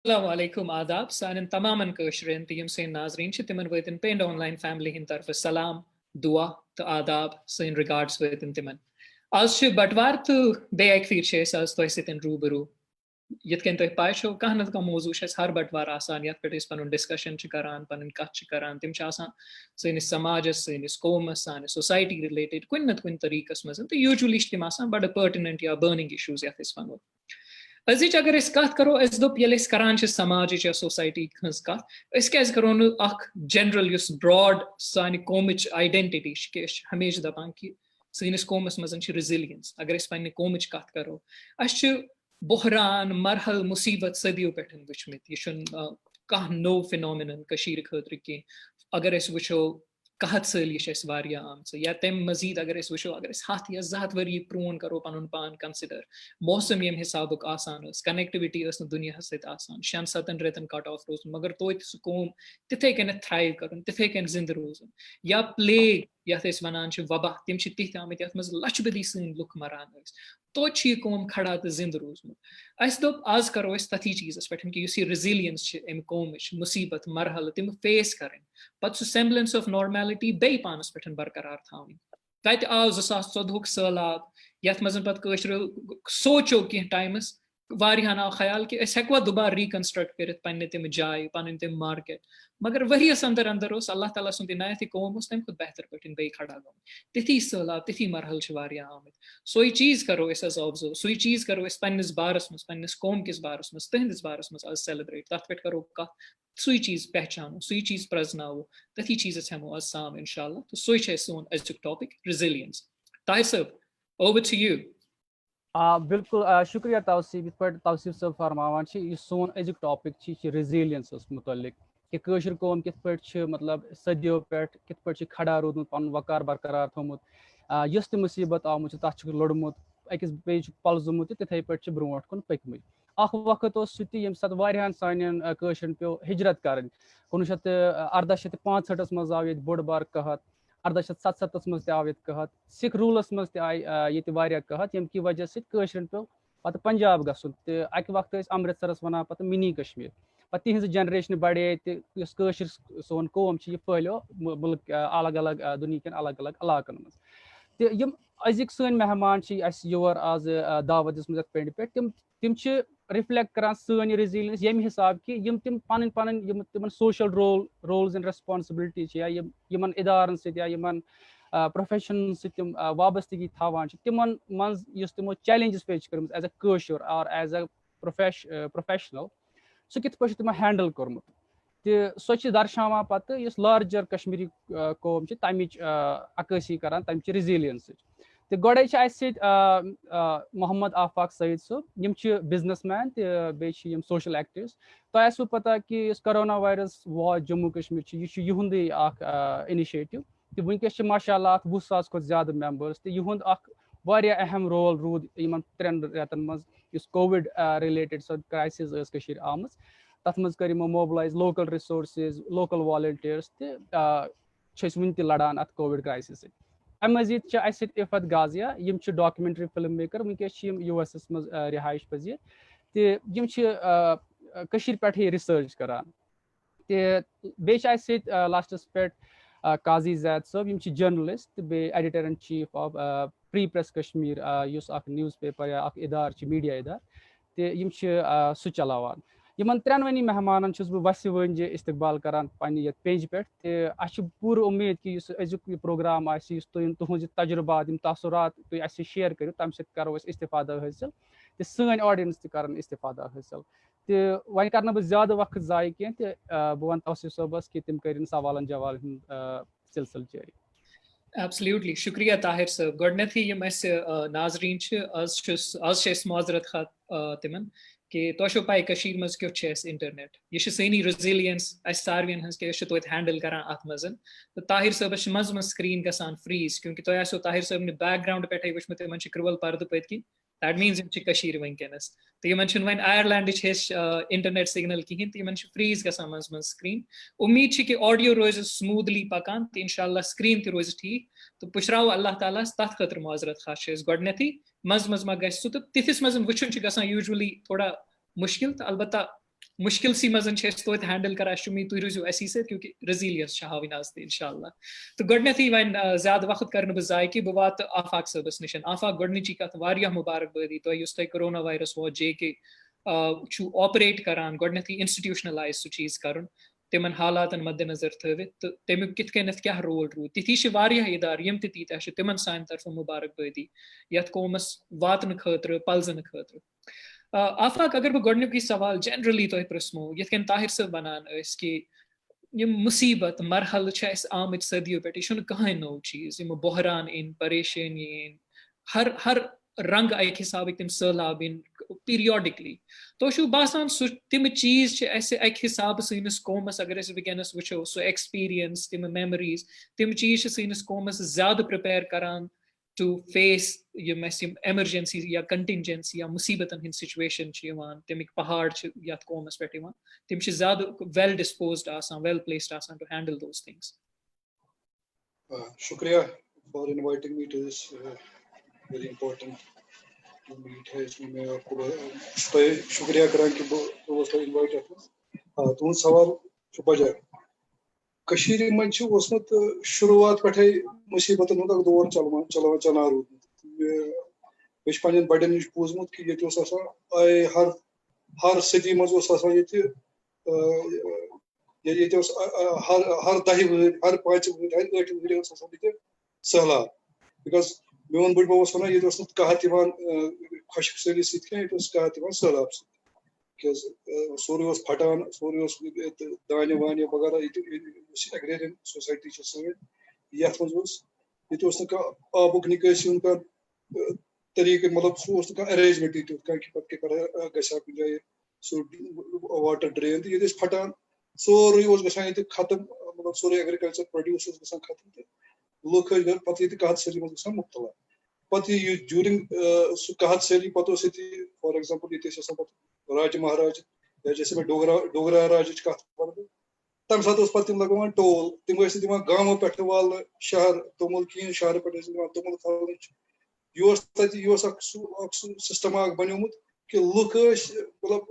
Assalamualaikum आदाब सान तमामन कशरें तयम से नाजरीन तिमन वतन पेंड ऑनलाइन फैमिली हिंद तरफ सलाम दुआ तो आदाब सन रिगार्ड्स वतन तिमन आज बटवार तो बे एक फिर आज तह सतन रूबरू यथ कन तह पाय छो कह नत कह मौजू हर बटवार आसान यथ पे पन डिस्कशन करान पन कथ करान तिम सनिस समाजस सनिस कौमस सान सोसाइटी रिलेटेड कुन नत कुन तरीकस मज तो यूजुअली तिम बड़ पर्टिनेंट या बर्निंग इशूज यथ वनो अजिच अगर कत करो दोप ये करान समाज या सोसाइटी हज कत करो जनरल ब्रॉड सान कौमिच आइडेंटिटी कि हमेशा दपान कि सनिस कौमस मज रिजिलियंस अगर पे कौमिच कत करो बहरान मरहल मुसीबत सदियों पे वुचमित यह कह नो फिनोमिनन खतर कह अगर वो कहत साल आम या तम मजीद अगर वो अगर हथ या 100 वरी प्रोन करो पन पान कंसिडर मौसम यम हिसाब कनेक्टिविटी दुनिया सतान 6-7 रेतन कट ऑफ रोज मगर तो सह कौम तिथे कन थ्राइव कर तिथे कन जिंद रोजन या प्लेग यथ वन वबा तम तिथ आमत ये लच बदी सन लुक मरान तो यह कौम खड़ा तो जिंद रोजमुत अस दोप आज करो तथी चीज़ पे कि यह रिजिलियंस अम कौमिश मुसीबत मरहल तम फेस कर पत् सेम्बलेंस ऑफ नॉर्मेलिटी बे पानस पे बरकरार थी तत आव 2014 सैलाब यथ मज पे सोचो कह टाइमस वारियान आव ख्याल कि हेकवा दोबार रिकंस्ट्रक्ट कर पे तम जाय पन तम मार्केट मगर वरियस अंदर अंदर अल्लाह ताला सुंद इनायत कौम तम खुद बेहतर पे बे खड़ा गो तिथि सैलाब तिथि मरहल आमत सोई चीज़ करो ऑब्जर्व सोई चीज़ करो पन्निस बारस मज पन्निस कौम किस बारस मज तहदिस बारस मज आज सेलिब्रेट तथ पे करो कथ सुई चीज़ पहचानो सुई चीज़ प्रजनावो तथी चीज़ हेमो आज साम इंशाल्लाह तो सोई सोन अजुक टॉपिक रिजिलियंस ताहिर साहब ओवर टू यू बिल्कुल शुक्रिया तौसीफ इत पे तौसीफ सब फरमान सोन अजुक टॉपिक रिजिलियंस मुतलिक कि कशर कौम कित पे मतलब सदियों पे कित पे खड़ा रोदमुत पन वकार बरकरार थोमुत यस त मुसीबत आमुत तथ लड़मुत अकिस बे पलजुमुत तिथे पे ब्रोट कुन पकमित वक्त ये वारियान सान कशरन पे हिजरत कर 1965 मज आव ये बोड़ बार कहत 1877 मज आव ये कहत सिख रूलस मज आय कहत यम की वजह सशरन पे पे पंजाब गसन तो अक वक्त अमृतसरस वन पे मिनी कश्मीर पे तिज जनरेशन बढ़े तो सोन कौम फैलो मुल्क अलग अलग दुनिया के अलग अलग इलाकन मज तो यम अजिक सन मेहमान योर आज दावत दिसमत पेंड पे तिम रिफ्लेक्ट करान सन रिजिलियंस यम हिसाब कि यम तिम पन पन तिमन सोशल रोल्स एंड रेस्पॉन्सिबिलिटी या यमन इदारन सत या यमन प्रोफेशन सम वाबस्तगी थवान तिमन मज तिमो चैलेंजेस फेस कर एज अ कशर और एज अ प्रोफेशनल सह कित पे तिमो हैंडल कर्मुत तो सह दर्शावान पत लार्जर कश्मीरी कौम तमिच अक्सी करान तमिच रिजिलियंस तो गोड़े मोहम्मद आफाक सईद सब यम बिजनेस मैन तो बे सोशल एक्टिविस्ट तो आसो पता कि कोरोना वायरस वो जम्मू कश्मीर यह इनिशिएटिव तो वनकस माशाल्लाह 20,000 खुद ज्यादा मेंबर्स तो यहुंद अहम रोल रूद इन 3 रेतन मज कोविड रिलेटेड सो क्राइसिस आम तथ मज कर mobilize local resources local volunteers तो वन लड़ान अत कोविड क्राइसिस अम मजीद इफ़त गाजिया यम डॉक्यूमेंट्री फिल्म मेकर वनकस US मज रिहाइश पजीर तो पे रिसर्च करान तो बे लास्टस पे काजी जैद सब जर्नलिस्ट बे editor in chief of Free Press Kashmir newspaper या इदार मीडिया इदार तो सह चलावान यमन 3 मेहमान बह वस वन इस्तकबाल करान पे पेज पे तो पूर उम्मीद कि अजुक प्रोग्राम तुज तजुर्बात तसुरात तुम शेयर करो तम सो इस्तिफादा हासिल तो सन ऑडियंस तक इस्तिफादा हासिल तो वन कर बह ज्यादा वक्त जाय कह तो बह वन तौसीफ सबस कि तम कर सवाल जवाल सिलसिल जारी Absolutely. शुक्रिया ताहिर साहब गोडनेथी यम नाजरीन आज माजरत खा तिमन कि तो पाई कशीर मज क्युत इंटरनेट यह सनी रेजिलियंस सारवन हज कि तो हैंडल करान अत मज तो ताहिर साहबस मज मज स्क्रीन गसान फ्रीज क्योंकि तो आसो ताहिर साहब ने बैकग्राउंड पे वुचमुत तिमन कृवल पर्द पत किन दैट मीन्स वनकस तो in one Ireland internet signal कहें तो इन फ्रीज गसान मज मज स्क्रीन उम्मीद कि ऑडियो रोज स्मूथली पकान तो इंशाल्लाह स्क्रीन तो रोज ठीक तो पुशराव अल्लाह ताला तथ खतर माजरत खा गोडनेथी मज मज मा गस तो तिथिस मज वुचन यूजुअली थोड़ा मुश्किल तो अलबत्ता मुश्किल सी मजन तो हैंडल कर उम्मीद तुम रोजो असी सत क्योंकि रेजिलियंस हावन आज इंशाल्लाह तो गोडनेथी वन ज्यादा वक्त कर बह जाय कि बह वात आफाक सबस निश आफाक गोडनिची कत वारियाह मुबारकबादी तुम कोरोना वायरस वो जे के ऑपरेट करान गोडनेथी इंस्टीट्यूशनलाइज सह चीज कर तिमन हालातन मद्देनजर थवित तो तमिक कित क्या रोल रूद तिथि इदार यम तीत तिमन सान तरफ मुबारकबादी यथ कौमस वातन खतर पलजन खतर आफाक अगर बह गोडनुक सवाल जनरली तुह पृस्मो यथ ताहिर सब वनान कि यम मुसीबत मरहल आमत सदियों पे यह कहें नौ चीज यम बहरान इन परेशानी इन हर हर रंग अक हिसाब तम सैलाब इन पीरियडिकली तो बासान तम चीज अक हिसाब सैनिस कौमस अगर वनस वो सो एक्सपीरियंस तम मेमोरीज तम चीज सैनिस कौमस ज्यादा प्रिपेयर करान टू फेस एमरजेंसी या कंटिंजेंसी या मुसीबतन हिंद सिचुएशन तमिक पहाड़ यथ कौमस पे तम ज्यादा well disposed well placed to handle those things शुक्रिया for inviting me to this very important meet है इसमें मैं आपको शुक्रिया करा कि बहुत इनवाइट है तुम सवाल बजा कशीर मन शुरुआत पे मुसीबत दौर चलान रूदमुत पे बड़न नश बूजमुत कि ये हर सदी मज हर 10 वहर हर 5 वहर हर 8 वहर सहलाब बिकॉज मोन बुढ़ बब वन ये कहत खुशक सली सह कहत सहलाब सोरे फटान सोरे दाने वाने वगैरह एग्रेरियन सोसाइटी ये आबुक निकासी तरीक मतलब सह अरेंजमेंट तुत कि पे क्या कुछ जाए सह वाटर ड्रेन तो ये फटान सोरे ग खत्म मतलब सोरे एग्रीकल्चर प्रोड्यूस ग खत्म तो लुक पे कहत सैली मज ग मुबतला पे ड्यूरिंग सह कहत सैली पे फॉर एग्जाम्पल ये राज महाराज या जैसे मैं डोगरा राज कत तम सात तम लगान टोल तम दिवान गामों पे वाल शहर तोमुल कहें शहर पे तोमुल फल यह सिस्टम बनोमुत कि लुक मतलब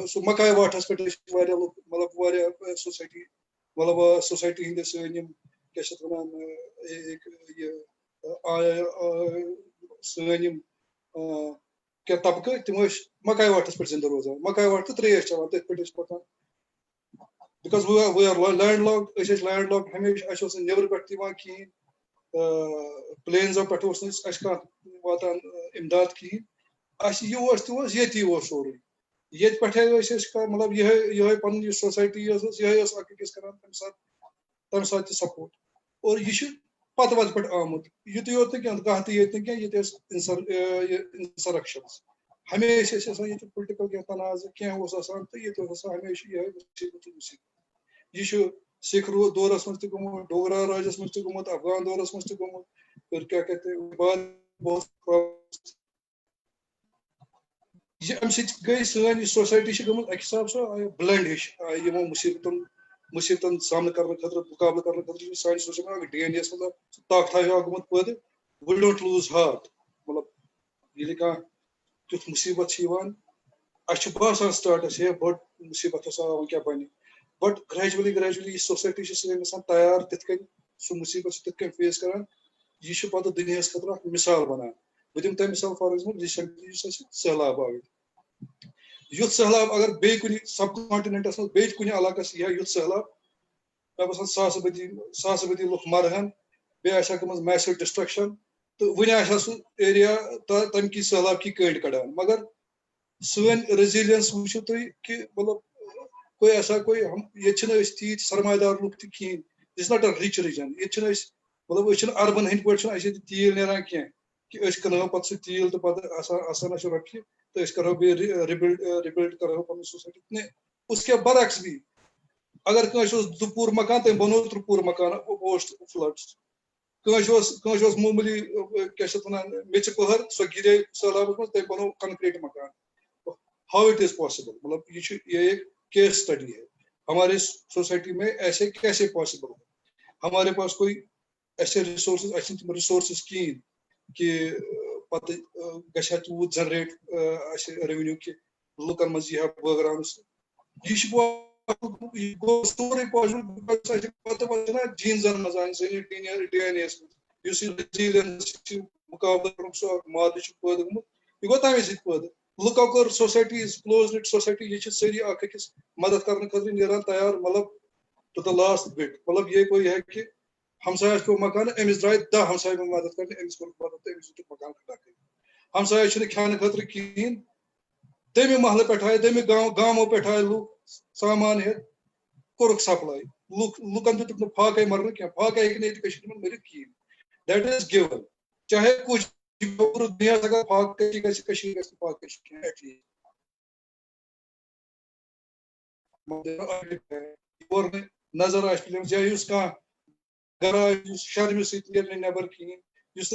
सह मकाय वाटस पे मतलब सोसाइटी मतलब सोसाइटी हंद क्या वन सन क्या तबका तम मकाय वाटस पे जिंदा रोजान मकाय वाट तो त्रेश चलान तथ पे पकान because we are landlocked हमेशा नबर पे कहें प्लेन्सो पे वातान इमदाद कहें ये सोरे ये पे मतलब यह पन सोसाइटी यह कर तम सात सपोर्ट और यह पत वत पे आमुत युत योत कह ये इंसरक्शन हमेशा पोलिटिकल क्या तनाज़ क्या तो ये हमेशा यह सिख दौरस मज गुमुत डोगरा राजस मज गुमुत अफगान दौरस मज गुमुत फिर क्या कहते गई सन सोसाइटी गई अक हिसाब सो ब्लेंड हिश यमो मुसीबतन सामना करने खतर मुकाबला करने खतर सान सोसाइटी डीएनए मतलब ताकत गुमुत पैदा वी डोंट लूज हार्ट मतलब ये कह तुथ मुसीबत बासान स्टार्टस हे बड़ मुसीबत क्या बन बट ग्रेजुअली सोसाइटी सन तैयार तिथ सह मुसीबत तिथ फेस कर यह पे दुनिया खतर मिसाल बनान बह दिम तम मिसाल फॉर एग्जाम्पल रिसेंटली सैलाब आव युथ सैलाब अगर बे कुछ सब कॉन्टिनेंटस मज बे कुछ इलाकस यह युथ सैलाब मे बसान सास बदी लुक मरहन बे गमज मैसिव डिस्ट्रक्शन तो वन सह एरिया तम की सैलाब की कड़ कड़ान मगर सन रेजिलियंस वो तुम कि मतलब कोई ऐसा कोई हम ये तीत सरमादार लुक कहें this not a rich region ये मतलब अर्बन हंद पे तील नान कह कि कनो पे सह तील तो पे आसान रखी तो करो रिबिल्ड करो पन सोसाइटी उसके बरक्स भी अगर कस 2 पूर मकान तम बनो 3 पूर मकान पोस्ट फ्लड्स कस मामूली क्या मेच पहर सो गिरे सैलाब मज तम बनो कंक्रीट मकान हाउ इट इज पॉसिबल मतलब ये एक केस स्टडी है हमारे सोसाइटी में ऐसे कैसे पॉसिबल है हमारे पास कोई ऐसे रिसोर्सेज कहें कि पे गूत जनरेट रेवेन्यू कि लुकन मज यह बगरान यह गो सोरे पॉजिटिव जीन्सन मज डीएनएस रेजिलियंस मुकाबला सो माद पैदा गुमुत यह गो तमे पैदा लुको कर society is close knit society ये सारी अकिस मदद करने खतर नीरान तैयार मतलब टू द लास्ट बिट मतलब ये कोई है कि हमसाय को मकान अमिस द्राय 10 हमसाय में मदद करने अमिस को मदद अमिस तो मकान खड़ा कर हमसाय छ खाने खतर कीन दमे महल पेठाय दमे गांवों पेठाय लुक सामान है कोरक सप्लाई लुकन तो फाके मरने क्या फाके एक नहीं कश्मीर में मरित कीन दैट इज गिवन चाहे कुछ पूरी दुनिया अगर फाके कश्मीर का फाके एटलीस्ट और नजर आए चाहे उसका घर शर्म सत नबर कहें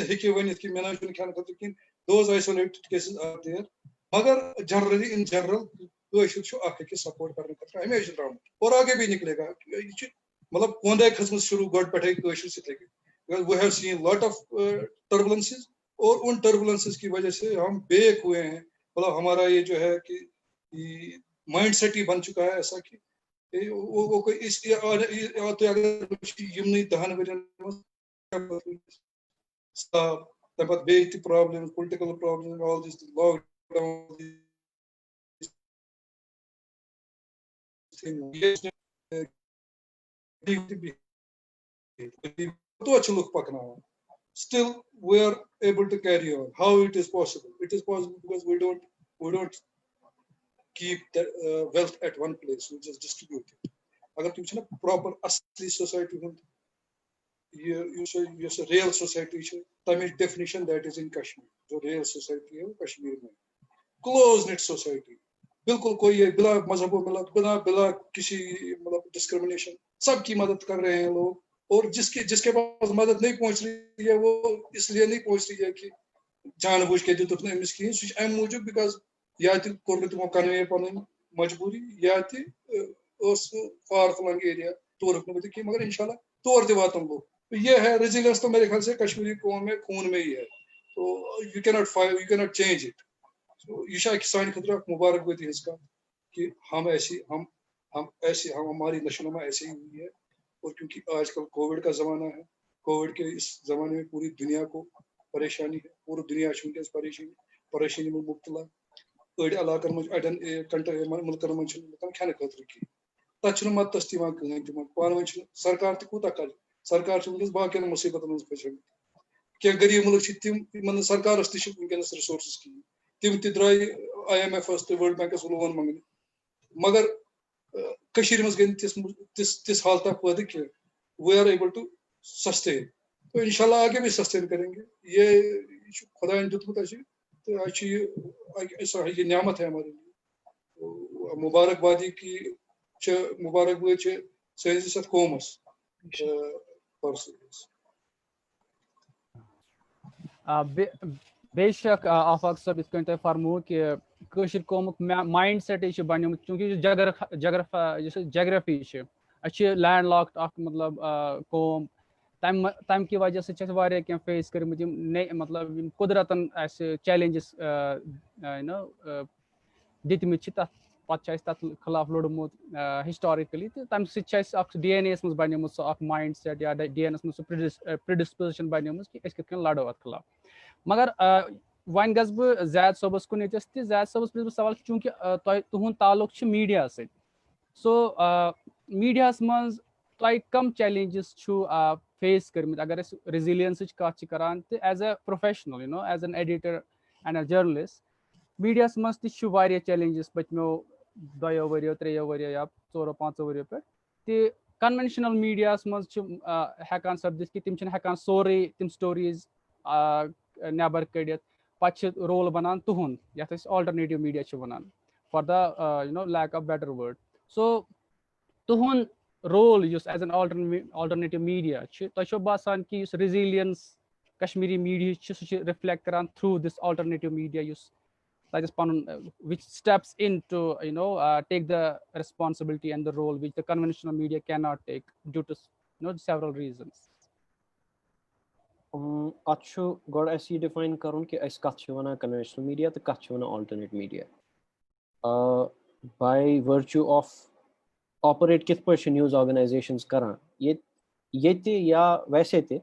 हेकि वन कि मे ना खान खतर कहें those isolated cases are there मगर जनरली इन जनरल सपोर्ट करने खतर हमेशा द्राम और आगे भी निकलेगा मतलब कोंदे खसम शुरू गोड पे we have seen lot of turbulences और उन टर्बुलेंसेस की वजह से हम बेक हुए हैं मतलब हमारा ये जो है कि माइंड सेट ही बन चुका है ऐसा कि वो कोई इस अगर यमनी 10 वन तब बेत problem political problem all this lockdown तो अच्छा look पकना still we are able to carry on how it is possible because we don't keep the wealth at one place we just distribute it agar tum chna proper asli society hund ये real society है Tamil definition that is in Kashmir जो real society है वो कश्मीर में close knit society बिल्कुल कोई ये बिला मजहबों बिला किसी मतलब डिस्क्रिमिनेशन सबकी मदद कर रहे हैं लोग और जिसके पास मदद नहीं पहुंच रही है वो इसलिए नहीं पहुंच रही है कि जानबूझ के दित अमिस कहें सह अम मूजूब बिकॉज या कोर तमो कन्वे पन मजबूरी या फार फ्लंग एरिया तोर कहें मगर इंशाल्लाह तोर वातन लोग तो ये है रेजिलियंस तो मेरे ख्याल से कश्मीरी कौम में खून में ही है तो यू कैनॉट चेंज इट तो ये सान खतर मुबारकबादी इसका कि हम हमारी नशोनुमा ऐसे ही हुई है और क्योंकि आजकल कोविड का ज़माना है कोविड के इस ज़माने में पूरी दुनिया को परेशानी है पूरी दुनिया परेशानी में मुब्तला अड़ इलाकन मज अड़न मुल्कन मज खाने खतर की तथा मदद कहें तम पान वन सरकार तूत कर सरकार वनकस बाकी मुसीबतन मज फसम क्या गरीब मुल्क तिम सरकार वनकस रिसोर्स कहें तिम द्राय IMF वर्ल्ड बैंकस लोन मंगने मगर मज गई तिस हालत पैदा कि we are able to sustain तो इंशाल्लाह आगे भी सस्टेन करेंगे ये खुदा दुतमुत तो ये नियामत है हमारे लिए तो मुबारकबादी की मुबारकबाद सैंस कौमस बेशक आफाक साहब इस कन फरमो कि कशिर कौमुक माइंड सेट बन चूंकि जगरफी लैंड लॉक्ड मतलब कौम तम की वजह से फेस कर मतलब कुदरतन चैलेंजेस दितमित तथ खिलाफ लोड़मुत हिस्टोरिकली तो तम DNA मज बन माइंड सेट या DNA मज प्रिडिस्पोजिशन बन कि लड़ो अत खिलाफ मगर वन गस बह जैद सोबस कुन जैद सोबस पे सवाल चूंकि तुहद ताल्लुक मीडिया सो मीडिया मज कम चैलेंजेस फेस करमित अगर रेजिलियंस कत करान तो as a professional as an editor and a journalist media मज तह चैलेंजेस पत्मो 2 वरियो 3 वरियो या 4 5 वरियो पे कन्वेंशनल मीडिया मज हेकान सपदित कि तिम हेकान सोरे तिम स्टोरीज नबर कड़ित पे रोल बनान तुहद ये ऑल्टरनेटिव मीडिया वनान for the lack of better word so तुहद role as an alternative media तुम बासान कि रेजिलियंस कश्मीरी मीडिया सह रिफ्लेक्ट करान through this alternative media that is which steps in to take the responsibility and the role which the conventional media cannot take due to several reasons. Achu god ऐसे define करूँ कि ऐस कत wana conventional media तो कत wana alternate media. by virtue of operate kith pٲٹھۍ چھِ news organizations کران ییٚتہِ یا ویسے تہِ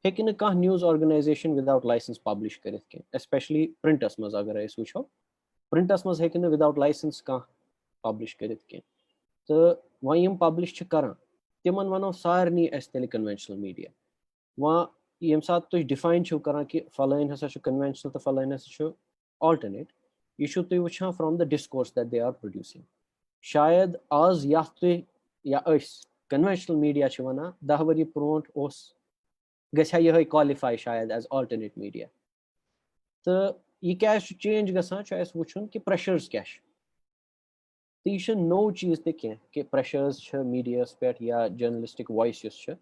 ہیٚکہِ نہٕ کانٛہہ news organization without license publish کٔرِتھ کینٛہہ especially printس منٛز اگر أسۍ وٕچھو printس منٛز ہیٚکہِ نہٕ without license کانٛہہ publish کٔرِتھ کینٛہہ تہٕ وۄنۍ یِم publish چھِ کران تِمن وَنو سارنٕے اَسہِ تیٚلہِ conventional media وۄنۍ ییٚمہِ ساتہٕ تُہۍ ڈِفاین چھِو کران کہِ فلٲنۍ ہسا چھُ conventional تہٕ فلٲنۍ ہسا چھُ alternate یہِ چھُو تُہۍ وٕچھان from the discourse that they are producing شاید آز یتھ تُہۍ یا أسۍ conventional media چھِ وَنان 10 ؤری برونٛٹھ اوس گژھِ ہا یِہے qualify شاید ایز alternate media تہٕ یہِ کیازِ چھُ چینج گژھان چھُ اَسہِ وٕچھُن کہِ پریشرز کیاہ چھِ تہٕ یہِ چھُ نوٚو چیٖز تہِ کینٛہہ کہِ پریشرز چھِ میٖڈیاہَس پٮ۪ٹھ یا جرنلِسٹِک وایِس یُس چھُ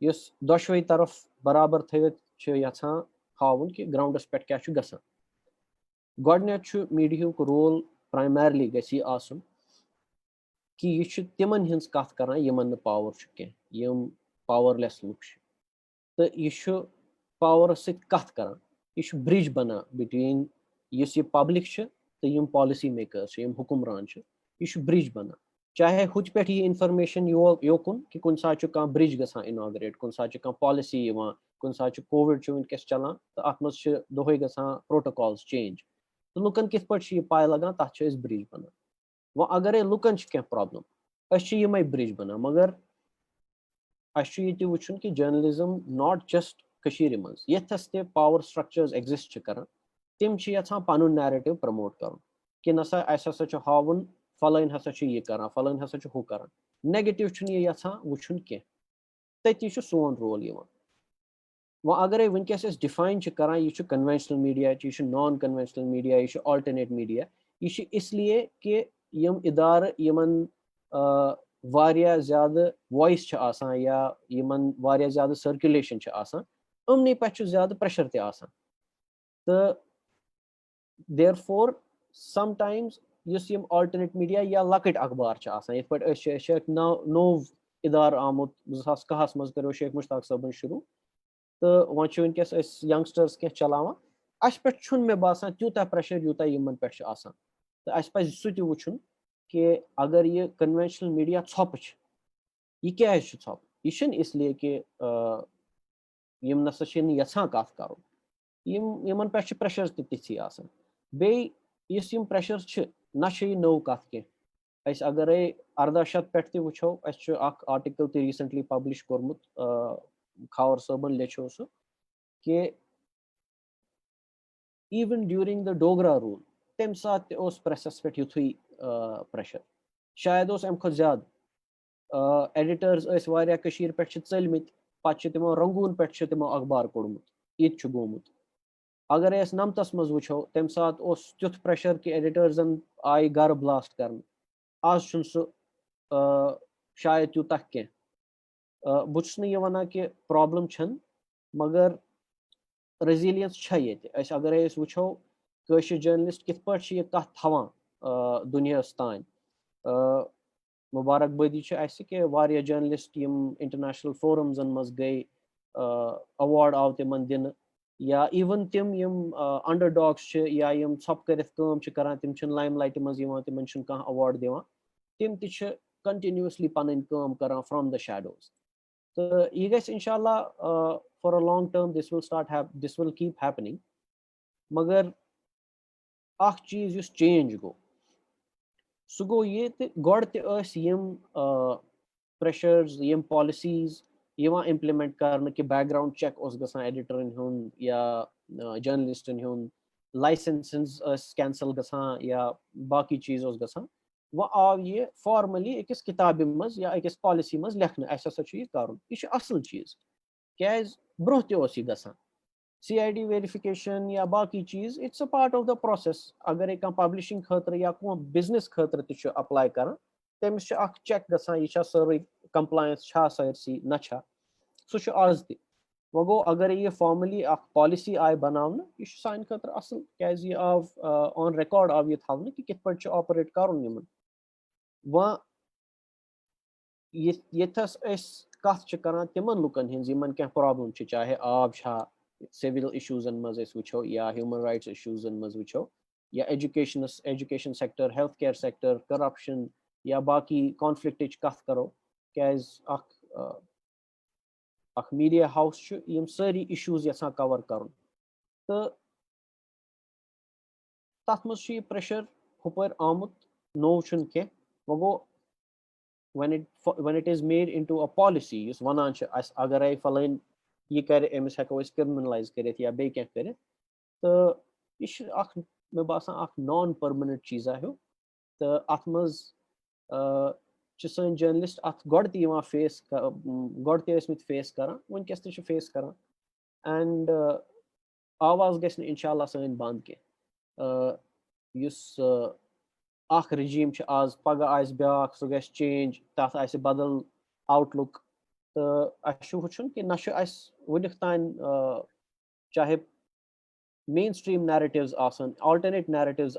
یُس دۄشوَے طرف برابر تھٲوِتھ چھِ یژھان ہاوُن کہِ گراوُنڈَس پٮ۪ٹھ کیاہ چھُ گژھان گۄڈٕنیتھ چھُ میٖڈیہُک رول پرایمرلی گژھِ یہِ آسُن کہِ یہِ چھُ تِمن ہٕنٛز کتھ کران یِمن نہٕ پاور چھُ کینٛہہ یِم پاورلیس لُکھ چھِ تہٕ یہِ چھُ پاورس سۭتۍ کتھ کران یہِ چھُ برٛج بنان بِٹویٖن یُس یہِ پبلِک چھِ تہٕ یِم پالسی میکٲرٕس چھِ یِم حُکُمران چھِ یہِ چھُ برٛج بنان چاہے ہُتہِ پٮ۪ٹھ یہِ انفارمیشن یوکُن کہِ کُنہِ ساتہٕ چھُ کانٛہہ برٛج گژھان اناگریٹ کُنہِ ساتہٕ چھِ کانٛہہ پالسی یِوان کُنہِ ساتہٕ چھُ کووِڈ چھُ وٕنکیٚس چلان تہٕ اتھ منٛز چھِ دۄہے گژھان پروٹوکالز چینج تہٕ لُکن کِتھ پٲٹھۍ چھِ یہِ پاے لگان تتھ چھِ أسۍ برٛج بنان وۄنۍ اگرے لُکن چھِ کینٛہہ پرابلم أسۍ چھِ یِمے برٛج بنان مگر اَسہِ چھُ یہِ تہِ وٕچھُن کہِ جرنلزم ناٹ جسٹ کٔشیٖرِ منٛز ییٚتھس تہِ پاور سٹرکچٲرٕز ایگزسٹ چھِ کران تِم چھِ یژھان پنُن نیریٹِو پرموٹ کرُن کہِ نسا اَسہِ ہسا چھُ ہاوُن فلٲنۍ ہسا چھُ یہِ کران فلٲنۍ ہسا چھُ ہُہ کران نیگیٹِو چھُنہٕ یہِ یژھان وٕچھُن کینٛہہ تٔتی چھُ سون رول یِوان وۄنۍ اگرے وٕنکیٚس أسۍ ڈِفاین چھِ کران یہِ چھُ کنوینشنل میٖڈیا یہِ چھُ نان کنوینشنل میٖڈیا یہِ چھُ آلٹرنیٹ میٖڈیا یہِ چھُ اسلیے کہِ یِم اِدارٕ یِمن واریاہ زیادٕ وایِس چھِ آسان یا یِمن واریاہ زیادٕ سٔرکیولیشن چھِ آسان یِمنٕے پٮ۪ٹھ چھُ زیادٕ پریشر تہِ آسان تہٕ دیر فور سم ٹایمز یُس یِم آلٹرنیٹ میٖڈیا یا لۄکٕٹۍ اخبار چھِ آسان یِتھ پٲٹھۍ أسۍ چھِ نوٚو اِدارٕ آمُت 2010 منٛز کٔرِو شیخ مُشتاق صٲبن شروٗع تہٕ وۄنۍ چھِ وٕنکیٚس أسۍ ینگسٹٲرٕس کینٛہہ چلاوان اَسہِ پٮ۪ٹھ چھُنہٕ مےٚ باسان تیوٗتاہ پریشر یوٗتاہ یِمن پٮ۪ٹھ چھُ آسان تہٕ اَسہِ پزِ سُہ تہِ وٕچھُن کہِ اگر یہِ کنوینشنل میٖڈیا ژھۄپہٕ چھِ یہِ کیازِ چھُ ژھۄپہٕ یہِ چھُنہٕ اسلیے کہِ یِم نسا چھِنہٕ یژھان کتھ کرُن یِمن پٮ۪ٹھ چھِ پریشر تہِ تِتھی آسان بیٚیہِ یُس یِم پریشر چھِ نہ چھِ یہِ نٔو کتھ کینٛہہ أسۍ اگرے 1800 پٮ۪ٹھ تہِ وٕچھو اَسہِ چھُ اکھ آرٹِکل تہِ ریٖسنٹلی پبلش کوٚرمُت کھاور صٲبن لیٚچھو سُہ کہِ ایوٕن ڈیوٗرِنگ د ڈوگرا روٗل تمہِ ساتہٕ تہِ اوس پریسس پٮ۪ٹھ یِتھُے پریشر شاید اوس امہِ کھۄتہٕ زیادٕ ایڈِٹٲرٕز ٲسۍ واریاہ کٔشیٖرِ پٮ۪ٹھ چھِ ژٔلمٕتۍ پتہٕ چھِ تِمو رنگوٗن پٮ۪ٹھ چھِ تِمو اخبار کوٚڑمُت یہِ تہِ چھُ گوٚمُت اگرے أسۍ 90 منٛز وٕچھو تمہِ ساتہٕ اوس تیُتھ پریشر کہِ ایڈِٹٲرزن آیہِ گرٕ بلاسٹ کرنہٕ آز چھُنہٕ سُہ شاید تیوٗتاہ کینٛہہ بہٕ چھُس نہٕ یہِ ونان کہِ پرابلم چھنہٕ مگر ریزیلینس چھےٚ ییٚتہِ أسۍ اگرے أسۍ وٕچھو کٲشِر جرنلِسٹ کِتھ پٲٹھۍ چھِ یہِ کتھ تھاوان دُنیاہس تانۍ مُبارک بٲدی چھِ اَسہِ کہِ واریاہ جرنلِسٹ یِم انٹرنیشنل فورمزن منٛز گٔے ایواڈ آو تِمن دِنہٕ یا اِوٕن تِم یِم انڈر ڈاگٕس چھِ یا یِم ژھۄپہٕ کٔرِتھ کٲم چھِ کران تِم چھِنہٕ لایِم لایٹہِ منٛز یِوان تِمن چھُنہٕ کانٛہہ ایواڈ دِوان تِم تہِ چھِ کنٹِنیوسلی پنٕنۍ کٲم کران فرام د شیڈوز تہٕ یہِ گژھِ انشاء اللہ for a long term this will keep ہیپنِنگ مگر اکھ چیٖز یُس چینج گوٚو سُہ گوٚو یہِ تہِ گۄڈٕ تہِ ٲسۍ یِم پریشرز یِم پالسیٖز یِوان اِمپلِمنٹ کرنہٕ کہِ بیک گراوُنڈ چیک اوس گژھان ایڈِٹرن ہُنٛد یا جرنلِسٹن ہُنٛد لایسنسز ٲسۍ کینسل گژھان یا باقٕے چیٖز اوس گژھان وۄنۍ آو یہِ فارملی أکِس کِتابہِ منٛز یا أکِس پالسی منٛز لیکھنہٕ اَسہِ ہسا چھُ یہِ کرُن یہِ چھُ اصٕل چیٖز کیازِ برونٛہہ تہِ اوس یہِ گژھان CID ویرِفِکیشن یا باقٕے چیٖز it's a part of the process اگرے کانٛہہ پبلشنگ خٲطرٕ یا کانٛہہ بِزنس خٲطرٕ تہِ چھُ اپلاے کران تٔمِس چھُ اکھ چیک گژھان یہِ چھا سٲرٕے کمپلاینس چھا سٲرسٕے نہ چھا سُہ چھُ آز تہِ وۄنۍ گوٚو اگرے یہِ فارملی اکھ پالسی آیہِ بناونہٕ یہِ چھُ سانہِ خٲطرٕ اصٕل کیازِ یہِ آو آن ریکارڈ آو یہِ تھاونہٕ کہِ کِتھ پٲٹھۍ چھُ آپریٹ کرُن یِمن وۄنۍ ییٚتھس أسۍ کتھ چھِ کران تِمن لُکن ہٕنٛز یِمن کینٛہہ پرابلم چھِ چاہے آب چھا سِول اِشوٗزن منٛز أسۍ وٕچھو یا ہیوٗمن رایٹس اِشوٗزن منٛز وٕچھو या education sector, health care sector, corruption या बाकी कॉन्फ्लिक्ट कथ करो कैज अख मीडिया हाउस यम सारी इश्यूज यसान कवर कर तो तथ मज प्रेशर हुपर आमुत नो कह वो गो when it is made into a policy yes वनान अगर फलान यह कर अमिस हेको क्रिमिनलाइज कर या बे क्या कर तो यह मे बासान नॉन परमानेंट चीज़ा हो तो अत मज सन जर्नलिस्ट अत गो फेस गो फेस कर वनकस फेस कर एंड आवाज गि इंशाल्लाह सन बंद कह regime आज पगह आस ब्या सह ग चेंज तथ आ बदल आउटलुक तो वुचन कि ना वनिक तान चाहे mainstream narratives alternate narratives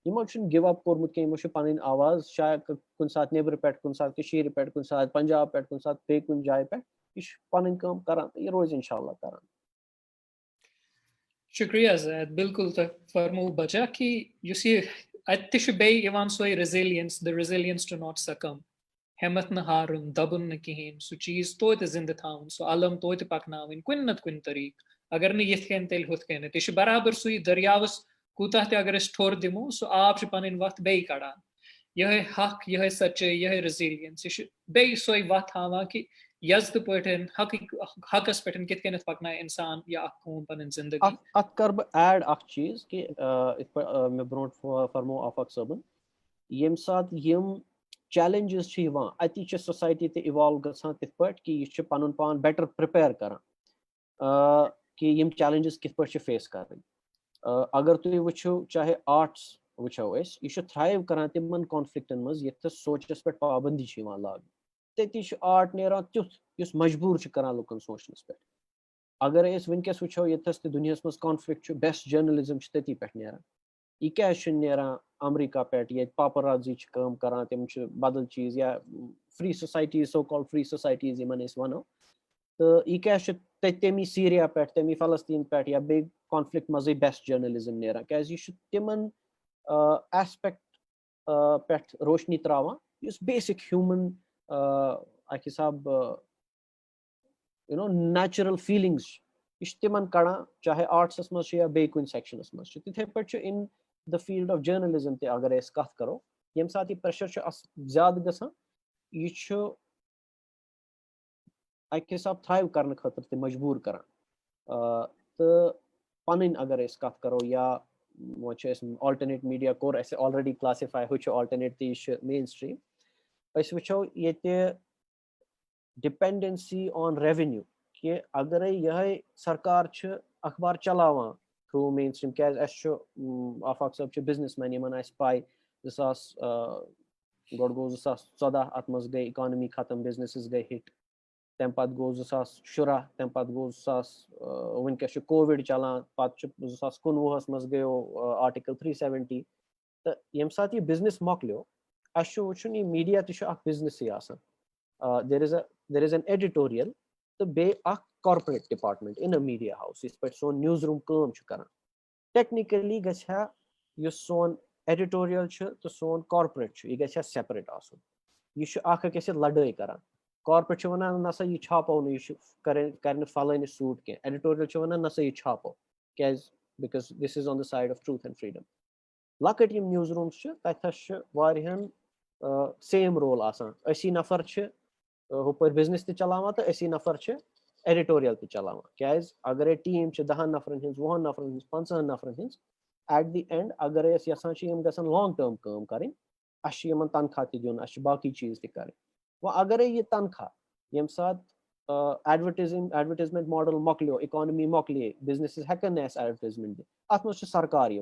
यमो गिव अप कोर्मुत कह पन आवाज शायद कुन सात नेबर पे कुन सात पे कुन सात पंजाब पे कुन सात बे कुन जाय पे यह पन काम करान तो यह रोज इंशाल्लाह करान। शुक्रिया ज़ैद, बिल्कुल तो फरमो बचा कि युसी अत्तिश बेय सोई resilience, the resilience to not succumb, हिम्मत न हारुन, दबुन न कहीं, सो चीज तो जिंदा थाउन, सो आलम तो पकनाविन कुन नत कुन तरीक, अगर न यथकन तेल हुथकन तिश बराबर सुई दरियावस कूता ते अगर इस ठोर दिमो सो आप पन वत बेय कड़ान यह हक यह सच्चे यह resilience यह बेय सोई वत हावा कि यज्द पटन हकस पे कित पकना इंसान या कौम पन जिंदगी अत कर बह ऐड अख चीज कि मे ब्रो फरमो आफाक सबन यम सात यम चैलेंजेस अति सोसाइटी ते इवॉल्व गसान तिथ पट कि यह पन पान बेटर प्रिपेयर कर कि यम चैलेंजेस कित पट फेस कर अगर तुम वो चाहे आर्ट्स वो यह थ्राइव कर तिमन कॉन्फ्लिक्टन मज ये सोचस पे पाबंदी लाग तती आर्ट नेरान तुथ युस मजबूर कर लुकन सोचनस पे अगर वनकस वो यस दुनिया मज कॉन्फ्लिक्ट बेस्ट जर्नलिज्म तती पे नेरान यह क्या नेरान अमरीका पे ये पापराजी काम करान तम बदल चीज या free societies so called free societies वनो तो यह क्या तमी सीरिया पे तमी फलस्तीन पे या बे कॉन्फ्लिक्ट मज बेस्ट जर्नलिज्म नेरान क्या तिमन एस्पेक्ट पे रोशनी त्रावान युस बेसिक ह्यूमन अक हिसाब यू नो नेचुरल फीलिंग्स यह तिमन कड़ान चाहे आर्ट्स मज या बे कुन सेक्शनस मज तिथे पे in the field of journalism ते अगर कथ करो यम सात यह प्रेशर ज्यादा गसान यह अक हिसाब थ्राइव करने खतर ते मजबूर कर तो पन अगर कथ करो या वो alternate media core already classify हो ऑल्टरनेट तो मेन स्ट्रीम वो ये डिपेंडेंसी ऑन रेवेन्यू कि अगर यह सरकार अखबार चलावान थ्रू मेन स्ट्रीम क्या आफाक सब बिजनेस मैन पाई 2000 गो 2014 अत मज गई इकानमी खत्म बिजनेस गई हिट तम पे गो 2010 तम पे गो 2019 कोविड चलान पे 2019 मज गयो आर्टिकल 370 तो यम सात यह बिजनेस मोकलो वो मीडिया तो business there is an editorial तो बे corporate department in a media house इस पे सोन न्यूज रूम काम कर टेक्निकली गो सोन editorial तो सोन corporate यह गया सेपरेट यह लड़ाई कर corporate वन नसा यह छापो कर फलान सूट कह editorial वन नसा यह छापो क्या because this is on the side of truth and freedom लकट यम न्यूज रूम्स वारियान सेम रोल असी नफर हुपर बिजनेस ते चलावान तो असी नफर एडिटोरियल ते चलावान क्या अगर टीम 10 नफरन हिंज 20 नफरन हिंज 50 नफरन हिंज एट द एंड अगर यसान गसन लॉन्ग टर्म काम करें यमन तनख्वाह ते दिन बाकी चीज ते करें वो अगर यह तनख्वाह यम सात एडवर्टाइजमेंट मॉडल मोकलो इकोनॉमी मोकले बिजनेस हेकन एडवर्टाइजमेंट अत मज सरकार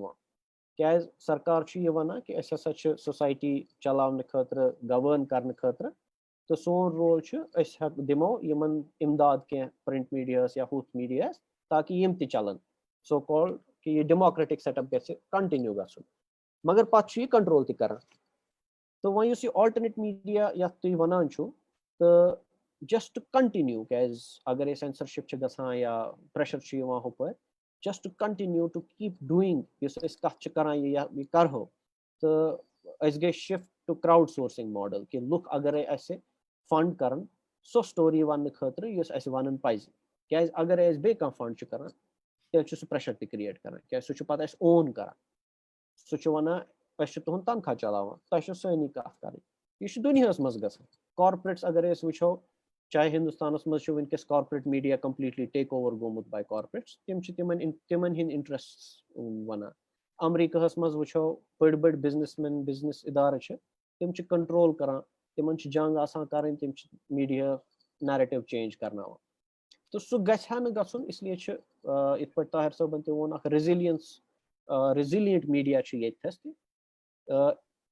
क्या सरकार यह वन कि सोसाइटी चलाने खतर गवर्न करने खतर तो सोन रोल दिमो यमन इमदाद कह प्रिंट मीडियास या हुथ मीडियास ताकि यम ते चलन सो कॉल्ड कि यह डेमोक्रेटिक सेटअप गि कंटिन्यू गसन मगर पत यह कंट्रोल ते कर तो वह ऑल्टरनेट मीडिया या तुम वनान तो जस्ट कंटिन्यू क्या अगर सेंसरशिप गसान या pressure Hooper just to continue to keep doing yus es kath ch karan ye karho to as ge shift to crowdsourcing model ki look agar ase fund karan so story wan khatra yus ase wanan paiz kyaz agar es be kan fund ch karan tel ch pressure te create karan kyaz so ch pata es own karan so ch wana es ch tuhun tankha chalawan ta ch sani kath karan ye ch duniyas mas gasan corporates agar es wucho चाहे हिंदुस्तानस मज छ वनकस corporate media completely take over गोमुत by corporates तिमन हिंद interests वना अमेरिकास मज वुछो बड़ बड़ बिजनेसमैन बिजनेस इदारे छ तिम छ कंट्रोल करा तिमन छ जंग आसान करन तिम छ मीडिया नैरेटिव चेंज करना तो सु गछा न गछुन इसलिए छ इत पर ताहिर साहब ते वोन अख रेजिलिएंट मीडिया छ येथस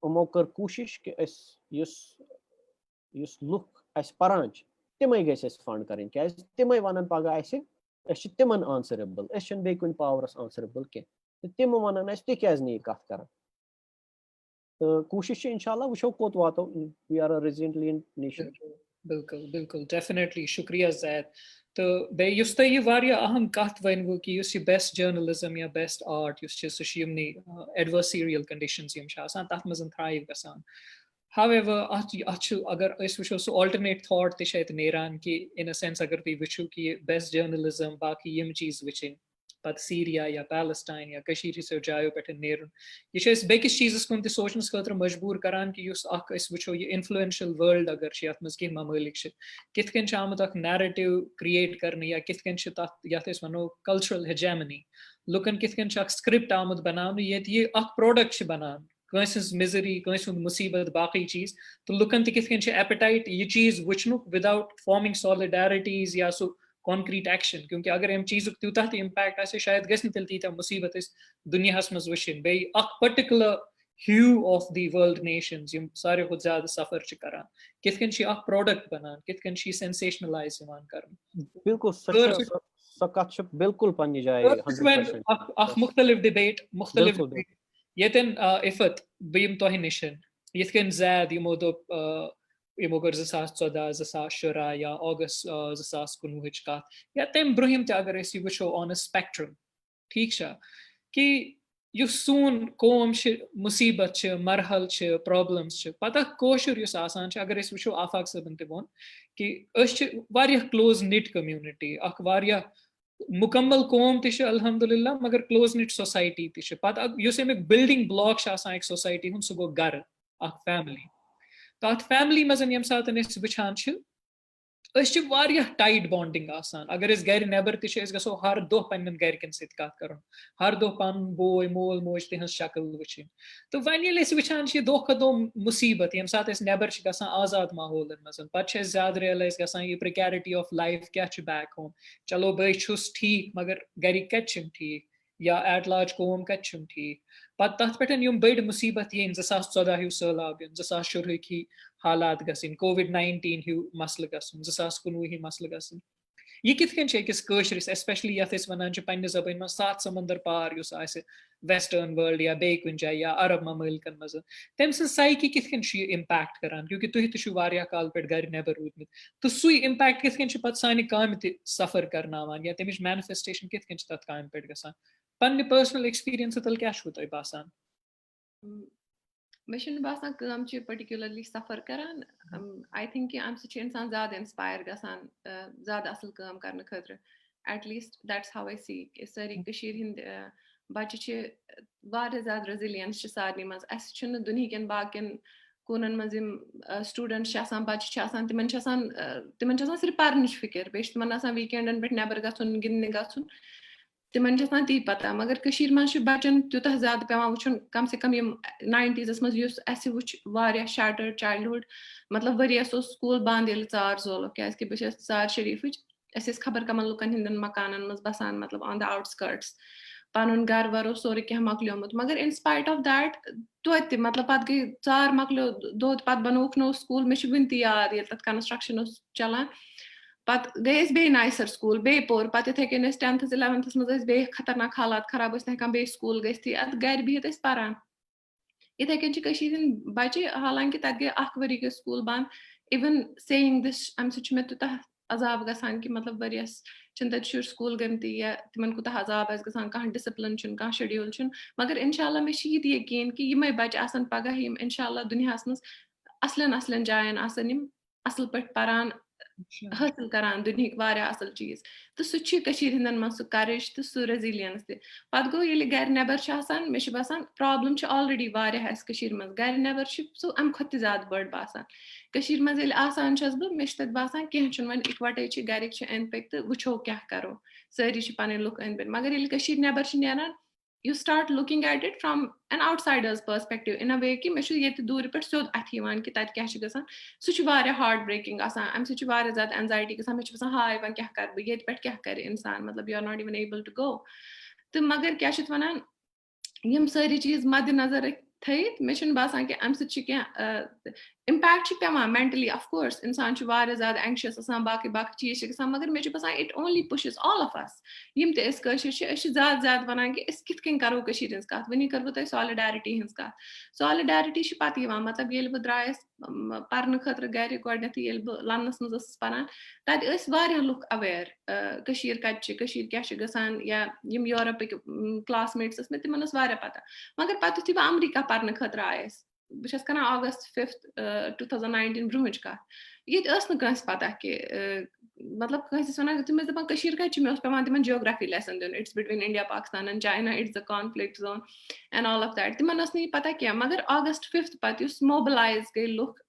उमो कर कोशिश कि अस युस लुक अस परान तिमै गैस फंड करें क्या तिमै वन पगह अस तिमन आंसरेबल अस बे कुन पावरस आंसरेबल कह तिम वन क्या कत कर तो कोशिश इंशाल्लाह वुचो कोत वातो we are a resilient nation बिल्कुल बिल्कुल डेफिनेटली शुक्रिया ज़ैद तो बे युस तो ये वारिया अहम कत वनवो कि युस ये बेस्ट जर्नलिज्म या बेस्ट आर्ट युस छ सु यमनी एडवर्सरियल कंडीशंस यम छ आसान तथ मजन thrive गसान However, agar is wucho so alternate thought te shayad neran ki in a sense agar tu wucho ki best journalism baki yim cheez wichin pat Syria ya Palestine ya Kashir se jayo pet neran ye shes bekis cheezes kun te sochnas khatra majboor karan ki yus ak is wucho ye influential world agar shayat mas ki mamalik sh kitken chamat ak narrative create karne ya kitken tat ya tes mano cultural hegemony lukan kitken chak script amad banaun ye ak product sh banan कहीं misery कहीं मुसीबत बाकी चीज तो लुकन किस apatite ये चीज वुचनु without forming सॉलिडारिटीज या सो कॉन्क्रीट एक्शन क्योंकि अगर हम चीज तूता इम्पैक्ट आसे शायद गस तिल तीता मुसीबत इस दुनिया मज वुशन बे अख particular hue of the world nations यम सारे खुद ज्यादा सफर च करान किस अख प्रोडक्ट बनान किस सेंसेशनलाइज मान करन बिल्कुल सच बिल्कुल पन्नी जाए 100% अख मुख्तलिफ डिबेट मुख्तलिफ Yeten ifat bim tohinishin yitken zad yimodo yimogar zasas tsoda zasas shura ya August zasas kunwich ka yatem brahim te agar esi wucho on a spectrum theek sha ki yus soon kom sh musibat ch marhal ch problems ch pata koshur yus asan ch agar esi wucho afaq saban te bon ki us variya close knit community ak variya मुकम्मल कौम तिश अल्हम्दुलिल्लाह मगर close knit society तिश पता use एक building block आसान एक society हुन सु गो घर अख फैमिली तो अत फैमिली मजन यम सातन इस वुछान छ अस वारिया टाइट बॉन्डिंग आसान अगर इस घर नेबर तिश इस गसो हर दो पन्न घरकन सत कत करन हर दो पन बोय मोल मोज तिहन शक्ल वुछिन तो वन ये वुछान छ दो खदो मुसीबत यम सात इस नेबर छ गसान आजाद माहौल मजन पत छ ज्यादा रियलाइज गसान ये प्रिकैरिटी ऑफ लाइफ क्या छ बैक होम चलो बे छुस ठीक मगर गरी कत छम ठीक या एट लार्ज कोम कत छम ठीक पत तथ पेटन यम बड़ मुसीबत ये 2014 हु सैलाब 2010 की हालात गसिन COVID-19 हु मसल गसन 2019 मसल गसन ये कितकन छ किस कशरिस स्पेशली यथ इस वनान छ पन्ने जबान में सात समंदर पार युस आसे वेस्टर्न वर्ल्ड या बे कुन जाय या अरब ममलिकन मज तम स साइकी कितकन छ इम्पैक्ट करन क्योंकि तुह त वारिया काल पे घर नेबर रूदमित तो सुई इम्पैक्ट कितकन छ पत सानि काम ते सफर करनावान या तमिच मैनिफेस्टेशन कितकन छ तत काम पे गसान पन्ने पर्सनल एक्सपीरियंस तल क्या छ तय बासान Mission basan काम च particularly suffer karan I think कि am such इंसान ज़्यादा inspire गसान ज़्यादा असल काम करने खतर at least that's how I see कि सारी कशीर हिंद बच्चे च वारे ज़्यादा resilience च सारनी मज़ ऐसे चुन दुनिया के बाकिन कोनन मज़ student शासन बच्चे शासन तिमन शासन सिर्फ पारनिश फिकर बेश तिमन आसान weekend पे नेबर गसन गिनने गसन तिमन छान ती पता मगर कशीर मज बचन तूतः ज्यादा पेवान वुचन कम से कम 90s मज युस अस वुच वारिया शैटर्ड चाइल्डहुड मतलब वरियस स्कूल बंद येल चार जोलो क्याज कि बस चार शरीफिच अस खबर कमन लुकन हिंदन मकानन मज बसान मतलब ऑन द आउटस्कर्ट्स पनुन घर वरो सोरे क्या मकलियोमुत मगर इन स्पाइट ऑफ दैट तो मतलब पत गई चार मकलियो दो पत बनोक नो स्कूल मे वन ती याद ये तत कंस्ट्रक्शन चलान पत गए बे नाइसर स्कूल बे पोर पत इथे कन 10th 11th मज बे खतरनाक हालात खराब हेकान बे स्कूल गई अत घर बिहित पारान इथे कन बच्चे हालांकि तत गए 1 वरी गए स्कूल बंद इवन सेइंग दिस अम मे तूतः azab gasan ki matlab various chinta shur school ganti ya timan kuta azab as gasan kah discipline chun kah schedule chun magar inshallah me shid yakin ki yimay bach asan pagah yim inshallah dunyas mas aslan jayan asan yim asal pat paran हासिल करान दुनिया वारिया असल चीज तो सु कशीर हिंदन मन सु करेज तो सु रेजिलियंस ते पत गो ये गर नेबर आसान मे बसान प्रॉब्लम ऑलरेडी वारिया है कशीर मज गर नेबर सो अम खुद ज्यादा बड़ बसान कशीर मज आसान छस बह मे तत बसान कह वन इकवटे गरिक अंद पक तो वो क्या करो सारी पन लुक अंद बन मगर ये कशीर नेबर नीरान you start looking at it from an outsider's perspective in a way कि मैं ये दूर पे सोद अथी वन कि तत क्या गसान सु वारिया हार्ट ब्रेकिंग आसान अम सु वारिया ज्यादा एंजाइटी गसान मे बसान हाय वन क्या कर बह ये पे क्या कर इंसान मतलब you are not even able to go तो मगर क्या वनान यम सारी चीज मद्देनजर थयित मे बसान कि अम इम्पैक्ट पेवान मेंटली ऑफ कोर्स इंसान वारिया ज्यादा एंग्शियस आसान बाकी चीज गसान मगर मे बसान it only pushes all of us यम ते ज्यादा वनान कि कित कन करो कशीर हंस कत वनी कर तुम सॉलिडारिटी हंस कत सॉलिडारिटी पत मतलब ये बह द्रायस पर्न खतर गर गोडनेथ ये लंदनस मज पान तत लुक अवेयर कशीर कत क्या गसान या यम यूरोपिक क्लासमेट्स मे तिमन पता मगर पत यु बह अमरीका पर्न खतर आयस बस कर August 5th 2019 ब्रोच कत ये पता कि मतलब वन तुम दपान कत मे पेवान तिमन जियोग्राफी लेसन दिन it's between India Pakistan and China it's the conflict zone and all of that तिमन पता क्या मगर August 5th पत मोबिलाइज गई लुक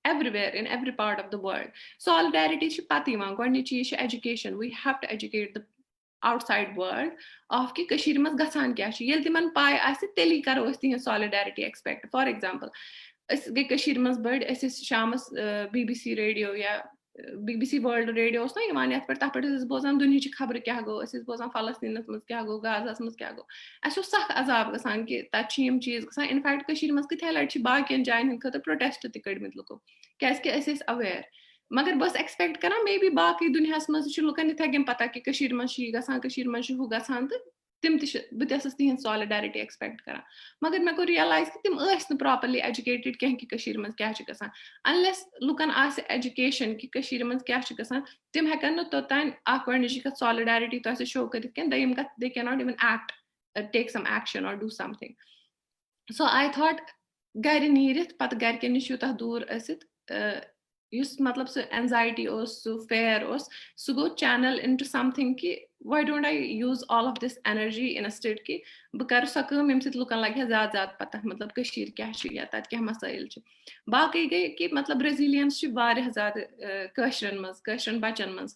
everywhere in every part of the world solidarity pati गोडनी चीज education we have to educate the outside world of कि कशीर मज गसान क्या येल तिमन पाय आसे तेली करो तिहन सॉलिडारिटी एक्सपेक्ट फॉर एग्जांपल अस गई कशीर मज बड़ अस शामस BBC रेडियो या BBC वर्ल्ड रेडियो ना यवान यथ पे तथ पे बोजान दुनिया खबर क्या गो अस बोजान फलस्तीनस मज क्या गो गाजास मज क्या गो अस सख अजाब गसान कि तत यम चीज गसान इनफैक्ट कशीर मज कथ लट बाकियन जायन हंद खतर प्रोटेस्ट त कड़मित लुको क्या अवेयर मगर बस एक्सपेक्ट करा मे बी बाकी दुनिया मज लुकन इथे कन पता कि कशीर मज हु गसान तो तिम बह तिहन सॉलिडारिटी एक्सपेक्ट करा मगर मे को रियलाइज कि तिम प्रॉपरली एजुकेटेड कह कि कशीर मज क्या गसान अनलेस लुकन आसे एजुकेशन कि कशीर मज क्या गसान तिम हेकन न तोतान गोडनिच कथ सॉलिडारिटी तो शो करित कह दयिम कथ दे can not even act take some action और do something so I thought गर नीरित पत गरकन निश यूत दूर असित मतलब so anxiety so fair so go channel into something कि why don't I use all of this energy in a state कि बह कर सो कम यम सत लुकन लगे ज्यादा पता मतलब कशीर क्या या तत क्या मसाइल बाकी गई कि मतलब रेजिलियंस वारिया ज्यादा कशरन मज कशरन बचन मज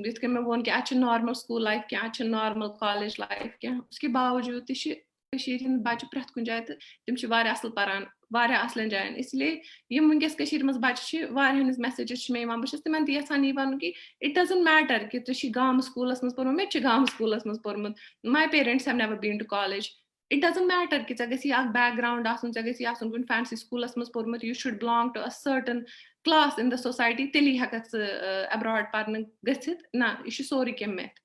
यथ कन मे वोन कि अत नॉर्मल स्कूल लाइफ क्या अत नॉर्मल कॉलेज लाइफ क्या उसके बावजूद तशीर हिंद बच्चे प्रथ कुन जाए तिम असल पारान वारिया असलन जायन इसलिए यम वनकस मज बच्चे वारिया मैसेजेस मे बस तिमन यहान यह वन कि इट डजंट मैटर कि तुम गाम स्कूलस मज पोर्मुत मे गाम स्कूलस मज पोर्मुत my parents have never been to college it doesn't matter कि गे बैकग्राउंड आसन कुन फैंसी स्कूलस मज पोर्मुत you should belong to a certain class in the society तेली हेकत अब्रॉड पर्न गथित ना यह सोरी कह मिथ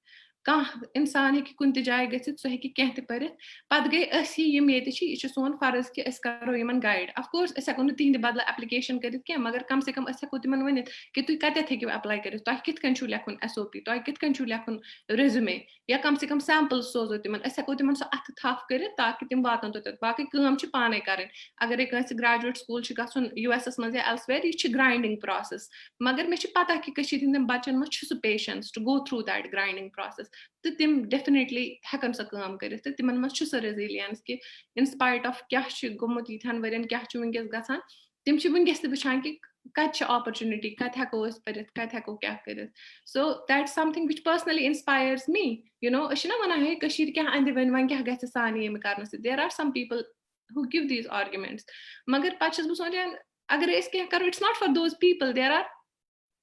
कह इंसान हे कुन जाए गथित सो हे कह पढ़ित पत गई यम ये सोन फर्ज कि करो यमन गाइड अफ कोर्स हेको तिहंद बदल एप्लिकेशन करित कह मगर कम से कम हेको तिमन वनित कि तुम कत हेकु अप्लाई करित तुम कित कन छु लेखुन SOP तुम कित कन छु लेखुन रेज्यूमे या कम से कम सैंपल सोजो तिमन हेको तिमन सो अथ थफ करित ताकि तिम वातन तोत बाकी काम छ पाने करन अगर कस ग्रेजुएट स्कूल छ गसन US मज या एल्सवेयर यह ग्राइंडिंग प्रोसेस मगर मे पता कि कशीर हिंदन बच्चन मज so patience to go through that grinding process तो तिम डेफिनेटली हेकन सो काम करित तिमन मज सो रेजिलियंस कि इन स्पाइट ऑफ क्या गोमुत यिथन वरियन क्या वनकस गसान तिम वनकस वुचान कि कत अपॉर्चुनिटी कत हेको पढ़ित कत हेको क्या करित so that's something which personally inspires me you know ना वनान हे कशीर क्या अंद वन क्या गि सान यम कर there are some people who give these arguments मगर पत बह सोचान अगर क्या करो it's not for those people there are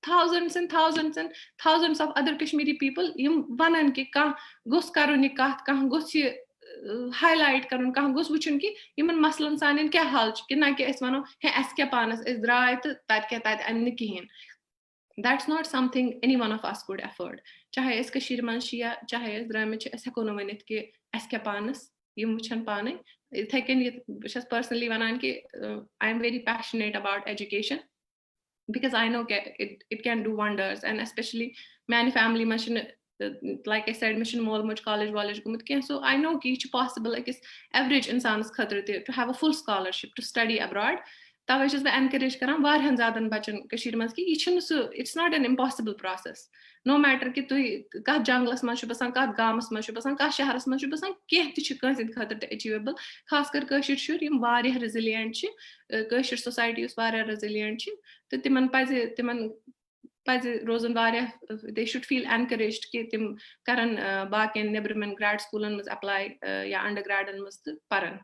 thousands and thousands and thousands of other Kashmiri people yim wanan ki kah gos karun ye kath kah gos ye highlight karun kah gos wuchun ki yiman maslan sanin kya hal ch ki na ki es wano he es kya panas es drai tat an kihin that's not something any one of us could afford chahe es kashir man ya chahe es drai me es heko no manit ki es kya panas yim wuchan pane ithe ken personally wanan ki I am very passionate about education because I know it can do wonders, and especially many family machine, like I said, mission mol much college gumut kya. So I know ki it's possible like average insans khatre to have a full scholarship to study abroad. Tawai chus ba encourage karan varhan zadan bachan kashir mas ki it's not an impossible process. No matter ki tu ka janglas mas basan, ka gamas mas basan, ka shahras mas basan, keh ti ch kansin khatre achievable. Khas kar kashir shur yim varih resilient chi, kashir society us varih resilient chi. To timan rosen varih, they should feel encouraged ki tim karan baken nebrimen grad schoolen mas apply ya undergrad and mas paran.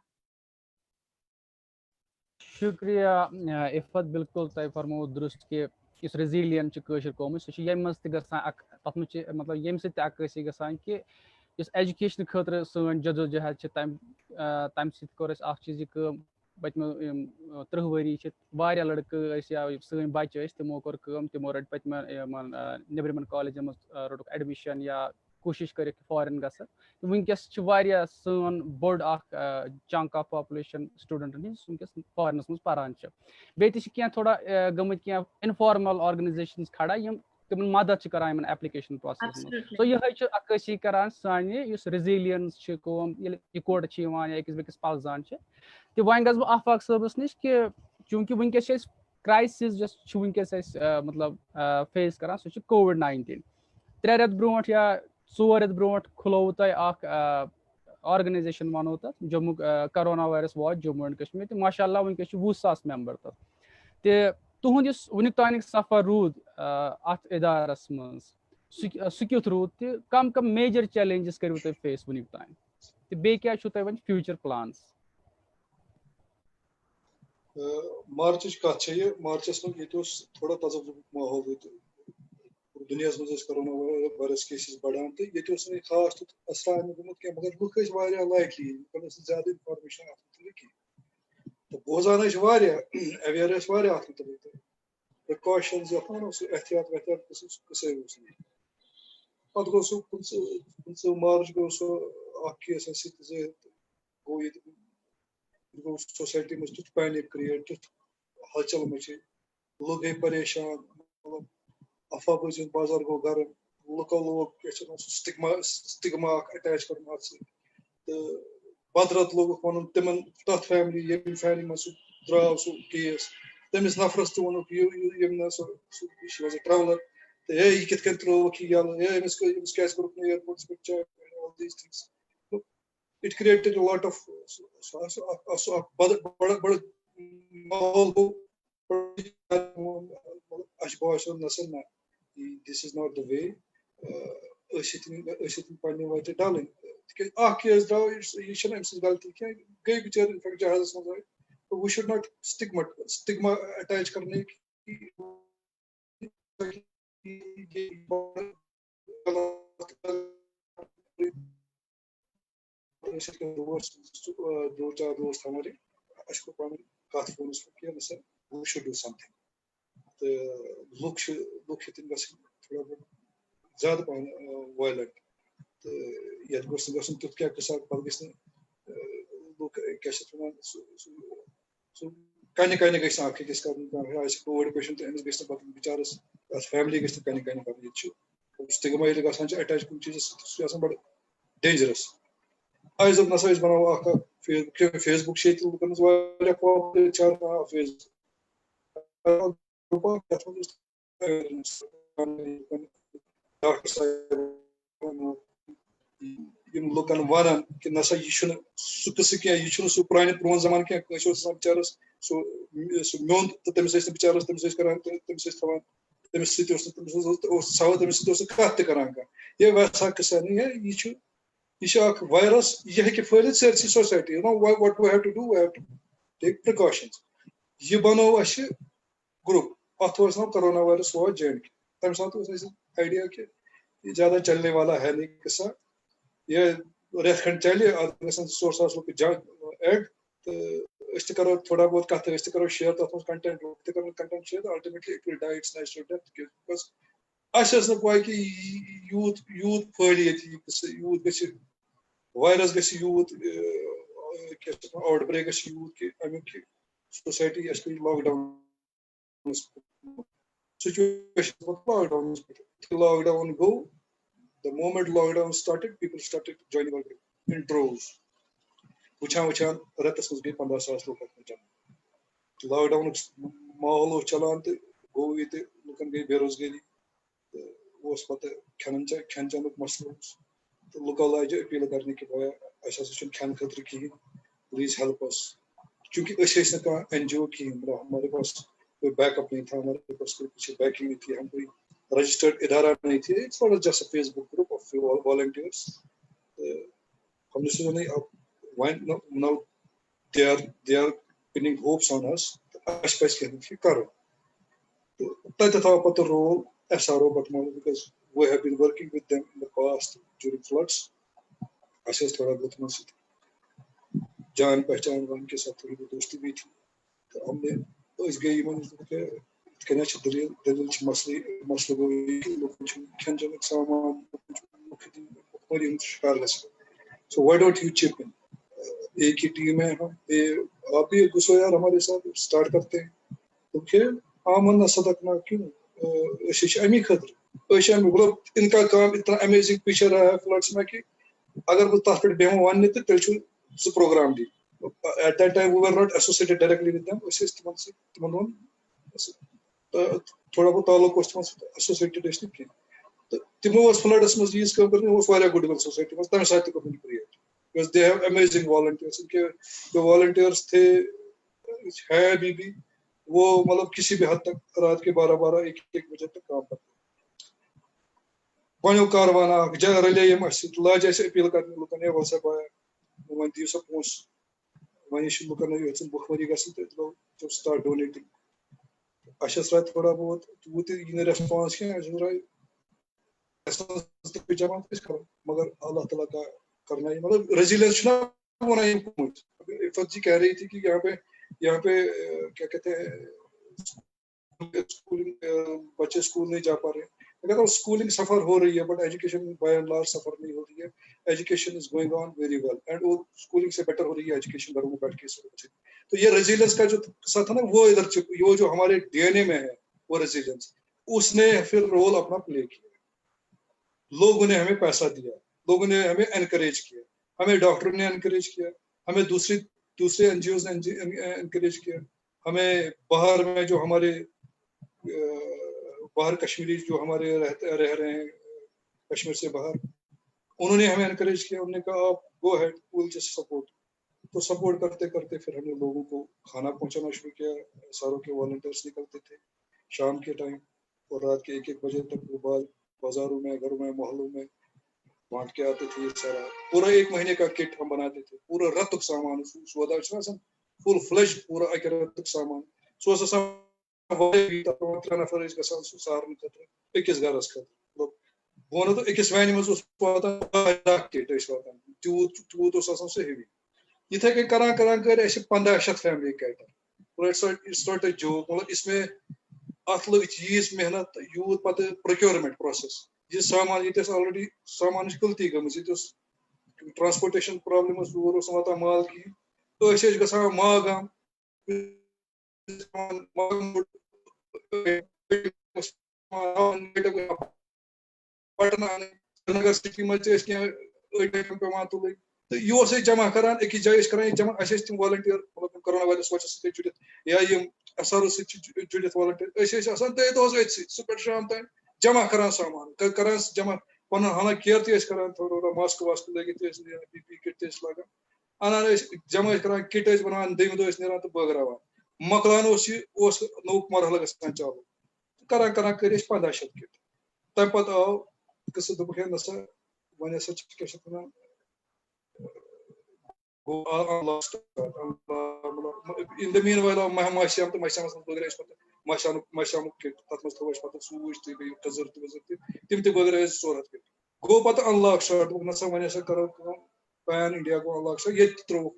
शुक्रिया इफ़त बिल्कुल तय फरमो दुरुस्त कि इस resilient च कशर कौम सह ये मज त गसान तथ मे मतलब ये अक्सी गसान कि इस एजुकेशन खतर सन जदोजहद तम कोर चीज कम पतम 30 वरी लड़के या सन बच्चे तमो कोर तमो रट पतम नेब्रिमन कॉलेज रोटुक एडमिशन या कोशिश कर फॉरेन ग वनकस सन बोड़ चंक ऑफ पॉपुलेशन स्टूडेंटन वनकस फॉरेनस मज पारान बे थोड़ा गमत क्या इनफॉर्मल ऑर्गेनाइजेशंस खड़ा तिम मदद करान एप्लिकेशन प्रोसेस सो यह अक्सी करान सानि रेजिलियंस इकोट या अकिस बेकिस पलजान तो वन गस बह आफाक सबस नश कि चूंकि वनकस क्राइसिस वनकस मतलब फेस करान सह कोविड-19 3 रेत ब्रोट या 4 रेत ब्रोट खुलो तह ऑर्गेनाइजेशन वनो तथ Jammu corona virus watch Jammu and Kashmir तो माशाअल्लाह वनकस 20,000 मेंबर तथ तुहद वुनिक तानिक सफर रूद अत इदारस मज सह क्युथ रूद तो कम कम मेजर चैलेंजेस करू तुम फेस वुनिक तान तो बे क्या वन फ्यूचर प्लान्स मार्च कत मार्चस में ये थोड़ा तजब्बुक माहौल दुनिया मज कोरोना वायरस केसेस बढ़ान तो ये खास असर गुमुत क्या मगर लुक लाइकली ज्यादा इंफॉर्मेशन अत तो बोजान अवेयर अत मुतलिक प्रिकॉशंस एहतियात वहतियात कसे पत गो सह 15 मार्च गो सह केस गो ये गो सोसाइटी में तुथ पैनिक क्रिएट तुथ हलचल मचे लोग गए परेशान अफवाह बजन बाजार गो गर्म लुको लोग स्टिग्मा अटैच कर तो बदरत लोग वन तिम तथ फैमिली फैमिली में द्राव सह केस तमिस नफरस तो वोन सह ट्रैवलर तो हे यह कित त्रोक यह क्या एयरपोर्ट्स पे it created a lot of बड़ माहौल गो नसन this is not the way पढ़ने वाले डालें केस द्राव यह गलती क्या गई बेचारे इनफैक्ट जहाज मज तो we should not stigma attach करने की दो चार दोस्त हमारे अशको पानी कथ फोनस पे किया we should do something तो लुक हितन गसन थोड़ा बहुत ज्यादा पान वायलेंट तो ये गसन तुत क्या कसा पल गसन लुक कैसे तुम सो कने गसन आके किस कर आज कोविड पेशेंट एमस गसन पत बेचारस फैमिली गसन कने कर ये छु स्टिग्मा ये गसन अटैच कुछ चीज सो बड़ डेंजरस आज जब नसा बनाओ फेसबुक क्षेत्र पॉपुलर चार फेस लुकन वन कि नसा यह सह कस क्या यह सह पुरान जमान क्या बेचारस सह म्योन तो तमिस बेचारस तमिस थवान तमिस सवाल तमिस कत करान यह वैसा किस्सा नहीं है यह वायरस यह हे फैल सरसी society what we have to do, we have to take precautions यह बनो ग्रुप अत नाम कोरोना वायरस वॉच JNK तम सात आइडिया कि यह ज्यादा चलने वाला है नहीं किस्सा यह रेत खंड चले ₹100,000 एड तो करो थोड़ा बहुत कत करो शेयर तथ कंटेंट करो content share ultimately it will die its natural death because अस पै कि यूथ फैल यूथ ग वायरस ग यूथ आउटब्रेक ग यूथ कि अमुक society lockdown situation was lockdown. Lockdown go. The moment lockdown started, people started joining our group in droves. Wuchan ratas was gay 15,000 लोग अपने जम. Lockdown माहौल हो चलान ते go इते लोगन गई बेरोजगारी. वो स्पॉट खनचन मसलों. तो लोगों लाइज अपील करने के बाद ऐसा सिचुएशन खान खतरे की. Please help us. क्योंकि ऐसे का NGO की हमारे पास कोई बैकअप नहीं था, हमारे पास कोई पीछे बैकिंग नहीं थी, हम कोई रजिस्टर्ड इदारा नहीं थी. It's not just a Facebook group of volunteers. हमने सोचा नहीं अब why now they are pinning hopes on us. अश पैस के हम करो. तो तब था पता role SRO बटमाल because we have been working with them in the past during floods. ऐसे थोड़ा बहुत मस्ती. जान पहचान उनके साथ थोड़ी बहुत दोस्ती भी थी. तो हमने इस गई के कहना चाहिए दलिल मसले को लोग खनजन सामान मुख्य शिकार ले सके. So why don't you chip in? एक ही टीम है हम. आप भी घुसो यार हमारे साथ स्टार्ट करते हैं. तो फिर आमन सदकना क्यों ऐसे अमी खतर ऐसे मतलब इनका काम इतना अमेजिंग पीछे रहा है फ्लड्स में कि अगर वो ताकत बेमो वन तो तेल the program did. At that time we were not associated directly with them. उसे इस्तेमाल थोड़ा बहुत ताल्लुक को इस्तेमाल associated इसने किया. तो तिमो was flooders में यूज़ करने वो वाला goodwill society में तब साथ को मिल रही है. Because they have amazing volunteers. उनके जो volunteers थे है भी वो मतलब किसी भी हद तक रात के 12-12 1 बजे तक काम करते. बनो कारवाना जनरली ये मस्जिद लाज ऐसे अपील करने लोगों ने वैसा पाया. When you suppose when you should look at it, it's a book where you guys to start donating. Ashas right for about to in response here, as right. The pajama is covered. Magar Allah Ta'ala ka karna है. Resilience ना होना ही important. फौजी कह रही थी कि यहाँ पे क्या कहते हैं बच्चे स्कूल नहीं जा पा रहे. अगर स्कूलिंग सफर हो रही है but education by and large suffer नहीं हो रही है. Education is going on very well and वो स्कूलिंग से बेटर हो रही है एजुकेशन घर में बैठ के. तो ये रेजिलियंस का जो साथ है ना वो इधर वो जो हमारे डीएनए में है वो रेजिलियंस उसने फिर रोल अपना प्ले किया. लोगों ने हमें पैसा दिया, लोगों ने हमें एनकरेज किया, हमें डॉक्टर ने एनकरेज किया, हमें दूसरे एनजीओ ने एनकरेज किया, हमें बाहर में जो हमारे बाहर कश्मीरी जो हमारे रह रहे हैं कश्मीर से बाहर उन्होंने हमें एनकरेज किया. उन्होंने कहा आप go ahead will just support. तो सपोर्ट करते करते फिर हमने लोगों को खाना पहुंचाना शुरू किया. सारों के वॉलंटियर्स निकलते थे शाम के टाइम और रात के 1-1 बजे तक वो बाजारों में घरों में मोहल्लों में बांट के आते थे. सारा पूरा 1 महीने का किट हम बनाते थे. पूरा रतुक सामान फुल फ्लेज पूरा रतुक सामान नफर सार अकिस गरस खतर बो तो अकिस वैन मत तूत सह हेवी इथे कन करान कर 1500 family cater. It's not a joke. मतलब इसमें अत लग चीज मेहनत यूत पत प्रोक्योरमेंट प्रोसेस ये सामान ये ऑलरेडी सामान गलती गम ट्रांसपोर्टेशन प्रॉब्लम वाता माल की तो ग मागाम नगर सिटी में पेवान तुल तो यह जमा करान अकिस जाए करान जमा तम वॉलंटियर मतलब कोरोना वायरस वजह सत जुड़ित या SRO जुड़ित वॉलंटियर तय दोस सुबह शाम तक जमा करान सामान करान जमा पन हाँ केयर तरान थोड़ा मास्क वास्क लगित PPE किट लागान अनान जमा करान किट बनान दम दो नान तो बगरावान मकलान नौक मरहल गसान चालू करान कर 1500 किट. तम पे आव कस दोप नसा वन क्या in the meanwhile Masham to Masham Masham kit that was the Suish to be desert Tim to Bugger is so that go but unlock short when someone is a pan India go unlock so yet throw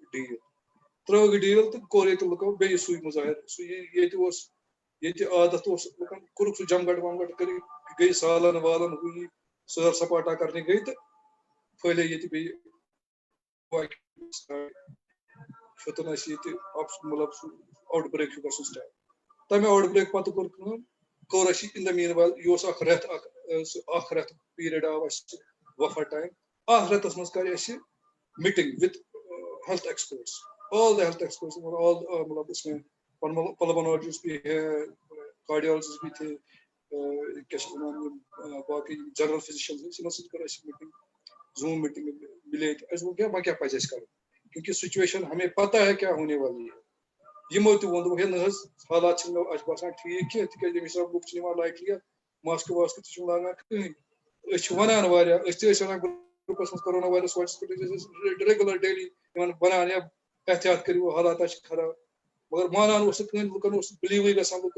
a deal to Korea to look out bay sweet Mozart. So yet was yet the toast Kuruk to jump at one gay Salan Valan who so Sapata Karnigate File yet be outbreak. Time outbreak पता कर core in the meanwhile योस अख रेत period आव वफा time अख रेतस मज कर meeting with health experts all the health experts all मतलब इसमें pulmonologists भी है cardiologists भी थे क्या बाकी जनरल फिजिशियंस हैं इनसे कर मीटिंग जूम मीटिंग मिले वो क्या पज कर क्योंकि सिचुएशन हमें पता है क्या होने वाली है यमो तो वो है न हालात आज बसान ठीक है तक हिसाब लुक लाइटली मास्क वास्क तो लागान कहीं वनान ग्रुपस मज कोरोना वायरस रेगुलर डेली बनान या एहतियात करो हालात खराब मगर मानान लुकन बिलीव गसान लुक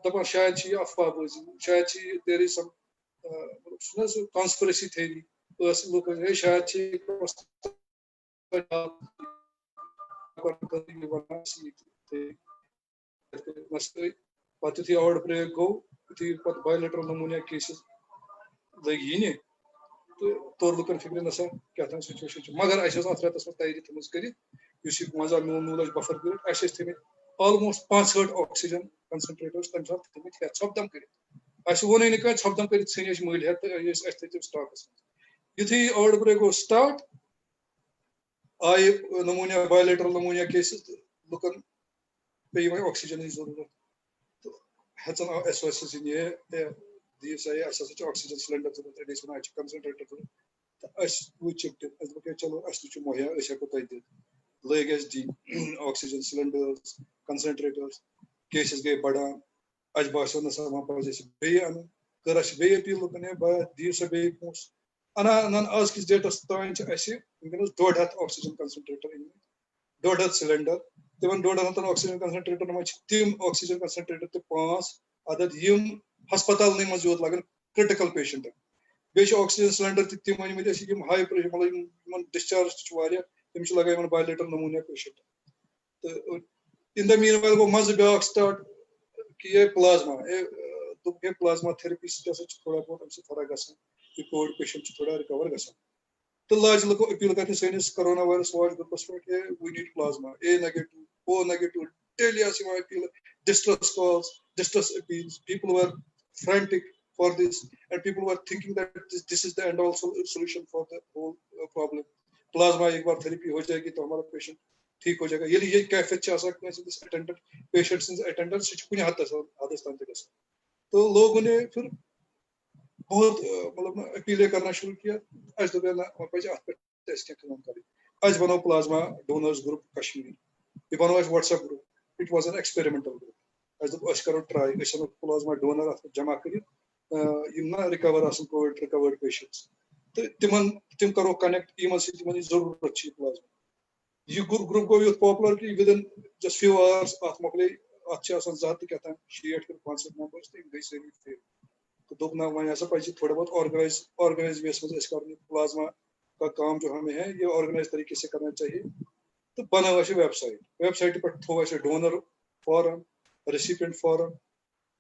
दपान शायद अफवाह बोजी शायद there is some conspiracy theory लुक शायद पत यु आउट ब्रेक गो यु बायोलेटरल नमूनिया केसेस लगी इन तो तोर लुकन फिक्र नसा क्या सिचुएशन मगर अत रेतस मज तैयारी थी कर मजा मूल बफर कर थमित ऑलमोस्ट 65 ऑक्सीजन कंसंट्रेटर्स तम सात थमित हेत सपदम कर वो सपदम कर मल हेत तो स्टॉकस युथी आउट ब्रेक गो स्टार्ट आय नमूनिया बायोलेटरल नमूनिया केसेस लुकन पे ऑक्सीजन की जरूरत तो हेचन एसओएस दी सा ऑक्सीजन सिलेंडर जरूरत कंसंट्रेटर जरूरत चलो मुहैया हेको तुम दित लग दी ऑक्सीजन सिलेंडर्स कंसंट्रेटर्स केसेस गए बढ़ान अज बासो ना वह पज बे अन कर बे अपील लुकन दी सा बे पोस अनान आज किस डेटस तान वनकस 150 ऑक्सीजन कंसंट्रेटर इन 150 सिलेंडर तिमन 150 ऑक्सीजन कंसंट्रेटर मज तिम ऑक्सीजन कंसंट्रेटर तो 5 अदद यम हस्पताल मज योत लगन क्रिटिकल पेशेंट बे ऑक्सीजन सिलेंडर तिम वन हाई प्रेशर मतलब डिस्चार्ज तम लगा बायोलेटरल नमूनिया पेशेंट तो इन द मीनवाइल गो मज ब्या स्टार्ट कि ये प्लाज्मा प्लाज्मा थेरेपी थोड़ा बहुत फर्क ग कोविड पेशेंट थोड़ा रिकवर ग तो लाज लुको अपील कर सैनिस कोरोना वायरस वाच ग्रुपस पे we need plasma A negative O negative daily appeal distress calls distress appeals people were frantic for this and people were thinking that this is the end all solution for the whole problem plasma एक बार therapy हो जाएगी तो हमारा patient ठीक हो जाएगा ये कैफियत अटेंडेंट पेशेंट अटेंडेंट कुछ हद तक तो लोगों ने फिर बहुत मतलब अपील करना शुरू किया अस दोप कम कर अस बनो प्लाज्मा डोनर्स ग्रुप कश्मीर यह बनो WhatsApp group it was an experimental group अस दोप करो ट्राई प्लाज्मा डोनर अत जमा कर रिकवर कोविड रिकवर्ड पेशेंट्स तो तिम करो कनेक्ट इन जरूरत प्लाज्मा यह ग्रुप गो यूथ पॉपुलर कि with in just few hours अत मोकले अत 60 क्या 65 मेंबर्स तो गई सारी फेल तो दोप ना वह पे थोड़ा बहुत ऑर्गेनाइज वेस मज कर प्लाज्मा का काम जो हमें है ये ऑर्गेनाइज तरीके से करना चाहिए तो बना वेबसाइट पे थो डोनर फॉरम रेसिपिएंट फॉरम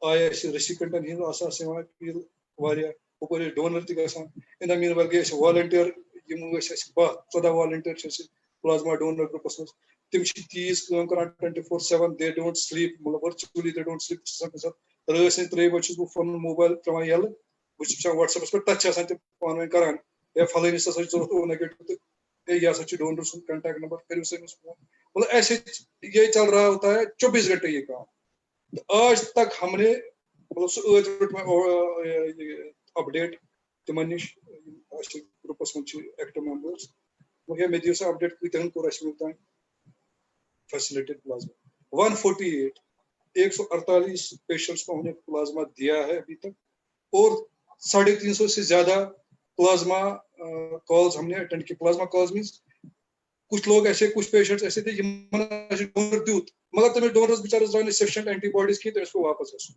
आय रेसिपिएंटन अपील वारिया डोनर ग इन द मीनवाइल गए volunteer 14 volunteer plasma donor groups मज तिम तीज कर 24/7 दे डोंट स्लीप मतलब वर्चुअली दे डोंट स्लीप रस 3 बजे बह फोन मोबाइल त्रवान यल बह व्हाट्सएपस पे टच पान वन करान या फलनिस जरूरत ओ नेगेटिव तो यह डोनर सुन कॉन्टैक्ट नंबर करो सैनिस फोन मतलब ऐसे ये चल रहा होता है 24 घंटे ये काम तो आज तक हमने मतलब अपडेट तिम नश ग्रुपस मज एक्टिव मेंबर्स मे दिव सा अपडेट कतन कोर वोतान फैसिलिटेड प्लाज्मा 148 पेशेंट्स को हमने प्लाज्मा दिया है अभी तक और 350 से ज्यादा प्लाज्मा कॉल्स हमने अटेंड की प्लाज्मा कॉल्स मीन्स कुछ लोग ऐसे कुछ पेशेंट्स ऐसे थे डोनर दूत मगर तमें डोनर्स बेचारस द्राव सफिशिएंट एंटीबॉडीज की तो वापस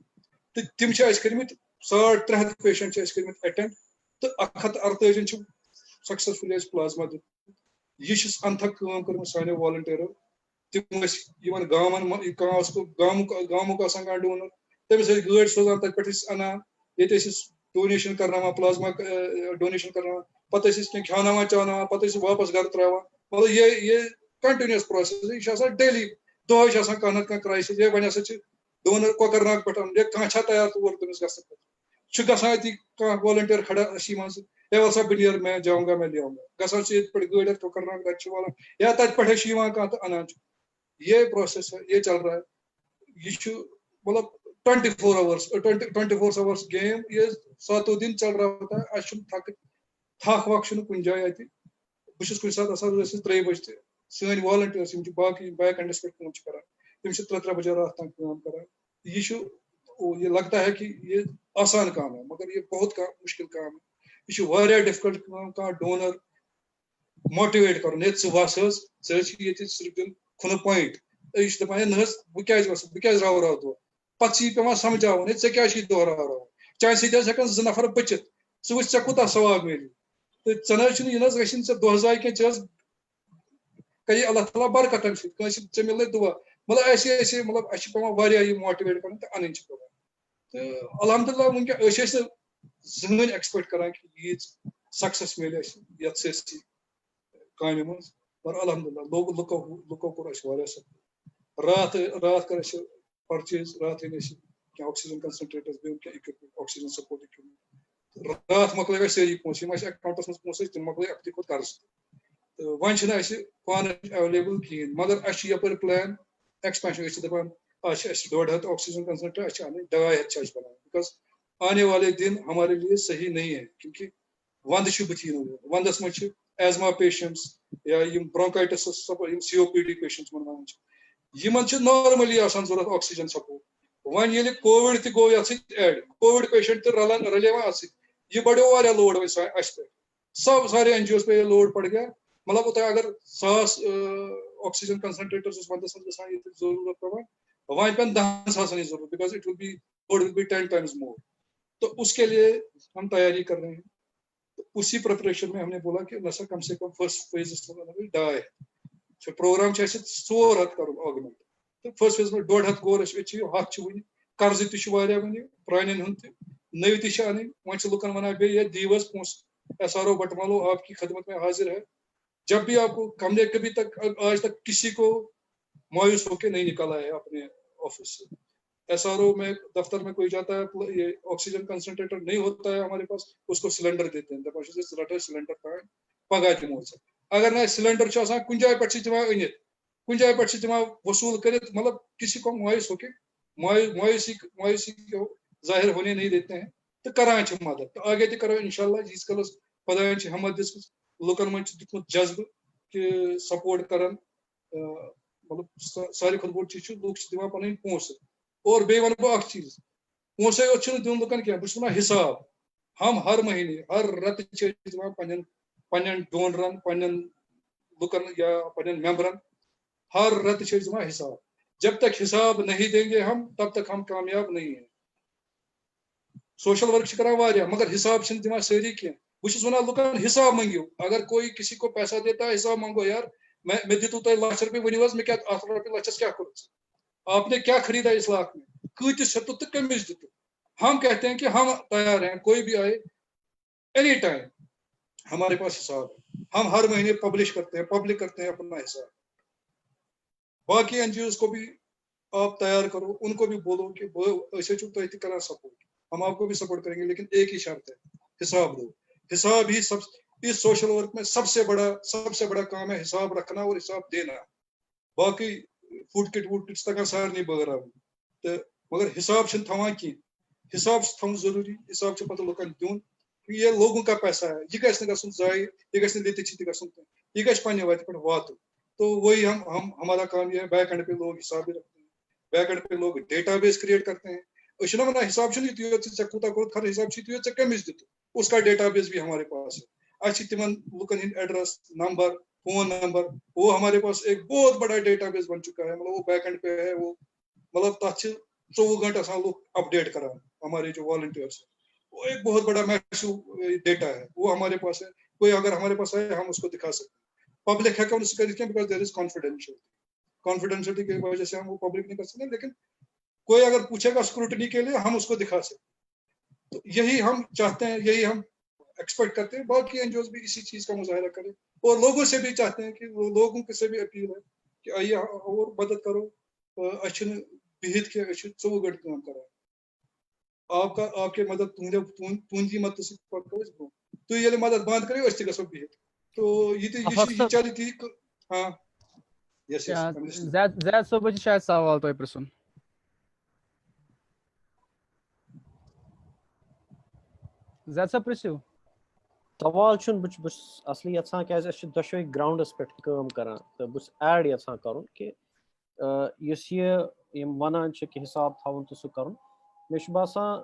तो तिम कर 350 पेशेंट कर अटेंड तो 148 सक्सेसफुली प्लाज्मा दित यह अनथक कर सानो वॉलंटियरों तिम गामन गामुक डोनर तमिस गाड़ सोजान तक पे अनान ये डोनेशन कर प्लाज्मा डोनेशन कर पे खाना चाना पे वापस घर त्रा मतलब ये कंटिन्यूस प्रोसेस यह डेली दह कह क्राइसिस ये वन डोनर कोकरनाग पे कह तैयार तौर तमिस गसान वॉलंटियर खड़ा मज वसा बनियर मैं जाऊंगा मैं ले आऊंगा गसान पे गड़ कोकरनाग तक या तत पे कह तो अनान ये प्रोसेस है, ये चल रहा है। ये मतलब 24 आवर्स गेम, ये 7 दिन चल रहा होता है। थक वक कुन जाए अत बहुत कुछ सात 3 बजे सन वॉलंटियर्स बाकी बैक एंडस पे कर तम 3 बजे रात तक कर। ये लगता है कि ये आसान काम है, मगर ये बहुत मुश्किल काम है। ये डिफिकल्ट काम डोनर मोटिवेट कर वस सिर्फ दिन खुन पॉइंट दपान बह क्या राव दो पे पे समझावन क्या दोहराव चाहे सक 2 नफर बचित वे कूत सवाब मिल तो यह दह जाय कह करी अल्लाह ताला बरकत चे मिल दुआ मतलब ऐसे मतलब पे मोटिवेट कर अन तो अल्हम्दुलिल्लाह वनकस जहन एक्सपेक्ट करान कि ये सक्सेस मिले ये काम मज पर अल्हम्दुलिल्लाह लुको कोर रात कर परचेज रात क्या oxygen concentrators equipment oxygen support equipment रात मकल सारी पोस अकाउंटस मज पोस तम मकल अति खुद कर्ज तो वन पान अवेलेबल कहें मगर अपर प्लान एक्सपेंशन दपान आज 150 ऑक्सीजन कंसंट्रेटर अन 250 बना बिकॉज आने वाले दिन हमारे लिए सही नहीं है क्योंकि वंद बुथी वंदस मज एजमा पेशेंट्स या ब्रोंकाइटिस COPD पेशेंट्स मन नॉर्मली जरूरत ऑक्सीजन सपोर्ट वन ये कोविड तो एड कोविड पेशेंट रले यह बढ़ो लोड पे सब सारे NGOs पे लोड पड़ गया मतलब अगर 100 ऑक्सीजन कंसंट्रेटर्स वंदस जरूरत पे वन पे 10,000 जरूरत because it will be 10 times more. तो उसके लिए हम तैयारी कर रहे हैं। तो उसी प्रिपरेशन में हमने बोला कि नशा कम से कम फर्स्ट फेज डाई फिर प्रोग्राम 4 हथ कर ऑर्गेनाइज तो फर्स्ट फेज में 1.5 गोर अचीव हथ वन कर्ज वन प्रान नव तन वन लुकन वन बे दीवस पोस SRO बटमालो आपकी खदमत में हाजिर है। जब भी आपको हमने कभी तक आज तक किसी को मायूस होकर नहीं निकाला है अपने ऑफिस से। SRO में दफ्तर में कोई जाता है ये ऑक्सीजन कंसंट्रेटर नहीं होता है हमारे पास उसको सिलेंडर देते हैं सिलेंडर पगा दिमो अगर ना सिलेंडर कुन जाए पे अनित कुन जाए पे वसूल कर मतलब किसी को मायूस होके मायूसी को जाहिर होने नहीं देते हैं तो करान मदद। तो आगे करो इंशाल्लाह जिस कल खुदान हमत दिस लुकन मन दिखुत जज्ब कि सपोर्ट कर मतलब सारी खुद बोड़ चीज लुक दिवान पन पोस और बे वन बह चीज पोसे योत दिन लुकन क्या बस वन हिसाब हम हर महीने हर रत दिवान पन्न डोनरन पन्न लुकन या पन्न मेंबरन हर रत दिवान हिसाब। जब तक हिसाब नहीं देंगे हम तब तक हम कामयाब नहीं है। सोशल वर्क कर मगर हिसाब दिवान सारी कह बहुत वन लुकन हिसाब मंगियो अगर कोई किसी को पैसा देता है हिसाब मांगो यार मैं दितु तुम लाख रुपये वन मैं क्या लक्षस क्या कर आपने क्या खरीदा इस लाख में कूतिस हेतु तो कमिस दितु। हम कहते हैं कि हम तैयार हैं कोई भी आए एनी टाइम हमारे पास हिसाब है। हम हर महीने पब्लिश करते हैं पब्लिक करते हैं अपना हिसाब। बाकी NGOs को भी आप तैयार करो उनको भी बोलो कि ऐसे कर सपोर्ट हम आपको भी सपोर्ट करेंगे लेकिन एक ही शर्त है हिसाब दो। हिसाब ही सब इस सोशल वर्क में सबसे बड़ा काम है हिसाब रखना और हिसाब देना। बाकी फूड किट तक सारे बगरा तो मगर हिसाब थवान कह हिसाब थवन जरूरी हिसाब पे लुकन दिन कि ये लोगों का पैसा है यह गसन जाय यह गह पे वत पे वात। तो वही हम हमारा काम यह है बैक एंड पे लोग हिसाब भी रखते हैं बैक एंड पे लोग डेटाबेस क्रिएट करते हैं वन हिसाब कूत खर हिसाब कमिस दित उसका डेटाबेस भी हमारे पास है। अच्छी तिमन लुकन हिंद एड्रेस नंबर फोन नंबर वो हमारे पास एक बहुत बड़ा डेटाबेस बन चुका है। मतलब वो बैक एंड पे है वो मतलब तथ 24 घंटे लोग अपडेट करा हमारे जो वॉलंटियर्स है वो एक बहुत बड़ा मैसिव डेटा है वो हमारे पास है। कोई अगर हमारे पास है हम उसको दिखा सकते हैं पब्लिक है बिकॉज देयर इज कॉन्फिडेंशियलिटी की वजह से हम वो पब्लिक नहीं कर सकते लेकिन कोई अगर पूछेगा स्क्रूटनी के लिए हम उसको दिखा सकते। तो यही हम चाहते हैं यही हम एक्सपेक्ट करते हैं। बाकी NGOs भी इसी चीज का मुजाहरा करें और लोगों से भी चाहते हैं कि लोगों से भी अपील है कि आइए और मदद करो। बिहित के 24 घंटे काम कर आपके मदद तुंदी मदद से पकड़ो तो ये मदद बंद करियो अस गो बिहित तो ये चल ती हाँ यस Zaid صٲب چھُ شاید سوال تۄہہِ پرژھُن Zaid صٲب پرژھِو सवाल छुन बस असली यछान क्या दशवे ग्राउंडस पे काम करान तो बस ऐड यछान करुन कि युस ये वनान कि हिसाब थावन तो सु करुन मे बासान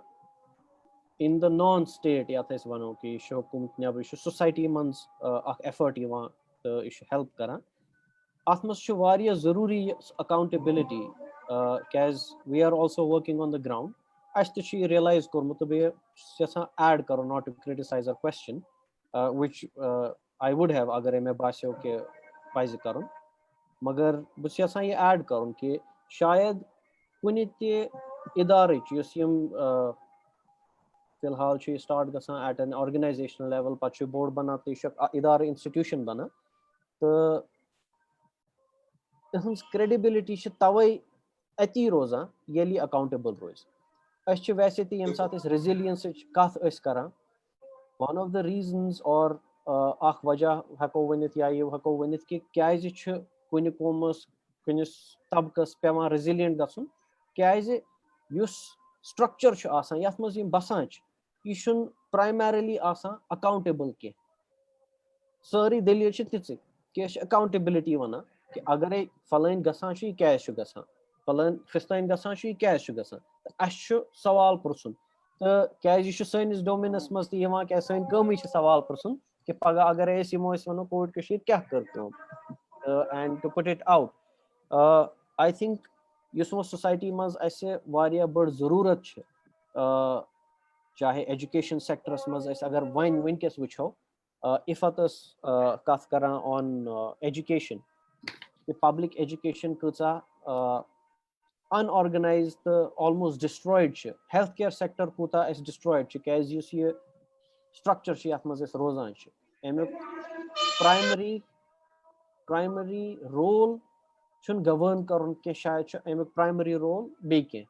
इन द नॉन स्टेट यथ वनो कि यह हुकूमत नबर सोसाइटी मन एफर्ट तो यह हेल्प करान अत मज जरूरी accountability cause we are also working on the ground us realise कोर्मुत तो यछान ऐड कर not to criticise a question which I would have अगर मैं बास्यो के पाइज करुन मगर बस यसान ये ऐड करुन कि शायद कुनि ते इदारच युस यम फिलहाल छु स्टार्ट गसान एट एन ऑर्गेनाइजेशनल लेवल पछ बोर्ड बना तो यह इदार इंस्टीट्यूशन बना तो इहंस क्रेडिबिलिटी तवे अती रोजान येली अकाउंटेबल रोज अस वैसे तो यम साथ रेजिलियंस कथ करान one of the reasons or अख वजह हको वनित या ये हको वनित कि क्याज छु कुनि कोमस कुनिस तबकस पेवान रेजिलिएंट गसुन क्याज युस स्ट्रक्चर छु आसान यथ मज यम बसान छ यह छुन प्राइमरीली आसान अकाउंटेबल के सारी दलील छ तिच कि अकाउंटेबिलिटी वना कि अगर फलाइन गसान छ क्याज छु गसान फलाइन फिस्ताइन गसान छ क्याज छु गसान अस छु सवाल पुरसुन तो क्या सैनिस डोमिनस मज क्या सन कमी सवाल पुरसन कि पगह अगर वो कोविड क्या कर end to put it out I think इस वो सोसाइटी मज बड़ जरूरत चाहे एजुकेशन सेक्टरस मज अगर वन वनकस वो इफत कथ कर ऑन एजुकेशन पब्लिक एजुकेशन कचा unorganized तो almost destroyed health care sector कूता destroyed कैज ये structure यथ मज रोजान अमुक primary role छुन govern करन के शायद अमुक primary role बे के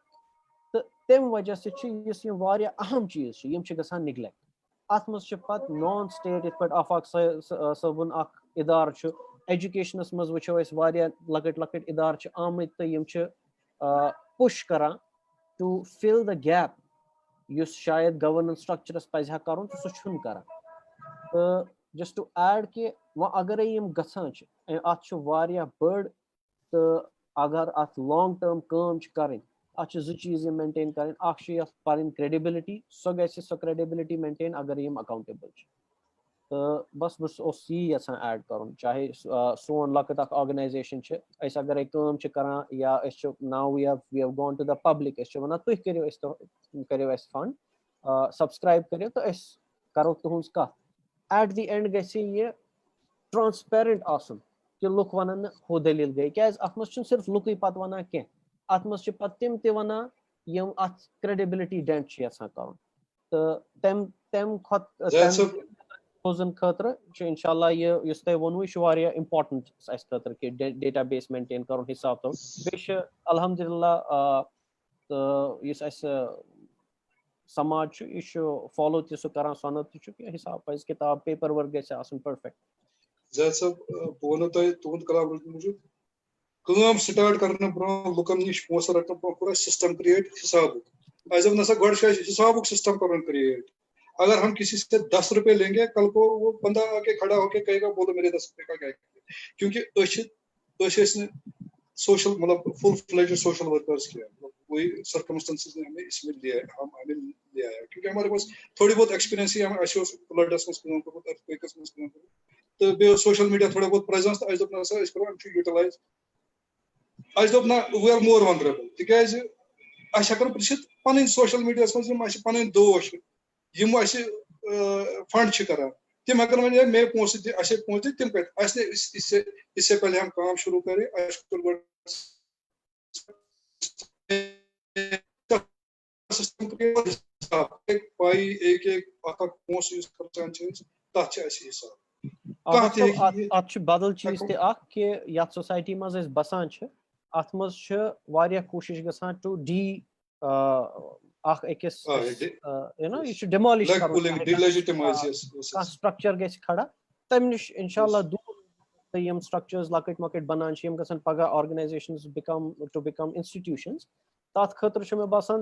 तो तम वजह से अहम चीज यम गसान निगलेक्ट अत मज पत नॉन स्टेट इत पे आफाक सबन इदार एजुकेशनस मज वो लकट लकट इदार आमत तो यम पुश करा टू फिल द गैप युस शायद गवर्नेंस स्ट्रक्चरस पजहा कर तो सह करा तो जस्ट टू ऐड कि वह अगर यम गसान अत बड़ तो अगर अत लॉन्ग टर्म काम कर अत जो चीज मेंटेन कर पन क्रेडिबिलिटी सो क्रेडिबिलिटी मेंटेन अगर यम अकाउंटेबल तो बस बस यी यछान ऐड कर चाहे सोन लकट ऑर्गेनाइजेशन अगर काम करान या now we have gone to the public वन तुम करो फंड सब्सक्राइब करो तो करो तुहज कथ एट द एंड गए ट्रांसपेरेंट आसन कि लुक वन हु दलील गई क्या अत मज सिर्फ लुक पत वन कह अत मज तम वन यम अत क्रेडिबिलिटी डेंट यछान कर तो तम खतर इंशाल्लाह ये वोनू यह इम्पोर्टेंट खतर कि डेटा बेस मेंटेन कर हिसाब तो बे अल्हम्दुलिल्लाह तो समाज यह फॉलो सह कर सन हिसाब पज किताब पेपर वर्क गई परफेक्ट ज़ैद साहब वो तुंद कलाम मूजूब काम स्टार्ट करने ब्रो लुकन नश पोस रटन पूरा सिस्टम क्रिएट हिसाब नसा गो हिसाब सिस्टम कर क्रिएट अगर हम किसी से 10 रुपए लेंगे कल को वो बंदा आके खड़ा होके कहेगा बोलो मेरे 10 रुपए का क्या है क्योंकि सोशल मतलब फुल फ्लेज सोशल वर्कर्स किया वही सर्कमस्टेंसेस ने हमें इसमें लिया हमें लिया है क्योंकि हमारे पास थोड़ी बहुत एक्सपीरियंस ही हम ऐसे फ्लडस में काम करो अर्थक्वेकस में काम करो तो बे सोशल मीडिया थोड़ा बहुत प्रेजेंस तो आज दोपना सा इस पर हम यूटिलाइज आज दोपना वी आर मोर वनरेबल तिकाज अश हकन प्रसिद्ध पन सोशल मीडिया में पन दोष यम फंड करान तम हकन वन मे पोस पोस तम कत इससे पहले हम काम शुरू करें पाई एक पोस खर्चान तथ हिसाब बदल चीज कि सोसाइटी मज बसान اتھ مز چھ واریاہ کوٗشِش گژھان ٹو ڈی اکھ أکِس یہِ چھُ ڈِمالِش کَرُن کانٛہہ سٹرکچر گژھِ کھڑا تَمہِ نِش اِنشاءاللہ دوٗر تہٕ یِم سٹرکچٲرٕز لۄکٕٹۍ مۄکٕٹۍ بَنان چھِ یِم گژھن پگاہ آرگنایزیشنز بیکم انسٹِٹیوشنز تَتھ خٲطرٕ چھُ مےٚ باسان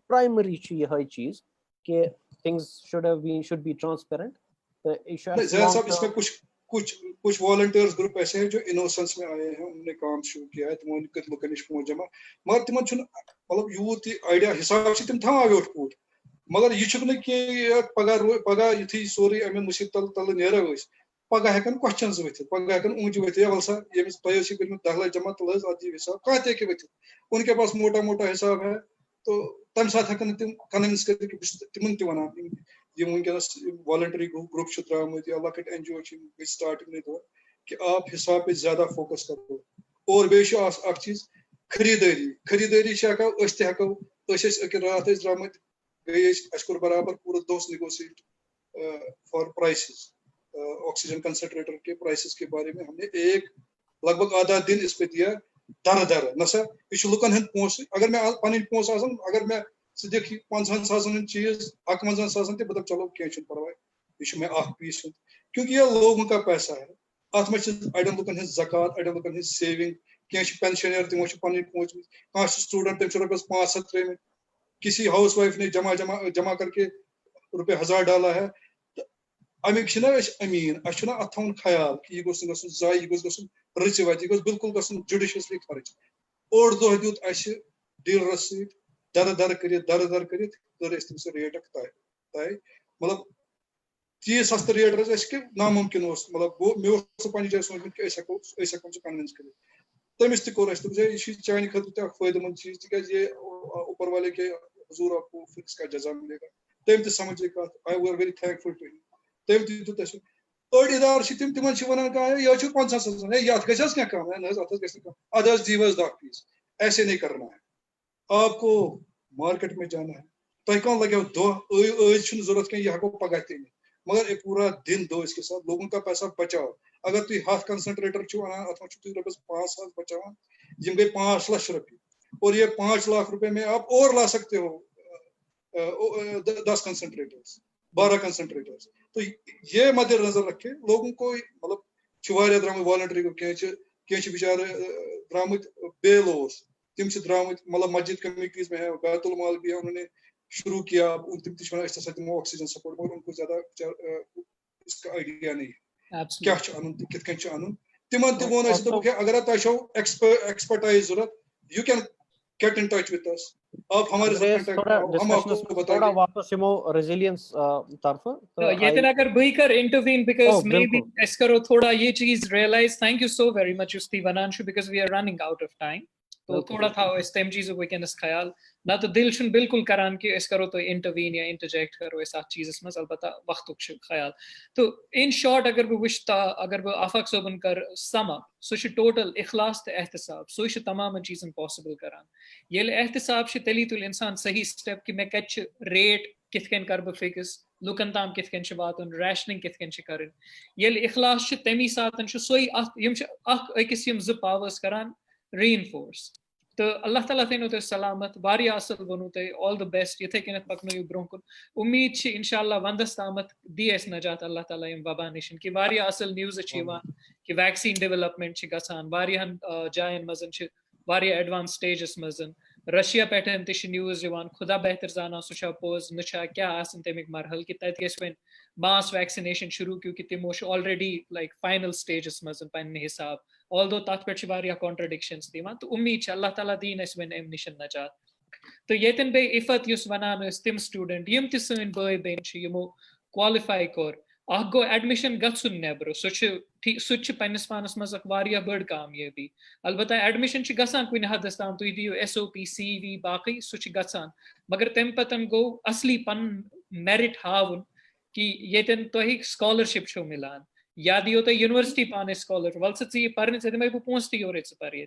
پرایمری چھُ یِہے چیٖز کہِ things should be transparent. कुछ वॉलंटियर्स ग्रुप ऐसे हैं जो इनोसेंस में आए हैं, उन्होंने काम शुरू किया है, तुम उनके लुकनिश पहुंच जमा मगर तिमन छु मतलब यूथ आइडिया हिसाब से तिम था वेट पूट मगर ये छु न कि पगा युथि सोरी अमे मुसीबत तल नेरा होइस पगा हेकन क्वेश्चंस वथित पगा हेकन ऊंच वथित वलसा यमिस तयस कर 10 लाख जमा तलस अजी हिसाब काते के वथित उनके पास मोटा हिसाब है तो तम साथ हेकन तिम कन्विंस कर कि तिमन ति वना ये वनकस वॉलंटरी ग्रुप छु त्रामत या लकट एनजीओ छु स्टार्टिंग ने तो कि आप हिसाब पे ज्यादा फोकस करो और बेशु अख चीज खरीदारी शका अस्त हको अस अक रात द्रामत गए अशकुर बराबर पूरा दोस्त negotiate for prices oxygen concentrator के प्राइसेस के बारे में हमने एक लगभग आधा दिन इस पे दिया दर नसा ये लुकन हंद पोस अगर मैं पन पोस अगर मैं देखी 50,000 चीज 51,000 ते बदल चलो क्या परवाह ये मैं अख पीस क्योंकि ये लोगों का पैसा है अत में अड़न लुकन हंद ज़कात अड़न लुकन हंद सेविंग क्या पेंशनर तिमो पन पहुंच कह स्टूडेंट तम रुपये 500 त्रेम किसी हाउस वाइफ ने जमा करके ₹1000 डाला है अमिक अमीन अना अत थवन ख्याल कि यह गोस जाय यह गोस रच वत यह बिल्कुल जुडिशियसली खर्च ओड दह दित डीलरस दर कर कर तम रेट तय मतलब चीज सस्त रेट रच कि नामुमकिन मतलब मे पे जाए सोचमुत कि हेको कन्विंस कर तमिस तोर यह चान खतर फायदेमंद चीज तक ये ऊपर वाले के हुजूर आपको फिक्स का जजा मिलेगा तम समझे कत आई वर वेरी थैंकफुल टू तम दित अड़ इदार तिम वन यह 50,000 अत गस क्या कम अद दीवस 10 पीस ऐसे नहीं करना है आपको मार्केट में जाना है तह कौन लगे दह जरूरत क्या यह हको पगह ते मगर एक पूरा दिन दो इसके साथ लोगों का पैसा बचाओ अगर तुम हाथ कंसंट्रेटर अत रुपये 5,000 बचावान यम गई 5 लाख रुपये और ये 5 लाख रुपए में आप और ला सकते हो 10 कंसंट्रेटर्स 12 कंसंट्रेटर्स तो ये मद्देनजर रखे लोगों को मतलब द्राम वॉलंटरी को क्या बेचारे द्रामत बेल तम द्रामत मतलब मस्जिद कमेटीज में है बैतुल माल भी है उन्होंने शुरू किया तम तमो ऑक्सीजन सपोर्ट मगर उनको ज्यादा इसका आइडिया नहीं है क्या अन कित अन तिमन तोन अगर तुम एक्सपर्टाइज जरूरत you can get in touch with us आप हमारे साथ हम आपको बताएंगे वापस यमो रेजिलियंस तरफ ये अगर बई कर इंटरवीन बिकॉज़ मे बी एस करो थोड़ा ये चीज realise thank you so very much उस्ती वनांशु because we are running out of time तो थोड़ा था इस तम चीज़ वनस ख्याल ना तो दिल बिल्कुल करान कि अस करो तो इंटरवीन या इंटरजेक्ट करो इस चीज़ मज अलबत्ता वक्त ख्याल तो इन शॉर्ट अगर बह वुचता अगर बह आफाक सोबन कर समा सह टोटल इखलास तो एहतसाब सह तमाम चीज़न पॉसिबल करान ये एहतसाब तली तुल इंसान सही स्टेप कि मे कत रेट कित कर बह फिक्स लुकन ताम कित वातन रैशनिंग कित कर ये इखलास तमी सात अकिस ज पावर्स करान reinforce तो अल्लाह ताला थेनो तो सलामत वारिया असल वनु तो ऑल द बेस्ट यथे कन पकनो ब्रोकुन उम्मीद छ इंशाल्लाह वंदस तामत दी एस नजात अल्लाह ताला यम वबा निशन कि वारिया असल न्यूज़ छ कि वैक्सीन डेवलपमेंट छ गसान वारियान जायन मजन छ वारिया एडवांस स्टेजेस मजन रशिया पैटर्न तिश न्यूज़ जवान खुदा बेहतर जाना सुशा पोज नशा क्या आसन तमिक मरहल कि तत गन मास वैक्सीनेशन शुरू क्योंकि तिमो ऑलरेडी लाइक फाइनल स्टेजेस मजन पन्ने हिसाब ऑल्दो तथ पे वारिया कॉन्ट्रडिक्शंस दिवान तो उम्मीद अल्लाह ताला दीन अस वन अम निशन नजात तो येतन बे इफत युस वनान तिम स्टूडेंट यम ति सन बय बेन यमो क्वालिफाई कोर अख गो एडमिशन गन नेबर सह पन्नस पानस मज वारिया बड़ कामयाबी अलबत्ता एडमिशन गसान कुन हदस ताम तुम दियो SOP CV बाकी सह गसान मगर तम पतन गो असली पन मेरिट हावन कि येतन तुह स्कॉलरशिप छो मिलान या दियो तो यूनिवर्सिटी पाने स्कॉलर वल सी पे दिमे बह पोस तोर पर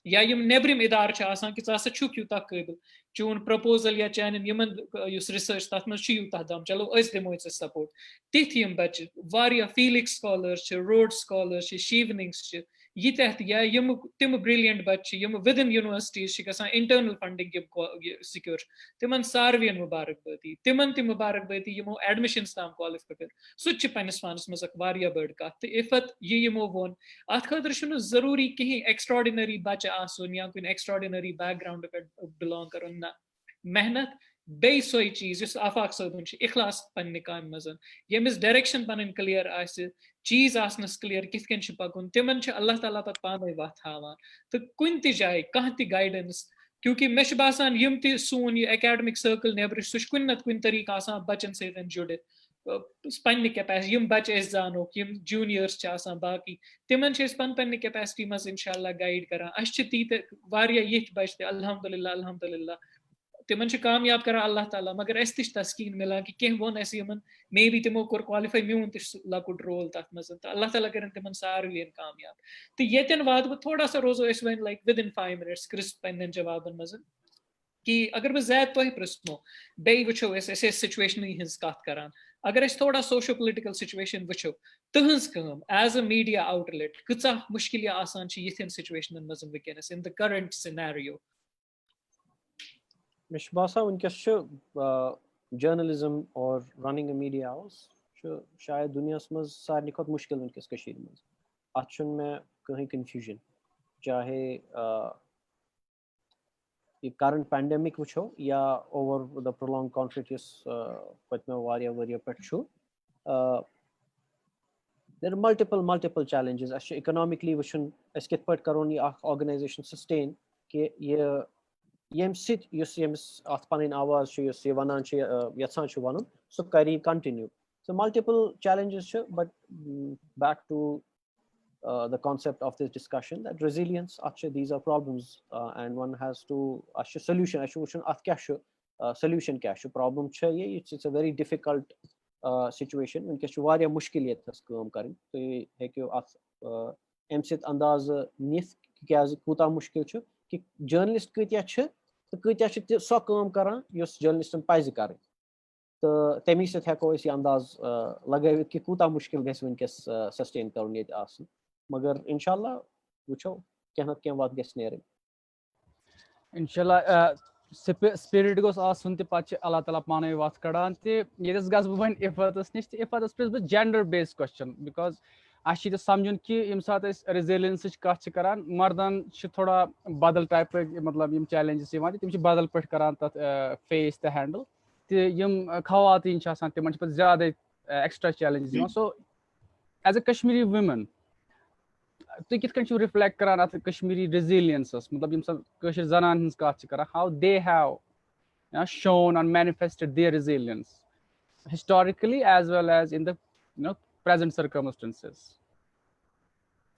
या यम नेबरिम इदार कि छुक यूत काबिल चून प्रपोजल या चान रिसर्च तथ मज यूत दम चलो अस दिमो सपोर्ट तिथ यम बच्चे वारिया फीलिक्स scholars Rhodes scholars Chevenings yiteh ya tim brilliant bachchi within universities shikasa internal funding secure timan sarvian mubarakbadi timan tim mubarakbadi admissions tam qualify kar such panis fanas mazak varia bird ka te ifat yimo won at khadir shunu zaruri kahin extraordinary bacha asun ya kun extraordinary background ka belong karun na mehnat Bay soy cheese, just afak sabun ikhlas panne kam mazan. Yemis direction panin clear aise, cheese asnas clear kithken shipakun. Timan ch Allah Taala pat paamai vathawan. To kunti jai, kahti guidance. क्योंकि मे बासान यम ते सोन ये academic circle neighbour सह कुन कुन तरीक आसान बचन सतन जुड़ित पन्ने कैपेसिटी यम बच अस जानो यम जूनियर्स बाकी तिमन पन्ने कैपेसिटी मज इंशाल्लाह गाइड करान अस तीत ये बच अल्हम्दुलिल्लाह अल्हम्दुलिल्लाह तिमन कामयाब कर अल्लाह ताला मगर अस तस्कीन मिलान कि कह वो यमन मे बी तिमो कोर क्वालिफाई मून लकुट रोल तथ मज तो अल्लाह ताला कर तिमन सारवेन कामयाब तो ये वात बह थोड़ा सा रोजो वन like within 5 minutes crisp पन्न जवाबन मज कि अगर बह ज्यादा तुह पृछमो बे वो सिचुएशन हज कत करान अगर थोड़ा सोशो पोलिटिकल सिचुएशन वो तुहज come as a media outlet कचा मुश्किल आसान यिथन सिचुएशन मज वनस in the current scenario Mish basa unkes journalism or running a media house शायद दुनियास मज सारनी खुद मुश्किल उनकस कशीर मज अचन में कहीं confusion चाहे ये current pandemic वो या over the prolonged conflict यस पत्मे वारिया वरिया पेट छो there are multiple challenges अच्छे economically वुशन अस कित पट करोन ये organization sustain कि ये Yem sit yems at panin awaz she wanan she yatsan she wanun so carry continue. So multiple challenges but back to the concept of this discussion that resilience actually these are problems and one has to actually solution solution problem it's a very difficult situation when kesh wariya mushkiliyat tas kaam karin to hekyo emsit andaz nis kyaz kuta mushkil chu कि journalist कत्या तो कत्या सो काम करान yes जर्नलिस्टन पज कर तो तमी सत हेको ये अंदाज लगावित कि कूता मुश्किल गस वनकस सस्टेन करन ये आसन मगर इंशाल्लाह वुचो कह न कह वत गस नेरन इंशाल्लाह स्पिरिट गोस आसन ते पछ अल्लाह ताला पाने वत कड़ान ते यस गस बन इफतस निश ते इफतस प्रिस जेंडर बेस्ड क्वेश्चन बिकॉज अच्छे समझन कि यम सात रेजिलियंस कत करान मर्दन थोड़ा बदल टाइप मतलब यम चैलेंजेस तम बदल पे करान तथ फेस तो हैंडल तो यम खवातीन तिम ज्यादा extra challenges so as a Kashmiri woman तुम कित रिफ्लेक्ट करान अत कश्मीरी रेजिलियंस मतलब यम सात जनान हज कत करान how they have shown and manifested their resilience historically as well as in the present circumstances?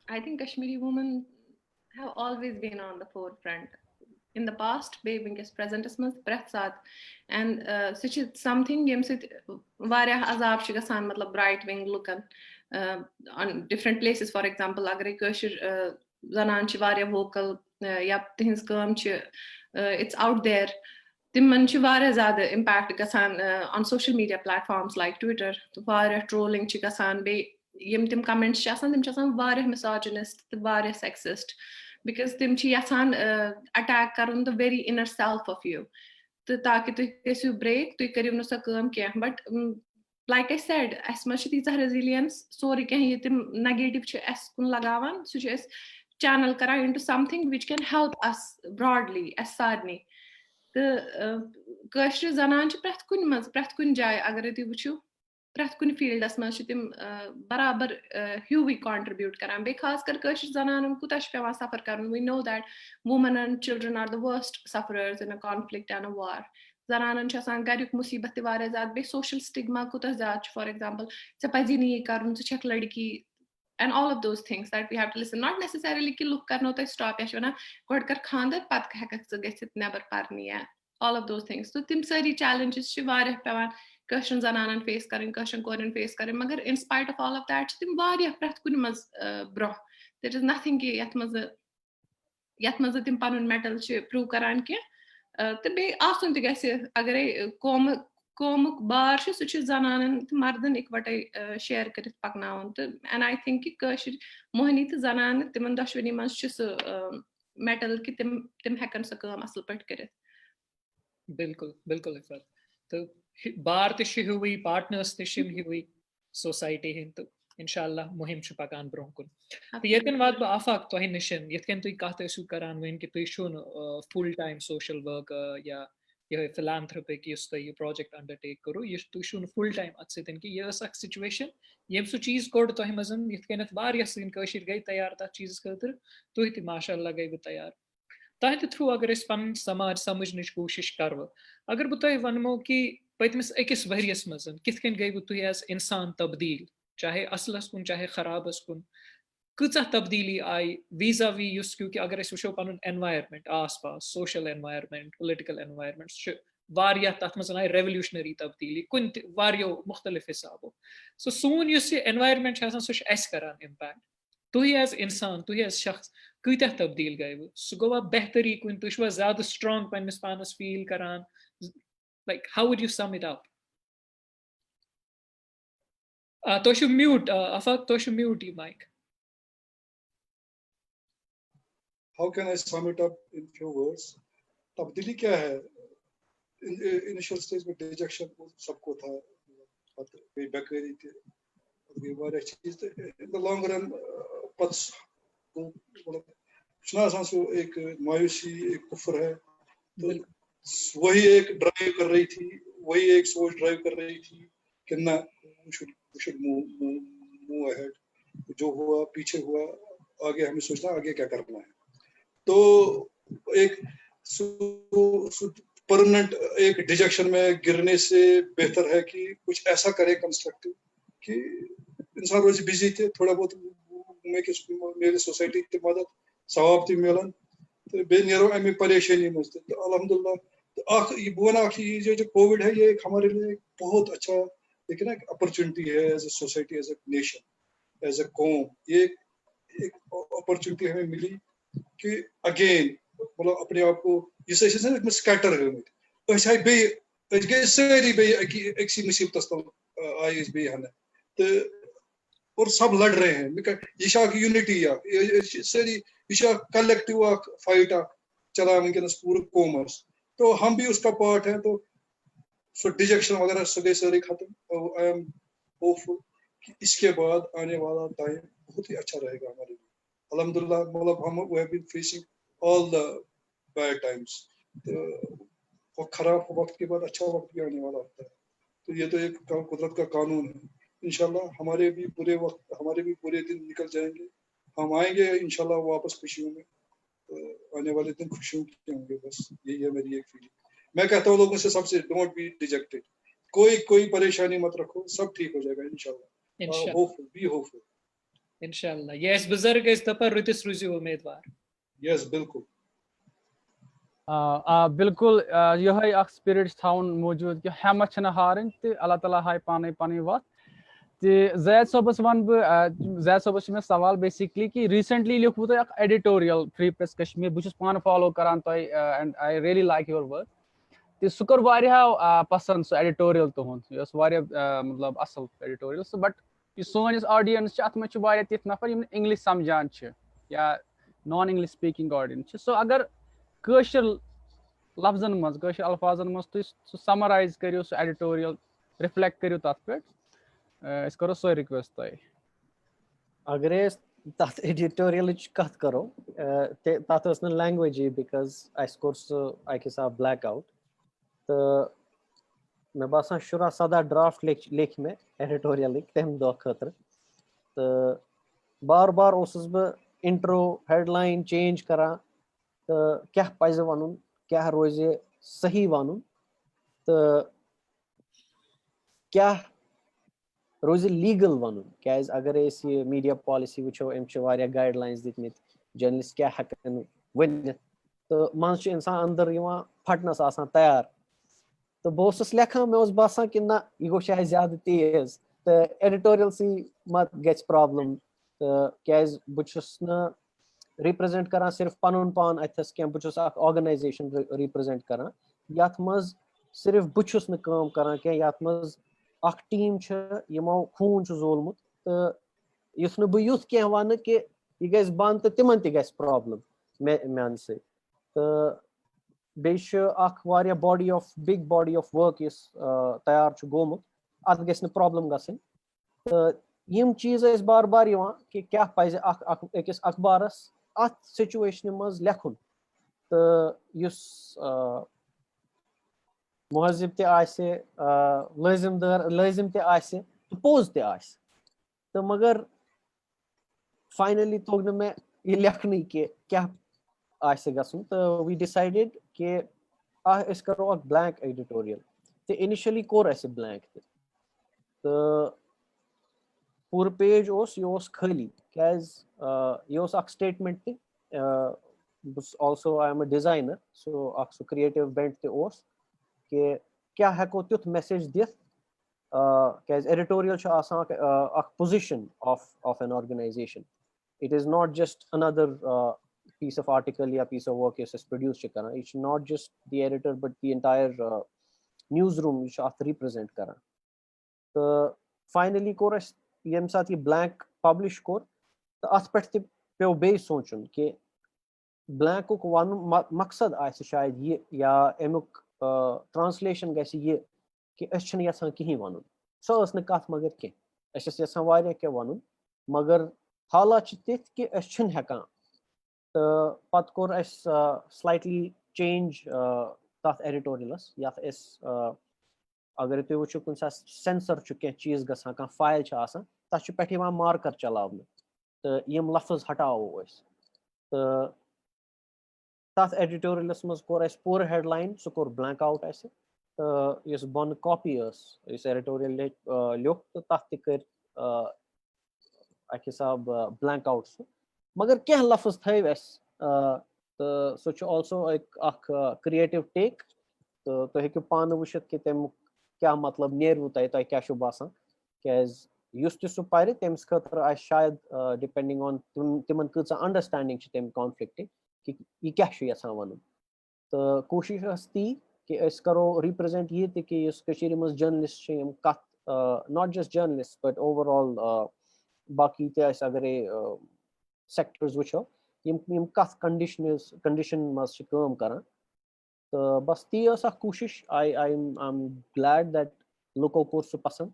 I think Kashmiri women have always been on the forefront. In the past, baby's present is and such is something yem sit varya azab shigasan matlab bright wing lookan on different places. For example, agar kashir zanan chi varya vocal ya tihins kam chi it's out there. Timman chi varya zyada impact gasan on social media platforms like Twitter. Varya trolling chi gasan be yim tim comments chasan tim chasan varya misogynist varya sexist because tim chi yasan attack karun the very inner self of you to taki tu kesu break tu kariu no sa kaam kya but like I said as much as resilience sorry keh ye tim negative chi as kun lagavan so just channel kara into something which can help us broadly as sadni the kashri zanan chi prat kun jay agar tu wuchu prat kun field as mach tim barabar huey contribute karan be khas kar kashir zananum kutash pevan suffer karun we know that women and children are the worst sufferers in a conflict and a war zananan chasan garuk musibat ware zat be social stigma kutas zat for example chapaji nahi karun chak ladki and all of those things that we have to listen not necessarily ki look karno to stop ya shona god kar khandar pat hekak gesit never parni hai all of those things so tim sari challenges chi ware pevan Kashran zananan face karin, Kashran korin face karin. Magar in spite of all of that, tim variyah prat kuni maz bro. There is nothing ki yat maz tim panun metal chi prove karan ki. Te be asun te gaise agar kom कोमुक बार छ सु छ जनानन त मर्दन इकवटै share करित पकनावन त and I think कि कशिर मोहनी त जनान तिमन दशवनी मंज छ सु मेटल कि तिम हेकन स काम असल पट करित बिल्कुल बिल्कुल इफत तो बार ते हुई पार्टनर्स ते हुई सोसाइटी हिंद तो इंशाल्लाह मुहिम छ पकान ब्रोह कुन तो यतन वात बह आफाक तोहि निशन यतकन तुई कत ऐसु करान वन कि तुई शुन फुल टाइम सोशल वर्क या यह फिलांथ्रोपिक युस तुई प्रोजेक्ट अंडरटेक करो ये तुई शुन फुल टाइम अत सतन कि यह अख सिचुएशन यम सु चीज कोड तोहि मजन यतकन वारिया सिन कशिर गई तैयार ता चीज खतर तुई ति माशाल्लाह गई बह तैयार तहत थ्रू अगर पन समाज समझ कोशिश करो अगर बह तुह वनमो कि पतमिस अकिस वरियस मजन किथ कन गई तुह एज इंसान तब्दील चाहे असलस कुन चाहे खराबस कुन कचा तब्दीली आई वीजा वी युस क्योंकि अगर वो पन एनवायरमेंट आस पास सोशल एनवायरमेंट पोलिटिकल एनवायरमेंट वारिया तथ मज आई रेवल्यूशनरी तब्दीली कुन वारियो मुख्तलिफ हिसाबो सो सोन युस ये एनवायरमेंट सह करान इम्पैक्ट तुह एज इंसान तुह एज शख्स कत्या तब्दील गए सह गो बेहतरी कुन तुह ज्यादा स्ट्रांग पन्निस पानस फील करान like how would you sum it up to mute afak to mute you mic how can I sum it up in few words तब्दीली क्या है इनिशियल स्टेज में डिजेक्शन सबको था कोई बेकारी थी कोई वारिया चीज इन द लॉन्ग रन पच मतलब सो एक मायूसी एक कुफर है तो वही एक ड्राइव कर रही थी वही एक सोच ड्राइव कर रही थी कि ना शुड मूव अहेड जो हुआ पीछे हुआ आगे हमें सोचना आगे क्या करना है तो एक परमानेंट एक डिजेक्शन में गिरने से बेहतर है कि कुछ ऐसा करे कंस्ट्रक्टिव कि इंसान रोज बिजी थे थोड़ा बहुत मेरे सोसाइटी की मदद सवाब थी मिलन तो बे नेरो अमे परेशानी मज तो अल्हम्दुलिल्लाह तो ये बोना ये जो कोविड है ये हमारे लिए बहुत अच्छा एक ना अपॉर्चुनिटी है as a society as a nation as a कौम ये एक अपॉर्चुनिटी हमें मिली कि अगेन मतलब अपने आप को जिस स्कैटर गई बे गए सारी बे एक मुसीबत आई बे हन तो और सब लड़ रहे हैं ये यूनिटी सारी ये कलेक्टिव फाइट चला वनकस पूरे कौमस तो हम भी उसका पार्ट है तो सो डिजेक्शन वगैरह सगे सारे खत्म आई एम होपफुल कि इसके बाद आने वाला टाइम बहुत ही अच्छा रहेगा हमारे लिए अल्हम्दुलिल्लाह मतलब हम we have been facing all the bad times तो वो खराब वक्त के बाद अच्छा वक्त भी आने वाला होता है तो ये तो एक कुदरत का कानून है इंशाल्लाह हमारे भी बुरे दिन निकल जाएंगे हम आएंगे इंशाल्लाह वापस खुशियों में तो आने वाले दिन खुशियों के होंगे बस यही है मेरी एक फीलिंग मैं कहता हूँ लोगों से सबसे डोंट बी डिजेक्टेड कोई परेशानी मत रखो सब ठीक हो जाएगा इंशाल्लाह होपफुल बी होपफुल इंशाल्लाह यस बुजुर्ग इस तपर रुतिस रुजु उम्मीदवार यस बिल्कुल बिल्कुल यही अख स्पिरिट थाउन मौजूद कि हिम्मत छन हारन तो अल्लाह ताला हाय पाने पानी वत तो Zaid Sobers one Zaid Sobers में सवाल बेसिकली कि रिसेंटली लिखु तुम एडिटोरियल फ्री प्रेस कश्मीर बहुत पान फॉलो करान and I really like your work तो सह कोर पसंद सह एडिटोरियल तुहद मतलब असल एडिटोरियल बट सोन ऑडियंस अत मे तिथ नफर इंग्लिश समझान या non English speaking audience so अगर कशर लफ्जन मज कशर अल्फाजन मज तुम समराइज करो सह एडिटोरियल रिफ्लेक्ट करो तथ पे करो सो रिक्वेस्ट तुम अगर तथ एडिटोरियल कत करो तथ लैंग्वेज बिकॉज अस कोर सह अक हिसाब ब्लैक आउट तो मे बासान 17 ड्राफ्ट लिख मे एडिटोरियल तम दो खतर तो बार बार बह इंट्रो हेडलाइन चेंज करा तो क्या पज वन क्या रोज सही वन तो क्या रोज लीगल वन क्या अगर ये मीडिया पॉलिसी वो अम गाइडलाइंस दित जर्नलिस्ट क्या हेकन वन तो मज इंसान अंदर फटनस तैयार तो बस लेखान मे बासान कि ना यह गो शायद ज्यादा तेज तो एडिटोरियल सी मत ग प्रॉब्लम तो क्या बहुस रिप्रेजेंट करान सिर्फ पन पान अथस क्या बहुस ऑर्गेनाइजेशन रिप्रेजेंट करान यथ मज सिर्फ बह छुस न काम करान के यात मज अख टीम छ यमो खून छ जोलमुत तो युस न बह युथ के वन के यह गस बंद तो तिमन ते गस प्रॉब्लम मेन से तो बेश अख वारिया body of big body of work is तैयार छ गोमुत अत गस न प्रॉब्लम गसन तो यम चीज इस बार बार यवान कि क्या पज अकिस अखबारस अत सिचुएशन मज लेखुन तो युस मुहजिब ते आसे लाजिम ते आसे तो पोज ते आसे तो मगर फाइनली तोग न मैं ये लेखनी के क्या आसे गसन तो वी डिसाइडेड कि अस करो अक ब्लैंक एडिटोरियल तो इनिशियली कोर असे ब्लैंक तो पूरा पेज यह खाली कैज यह statement also I am a designer so अक्स क्रिएटिव बेंट ते कि क्या हेको तुथ मैसेज दिथ कैज एडिटोरियल छ आसान अक position of an organization it is not just another piece of article या piece of work is produced छ करना it's not just the editor but the entire newsroom which ath represent करना तो finally core यम साथ ये blank publish core तो अथ पे पे बे सोचुन कि ब्लैंक वन मकसद आए शायद ये या अमुक ट्रांसलेशन गसी ये कि अस यसान कहीं वन सो कत मगर कह यसान वारिया क्या वन मगर हालात तिथ कि अस हेकान तो पत कोर अस स्लाइटली चेंज तथ एडिटोरियलस यथ अगर तुम वो कुछ सेंसर कह चीज गसान कह फाइल तथ पे मार्कर चलावन तो यम लफ्ज हटाओ तो तथ एडिटोरियलस मज कोर पूरा हेडलाइन सह कोर ब्लैंक आउट तो बन कॉपी एडिटोरियल लिख तो तथ कर हिसाब ब्लैंक आउट मगर क्या लफ्ज थव तो सह ऑल्सो क्रिएटिव टेक तो तुम हेकु पान वुचित कि तम क्या मतलब नेरव तुह क्या बासान कैज युस तु पर तमिस खतर शायद डिपेंडिंग ऑन तिमन कच अंडरस्टैंडिंग तम कॉन्फ्लिक्ट कि यह क्या यसान वन तो कोशिश ती कि अस करो रिप्रेजेंट ये कि मज जर्नलिस्ट कत not just journalist but overall बाकी अगर सेक्टर्स वो यम कत कंडीशन मज काम करान तो बस ती कोशिश आई एम ग्लैड दैट लुको कोर सह पसंद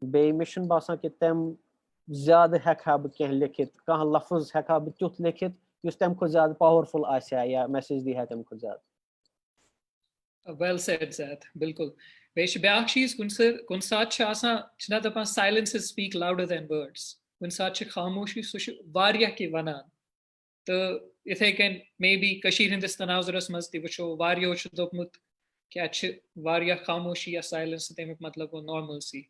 बे मे बासान कि तम ज्यादा हेका बह कह लिखित कह लफ्ज हेका बह तुथ लिखित युस तम खुद ज्यादा पावरफुल आसे या मैसेज दी है तम खुद ज्यादा वेल सेड ज़ैद बिल्कुल बेश ब्याक चीज कुन साथ छ आसान छना दपान silence speak louder than words कुन साथ छ खामोशी सह वारिया के वनान तो इथे कन मे बी कशीर हिंदिस तनाजुरस मज ति वचो वारियो छ दोपमुत क्या छ वारिया खामोशी या साइलेंस तमिक मतलब गो नॉर्मल सी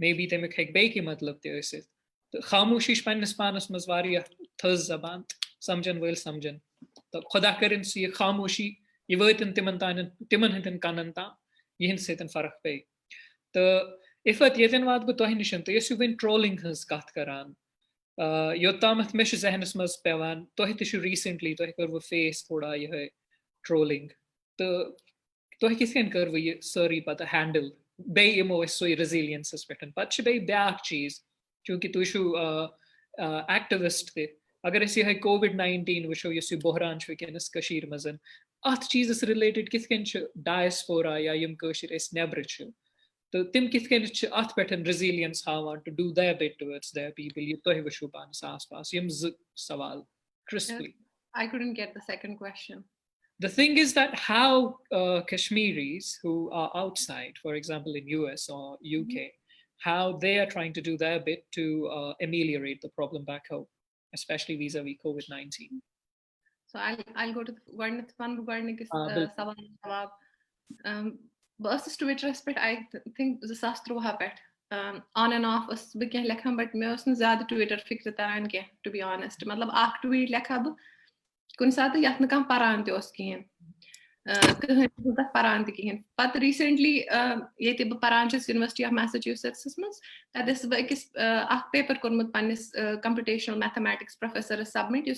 मे बी तमिक हेक बे की मतलब ते ٲسِتھ तो खामोशी पन्नस पानस मज वारिया थज जबान समझन वल समझन तो खुदा करिन सह यह खामोशी यह वतन तिमन हंदन कनन ता यहंद सतन फर्क पे तो इफत यतन वात बह तुह निश तो यस वन ट्रोलिंग हज कत करान योतामथ मे जहनस मज पेवान तुह तु रिसेंटली तुह कर फेस थोड़ा यह ट्रोलिंग तो तुह किस कर यह सारी पता हैंडल बे यमो सोई रेजिलियंस पे पे बे ब्याक चीज चूंकि तुह एक्टिविस्ट ते अगर यह COVID-19 वो यह बहरान वनस मज अत चीज़ रिलेटेड कित डायस्पोरा या यम नबर तो तिम कित अत पे रेजिलियंस हावान to do their bit towards their people यह तुह वो पानस आस पास यम सवाल crisply. I couldn't get the second question. The thing is that how Kashmiris who are outside, for example in US or UK, how they are trying to do their bit to ameliorate the problem back home, especially vis-a-vis COVID-19. So I'll go to the sawal. Bas Twitter aspect, I think the sastroha pet on and off us bikeh lekha, but me usne zyada Twitter fikr taran ke, to be honest. Matlab ak tweet lekha bu kun saat yat na kam paran te us kihin. Kah paran te kihin. But recently yete bu Paranchis University of Massachusetts that is ak paper kormut pannis computational mathematics professor submit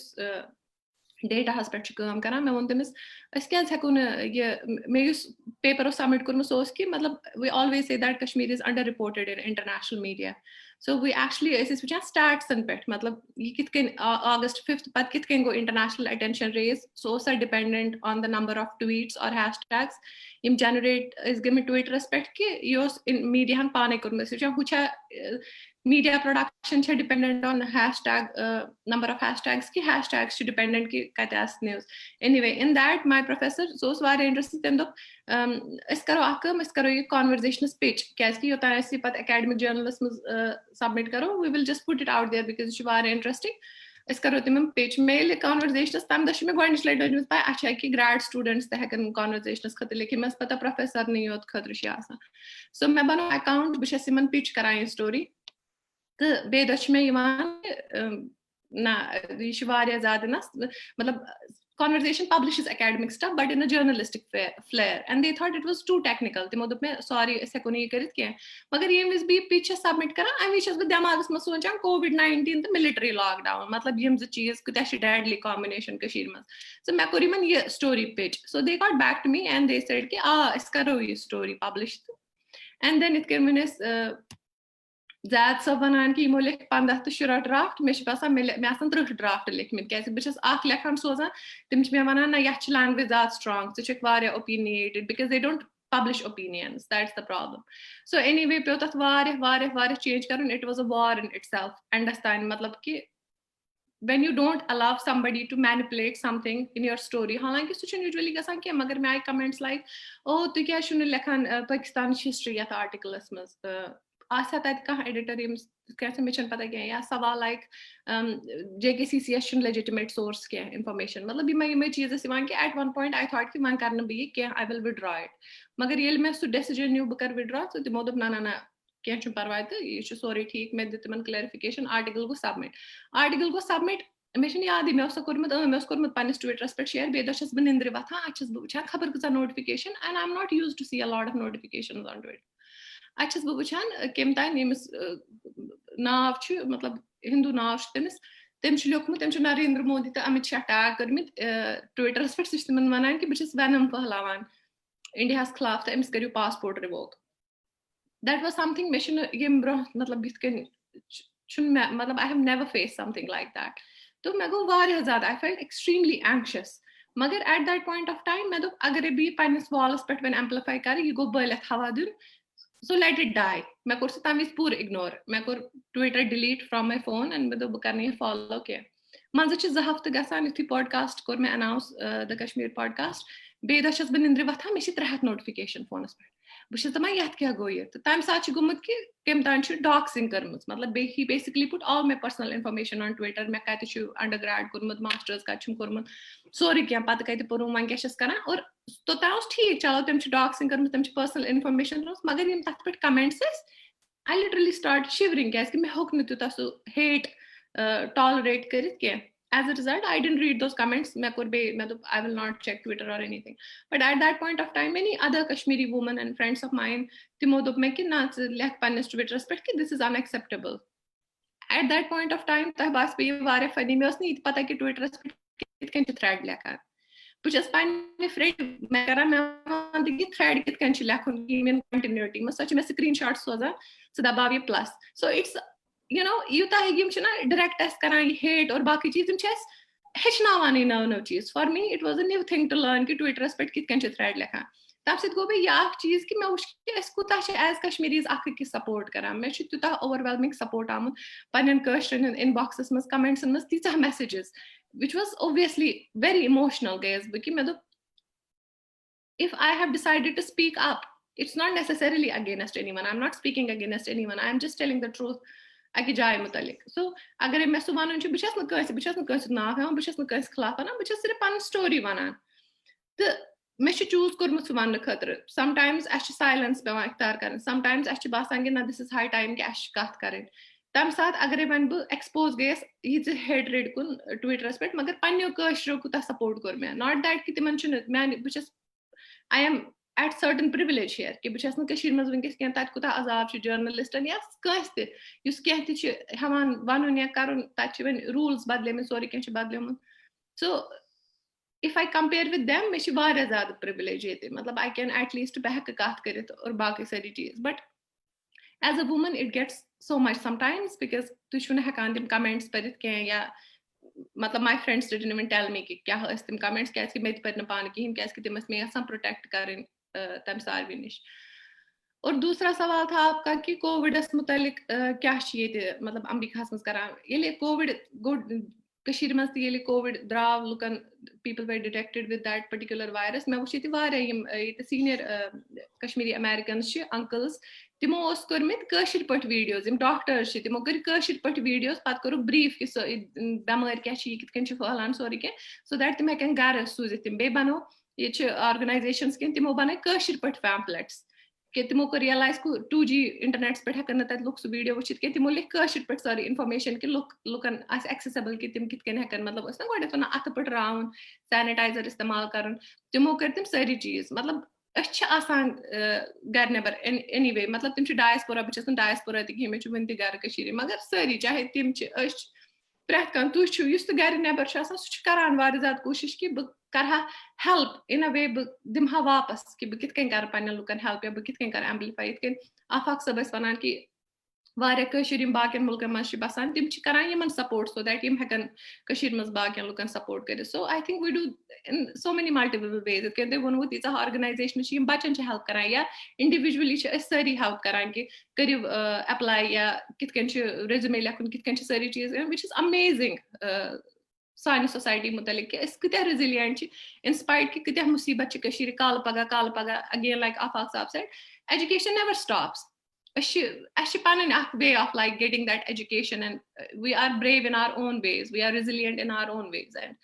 ڈیٹاہس پٮ۪ٹھ چھُ کٲم کران مےٚ ووٚن تٔمِس أسۍ کیازِ ہٮ۪کو نہٕ یہِ مےٚ یُس پیپر اوس سبمِٹ کوٚرمُت سُہ اوس کہِ مطلب we always say that Kashmir is under reported in international media so we actually أسۍ ٲسۍ وٕچھان سٹیٹسن پٮ۪ٹھ مطلب یہِ کِتھ کٔنۍ August 5th پتہٕ کِتھ کٔنۍ گوٚو انٹرنیشنل اٹینشن ریز سُہ اوس ڈِپینڈنٹ آن د نمبر آف ٹویٖٹس اور ہیش ٹیگس یِم جنریٹ ٲسۍ گٔمٕتۍ ٹُویٖٹرس پٮ۪ٹھ کہِ یہِ اوس میٖڈیاہن پانے کوٚرمُت أسۍ وٕچھان ہُہ چھا میٖڈیا پروڈکشن چھےٚ dependent on hashtag number of hashtags کہِ ہیش ٹیگس چھِ ڈِپینڈنٹ کہِ کتہِ آسہِ news anyway in that my professor سُہ اوس واریاہ انٹرسٹنگ تٔمۍ دوٚپ أسۍ کرو اکھ کٲم أسۍ کرو یہِ کانورزیشنس پِچ کیازِ کہِ یوٚتانۍ أسۍ یہِ پتہٕ اکیڈمِک جرنلس منٛز سبمِٹ کرو we will just put it out there because یہِ چھُ واریاہ انٹرسٹنگ أسۍ کرو تِمن پِچ مےٚ ییٚلہِ کانورزیشنس تمہِ دۄہ چھِ مےٚ گۄڈنِچ لٹہِ لٔجمٕژ پاے اچھا کہِ گریڈ سٹوٗڈنٹس تہِ ہٮ۪کن کانورزیشنس خٲطرٕ لیکھِتھ مےٚ ٲس پتہ پروفیسرنٕے یوت خٲطرٕ چھِ آسان سو مےٚ بنوو اکاونٹ بہٕ چھَس یِمن پِچ کران یہِ سٹوری تہٕ بیٚیہِ دۄہ چھِ مےٚ یِوان نہ یہِ چھِ واریاہ زیادٕ مطلب conversation publishes academic stuff but in a journalistic flair and they thought it was too technical تِمو دوٚپ مےٚ sorry أسۍ ہٮ۪کو نہٕ یہِ کٔرِتھ کینٛہہ مگر ییٚمہِ وِزِ بہٕ یہِ پِچ چھَس سبمِٹ کران اَمہِ وِزِ چھَس بہٕ دٮ۪ماغس منٛز سونٛچان COVID-19 تہٕ مِلٹری لاک ڈاوُن مطلب یِم زٕ چیٖز کۭتیاہ چھِ ڈیڈلی کامبِنیشن کٔشیٖرِ منٛز سو مےٚ کوٚر یِمن یہِ story pitch so they got back two me and they said کہِ أسۍ کرو یہِ سٹوری پبلش تہٕ اینڈ دین یِتھ کٔنۍ وۄنۍ أسۍ زیاد صٲب وَنان کہِ یِمو لیکھ 15 تہٕ 16 ڈرافٹ مےٚ چھُ باسان مےٚ آسان 30 ڈرافٹ لیکھمٕتۍ کیازِ بہٕ چھَس اکھ لیکھان سوزان تِم چھِ مےٚ وَنان نہ یَتھ چھِ لینگویج زیادٕ سٹرانگ ژٕ چھُکھ واریاہ opinionated because they don't publish opinions that's the problem so anyway پیوٚو تَتھ واریاہ چینج کَرُن it was a war in itself ends تانۍ مطلب کہِ when you don't allow somebody to manipulate something in your story حالانکہِ سُہ چھُنہٕ usually گژھان کینٛہہ مگر مےٚ آیہِ کمنٹس لایک تُہۍ کیازِ چھِو نہٕ لیکھان پٲکِستانٕچ ہسٹری یتھ آرٹِکلس منٛز آسہِ ہا تَتہِ کانٛہہ ایڈِٹر ییٚمِس کیٛازِ مےٚ چھَنہٕ پتہ کینٛہہ یا سوال لایک JKCCS چھُنہٕ لیجِٹِمیٹ سورس کینٛہہ اِنفارمیشن مطلب یِمے چیٖز ٲسۍ یِوان کہِ at one point I thought کہِ وۄنۍ کرٕ نہٕ بہٕ یہِ کینٛہہ آی وِل وِدڈرا اِٹ مگر ییٚلہِ مےٚ سُہ ڈیسِجن نیوٗ بہٕ کرٕ وِدڈرا تہٕ تِمو دوٚپ نہ کینٛہہ چھُنہٕ پرواے تہٕ یہِ چھُ سورُے ٹھیٖک مےٚ دِژ تِمن کلیرِفِکیشن آرٹِکل گوٚو سبمِٹ مےٚ چھُنہٕ یادٕے مےٚ اوس سا کوٚرمُت مےٚ اوس کوٚرمُت پننِس ٹُویٖٹرس پٮ۪ٹھ شِیر بیٚیہِ دۄہ چھَس بہٕ نِندرِ وۄتھان اَتہِ چھَس بہٕ وٕچھان خبر کۭژاہ notification and I am not used to see a lot of notifications on Twitter اَتہِ چھَس بہٕ وٕچھان کَمہِ تانۍ ییٚمِس ناو چھُ مطلب ہِندوٗ ناو چھُ تٔمۍ چھُ لیوکھمُت تٔمۍ چھُ نریندر مودی تہٕ اَمِت شاہ ٹیگ کٔرمٕتۍ ٹُویٖٹرس پٮ۪ٹھ سُہ چھُ تِمن وَنان کہِ بہٕ چھَس وینم پھٔہلاوان اِنڈیاہس خٕلاف تہٕ أمِس کٔرِو پاسپورٹ رِووک دیٹ واز سمتھِنگ مےٚ چھُنہٕ ییٚمہِ برونٛہہ مطلب یِتھ کٔنۍ چھُنہٕ مےٚ مطلب I have never face something like that تہٕ مےٚ گوٚو واریاہ زیادٕ آی فیلٹ ایکسٹریملی اینکشس مگر at that point of time مےٚ دوٚپ اگرے بہٕ یہِ پننِس والس پٮ۪ٹھ وۄنۍ ایمپلِفاے کرٕ یہِ گوٚو بٲلِتھ ہوا دیُن سو لیٹ اِٹ ڈاے مےٚ کوٚر سُہ تَمہِ وِزِ پوٗرٕ اِگنور مےٚ کوٚر Twitter delete from my phone and مےٚ دوٚپ بہٕ کرٕ نہٕ یہِ فالو کینٛہہ منٛزٕ چھِ 2 ہفتہٕ گژھان یُتھُے پاڈکاسٹ کوٚر مےٚ اناوُس د کشمیٖر پاڈکاسٹ بیٚیہِ دۄہ چھَس بہٕ نِندرِ وۄتھان مےٚ چھِ 300 نوٹِفِکیشن فونس پٮ۪ٹھ بہٕ چھَس دَپان یَتھ کیٛاہ گوٚو یہِ تہٕ تَمہِ ساتہٕ چھُ گوٚمُت کہِ کَمہِ تانۍ چھُ ڈاکسِنٛگ کٔرمٕژ مطلب بیٚیہِ he basically put all my personal information on Twitter مےٚ کَتہِ چھُ انڈر گریڈ کوٚرمُت ماسٹٲرٕز کَتہِ چھُم کوٚرمُت سورُے کینٛہہ پتہٕ کَتہِ پوٚرُم وۄنۍ کیاہ چھَس کران اور توٚتام اوس ٹھیٖک چلو تٔمۍ چھُ ڈاکسِنٛگ کٔرمٕژ تٔمۍ چھِ پٔرسنل اِنفارمیشن ترٲومٕژ مگر یِم تَتھ پٮ۪ٹھ کمینٹس ٲسۍ آی لِٹرلی سٹاٹ شِورِنٛگ کیازِ کہِ مےٚ ہیوٚک نہٕ تیوٗتاہ سُہ ہیٹ ٹالریٹ کٔرِتھ کینٛہہ as a result I didn't read those comments مےٚ کوٚر بیٚیہِ مےٚ دوٚپ I will not check Twitter or anything but at that point of time many other Kashmiri women and friends of mine تِمو دوٚپ مےٚ کہِ نہ ژٕ لیکھ پننِس ٹُویٖٹرس پٮ۪ٹھ کہِ this is unacceptable at that point of time تۄہہِ باسہِ یہِ واریاہ فٔنی مےٚ ٲس نہٕ یہِ تہِ پتہ کہِ ٹُویٖٹرس پٮ۪ٹھ کِتھ کٔنۍ چھِ تھرٛیڈ لیکھان بہٕ چھَس پننہِ فرٛینڈ مےٚ کران مےٚ وَن تہِ کہِ تھرٛیڈ کِتھ کٔنۍ چھُ لیکھُن ییٚمہِ کنٹِنیوٗٹی منٛز سۄ چھِ مےٚ سکریٖن شاٹ سوزان ژٕ دباو یہِ پلس سو اِٹٕس یوٗ نو یوٗتاہ یِم چھِنہ ڈایریکٹ اَسہِ کران یہِ ہیٹ اور باقٕے چیٖز یِم چھِ اَسہِ ہیٚچھناوانٕے نٔو چیٖز for me it was a new thing to learn کہِ ٹُویٖٹرس پٮ۪ٹھ کِتھ کٔنۍ چھِ تھرٛیڈ لیکھان تَمہِ سۭتۍ گوٚو مےٚ یہِ اکھ چیٖز کہِ مےٚ وٕچھ کہِ أسۍ کوٗتاہ چھِ ایز کشمیٖریٖز اکھ أکِس سپورٹ کران مےٚ چھُ تیوٗتاہ اوٚوَرویلمِنٛگ سپورٹ آمُت پنٕنٮ۪ن کٲشرٮ۪ن ہُنٛد اِن باکسس منٛز کمینٹسن منٛز تیٖژاہ messages which was obviously very emotional گٔیَس بہٕ کہِ مےٚ دوٚپ if I have decided to speak up, it's not necessarily against anyone. I'm not speaking against anyone. I'm just telling the truth. اَکہِ جایہِ مُتعلِق سو اگرے مےٚ سُہ وَنُن چھُ بہٕ چھَس نہٕ کٲنٛسہِ ناو ہٮ۪وان بہٕ چھَس نہٕ کٲنٛسہِ خٕلاف وَنان بہٕ چھَس صرف پَنٕنۍ سٹوری وَنان تہٕ مےٚ چھُ چوٗز کوٚرمُت سُہ وَننہٕ خٲطرٕ سم ٹایمٕز اَسہِ چھِ سایلَنس پٮ۪وان اختیار کَرٕنۍ سم ٹایمٕز اَسہِ چھِ باسان کہِ نہ دِس اِز ہاے ٹایم کہِ اَسہِ چھِ کَتھ کَرٕنۍ تَمہِ ساتہٕ اگرے وۄنۍ بہٕ ایکسپوز گٔیَس ییٖژٕ ہیٹریڈ کُن ٹُویٖٹرس پٮ۪ٹھ مگر پنٛنیو کٲشرٮ۪و کوٗتاہ سپورٹ کوٚر مےٚ ناٹ دیٹ کہِ تِمن چھُنہٕ میانہِ بہٕ چھَس آی ایم ایٹ سٔرٹن پرٛوِلیج ہِیر کہِ بہٕ چھَس نہٕ کٔشیٖرِ منٛز وٕنکیٚس کینٛہہ تَتہِ کوٗتاہ عذاب چھُ جٔرنلِسٹن یا کٲنٛسہِ تہِ یُس کینٛہہ تہِ چھُ ہٮ۪وان وَنُن یا کَرُن تَتہِ چھِ وۄنۍ روٗلٕز بدلیمٕتۍ سورُے کینٛہہ چھُ بدلیومُت سو if I compare with them, मैं ची वारिया ज़्यादा privilege येते, मतलब I can at least बहक कात करित और बाकी सारी चीज़, but as a woman it gets so much sometimes because tu shuna hekan dim comments parit ke ya मतलब my friends didn't even tell me कि क्या ٲسۍ تِم comments کیازِ مےٚ تہِ پٔرۍ نہٕ پانہٕ کِہیٖنۍ کیازِ کہِ تِم ٲسۍ مےٚ یژھان protect کَرٕنۍ تَمہِ ساروی نِش. اور دوسرا سوال تھا آپ کا کہ کووِڈس متعلق کیا چھِ ییٚتہِ مطلب امریکاہس منٛز کران ییٚلہِ کووِڈ گوٚو کٔشیٖرِ منٛز تہِ ییٚلہِ کووِڈ درٛاو لُکن people were detected with that particular virus مےٚ وٕچھ ییٚتہِ واریاہ یِم ییٚتہِ senior کشمیٖری Americans چھِ uncles تِمو اوس کوٚرمُت کٲشِر پٲٹھۍ ویٖڈیوز یِم ڈاکٹٲرٕس چھِ تِمو کٔرۍ کٲشِر پٲٹھۍ ویٖڈیوز پتہٕ کوٚرُکھ بریٖف کہِ سۄ بٮ۪مٲرۍ کیاہ چھِ یہِ کِتھ کٔنۍ چھِ پھٔہلان سورُے کینٛہہ سو دیٹ تِم ہٮ۪کن گرٕ سوٗزِتھ تِم بیٚیہِ بنو ییٚتہِ چھِ آرگنایزیشنز کینٛہہ تِمو بنٲے کٲشِر پٲٹھۍ پیمپلیٹس کہ تِمو کوٚر ریلایز 2G انٹرنیٹس پٮ۪ٹھ ہٮ۪کن نہٕ تتہِ لُکھ سُہ ویٖڈیو وٕچھِتھ کینٛہہ تِمو لیکھ کٲشِر پٲٹھۍ سٲرٕے انفارمیشن کہِ لُکن آسہِ ایکسیسیبل کہِ تِم کِتھ کٔنۍ ہٮ۪کن مطلب ٲسۍ نا گۄڈنٮ۪تھ ونان اَتھٕ پٔٹھراوُن سینِٹایزر استعمال کرُن تِمو کٔرۍ تِم سٲری چیٖز مطلب أسۍ چھِ آسان گرِ نٮ۪بر اینی وے مطلب تِم چھِ ڈایسپورا بہٕ چھَس نہٕ ڈایسپورا تہِ کِہیٖنۍ مےٚ چھُ وٕنہِ تہِ گرٕ کٔشیٖرِ مگر سٲری چاہے تِم چھِ أسۍ چھِ پرٛٮ۪تھ کانٛہہ تُہۍ چھِو یُس تہِ گرِ نٮ۪بر چھُ آسان سُہ چھُ کران واریاہ زیادٕ کوٗشِش کہِ بہٕ کرٕ ہا ہیلپ اِن اَ وے بہٕ دِمہٕ ہا واپس کہِ بہٕ کِتھ کٔنۍ کرٕ پنٕنٮ۪ن لُکن ہیلپ یا بہٕ کِتھ کٔنۍ کرٕ ایمپلِفاے یِتھ کٔنۍ آفاق صٲب ٲسۍ وَنان کہِ واریاہ کٲشِر یِم باقین مُلکن منٛز چھِ بسان تِم چھِ کران یِمن سپورٹ سو دیٹ یِم ہٮ۪کن کٔشیٖرِ منٛز باقین لُکن سپورٹ کٔرِتھ so I think we do in so many multiple ways یِتھ کٔنۍ تۄہہِ ووٚنوُ تیٖژاہ آرگنایزیشنہٕ چھِ یِم بچن چھِ ہیلپ کران یا انڈِوِجؤلی چھِ أسۍ سٲری ہیلپ کران کہِ کٔرِو ایپلاے یا کِتھ کٔنۍ چھِ ریزوٗمے لیکھُن کِتھ کٔنۍ چھِ سٲری چیٖز وِچ اِز امیزِنگ سانہِ سوسایٹی مُتعلِق کہِ أسۍ کۭتیاہ رِزِلینٹ چھِ اِنسپایٹ کہِ کۭتیاہ مُصیٖبت چھِ کٔشیٖرِ کالہٕ پگہہ اگین لایک آفاق صاحب سیڈ ایجوکیشن نیور سٹاپس اَسہِ چھِ پنٕنۍ اکھ way of like getting that education and we are brave in our own ways we are resilient in our own ways and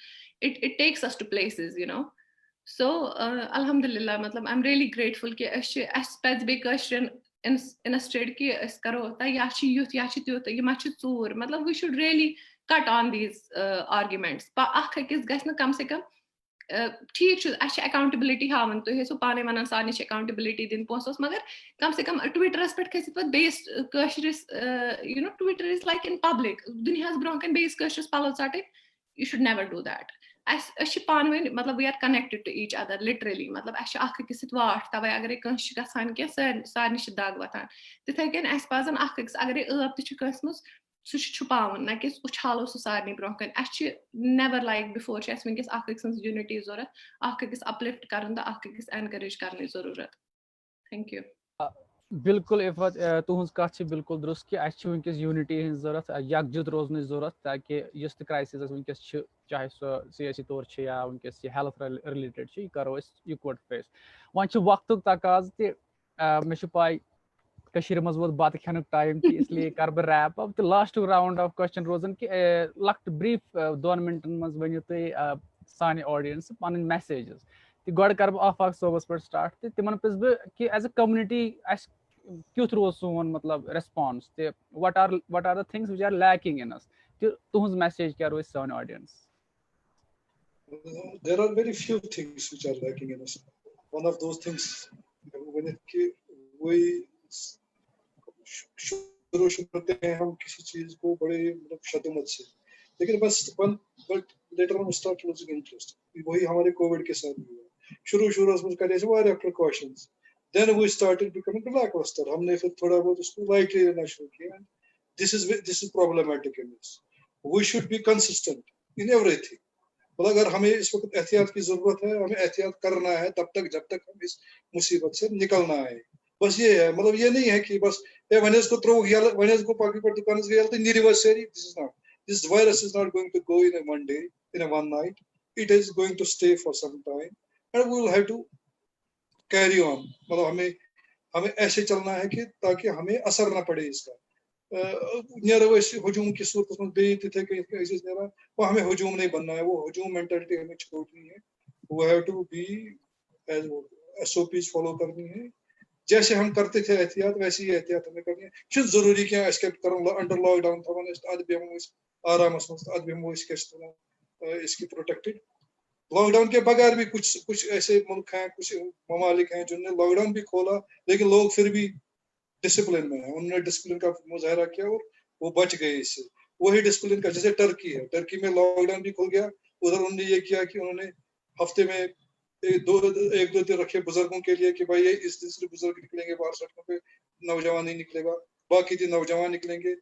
it takes us to places you know so الحمدُاللہ مطلب آی am really گریٹفُل کہِ اَسہِ پَزِ بیٚیہِ کٲشرٮ۪ن اِنسٹیڈ کہِ أسۍ کرو تۄہہِ یا چھِ یُتھ یا چھِ تیُتھ یہِ ما چھِ ژوٗر مطلب we should really cut on these arguments اکھ أکِس گژھِ نہٕ کم سے کم ٹھیٖک چھُ اَسہِ چھِ ایکاونٹبلٹی ہاوان تُہۍ ٲسِو پانے وَنان سارنٕے چھِ ایکاونٹبلٹی دِنۍ پونٛسس مگر کم سے کم ٹُوِٹرس پٮ۪ٹھ کھٔسِتھ پتہٕ بیٚیِس کٲشرِس یوٗ نو ٹُوِٹر از لایک اِن پبلِک دُنیاہس برونٛہہ کَنہِ بیٚیِس کٲشرِس پَلو ژَٹٕنۍ you should never do that أسۍ چھِ پانہٕ ؤنۍ مطلب we are connected to each other literally مطلب اَسہِ چھِ اکھ أکِس سۭتۍ واٹھ تَوے اگرے کٲنٛسہِ چھِ گژھان کینٛہہ سارنٕے چھِ دگ وۄتھان تِتھٕے کٔنۍ اَسہِ پَزن اکھ أکِس اگرے ٲب تہِ چھُ کٲنٛسہِ منٛز سُہ چھُ چھُپاوُن نہ کہِ اُچھالو سُہ سارنٕے برونٛہہ کَنہِ اَسہِ چھِ نیور لایک بِفور چھِ اَسہِ وٕنکیٚس اکھ أکۍ سٕنٛز یوٗنِٹی ضوٚرتھ اکھ أکِس اپلِفٹ کَرُن تہٕ اکھ أکِس اینکریج کَرنٕچ ضروٗرت تھینک یوٗ بِلکُل اِفت تُہنٛز کَتھ چھِ بِلکُل درست کہِ اَسہِ چھِ وٕنکیٚس یوٗنِٹی ہٕنٛز ضوٚرتھ یکجُت روزنٕچ ضوٚرتھ تاکہِ یُس تہِ کرایسِز اَسہِ وٕنکیٚس چھِ چاہے سُہ سِیٲسی طور چھِ یا وٕنکیٚس یہِ ہیلٕتھ رِلیٹِڈ چھِ یہِ کرو أسۍ یِکوَٹہٕ فیس وۄنۍ چھُ وقتُک تقاضہٕ تہِ مےٚ چھُ پاے کٔشیٖرِ منٛز ووت بَتہٕ کھٮ۪نُک ٹایم تہِ اِسلیے کَرٕ بہٕ ریپ اَپ تہٕ لاسٹُک راوُنٛڈ آف کوسچن روزان کہِ لۄکٕٹ برٛیٖف 2 مِنٹَن منٛز ؤنِو تُہۍ سانہِ آڈینس پَنٕنۍ میسیجِز تہٕ گۄڈٕ کَرٕ بہٕ آفاق صٲبَس پٮ۪ٹھ سٹاٹ تہٕ تِمن پرٛژھٕ بہٕ کہِ ایز اے کوٚمنِٹی اَسہِ کیُتھ روز سون مطلب ریسپانس تہِ what are the things which are lacking in us تہٕ تُہنٛز میسیج کیاہ روزِ سٲنۍ audience There are very few things which are lacking in us. One of those things कि वही शुरू करते हैं हम किसी चीज को बड़े मतलब शदमत से लेकिन but later on start losing interest. वही हमारे कोविड के साथ हुआ शुरू में करने से वारिया precautions. Then we started becoming lackluster. हमने फिर थोड़ा बहुत उसको lightly लेना शुरू किया. This is problematic in this. We should be consistent in everything. मतलब अगर हमें इस वक्त एहतियात की जरूरत है हमें एहतियात करना है तब तक जब तक हम इस मुसीबत से निकलना है बस ये है मतलब ये नहीं है कि बस वनेस को थ्रो वनेस को पाकी पर दुकान से गया तो निर्वसरी this virus is not going to go in a one day in a one night it is going to stay for some time and we will have to carry on मतलब हमें ऐसे चलना है कि ताकि हमें असर ना पड़े इसका हजूम की सूरत में बेहतर वो हमें हजूम नहीं बनना है वो हजूम मेंटालिटी हमें छोड़नी है वो have to be SOPs follow करनी है जैसे हम करते थे एहतियात वैसे ही एहतियात हमें करनी है जरूरी क्या एस्केप करूँ अंडर लॉकडाउन था अद बेमो आराम अद बेमो इसकी प्रोटेक्टेड लॉकडाउन के बगैर भी कुछ ऐसे मुल्क हैं कुछ ममालिक हैं जिन्होंने लॉकडाउन भी खोला लेकिन लोग फिर भी डिसिप्लिन में है उन्होंने डिसिप्लिन का मुजाहरा किया और वो बच गए इससे वही डिसिप्लिन का जैसे टर्की है टर्की में लॉकडाउन भी खुल गया उधर उन्होंने ये किया कि उन्होंने हफ्ते में एक दो दिन रखे बुजुर्गों के लिए कि भाई ये इस दिन से बुजुर्ग निकलेंगे बाहर सड़कों पे, नौजवान नहीं निकलेगा, बाकी दिन नौजवान निकलेंगे,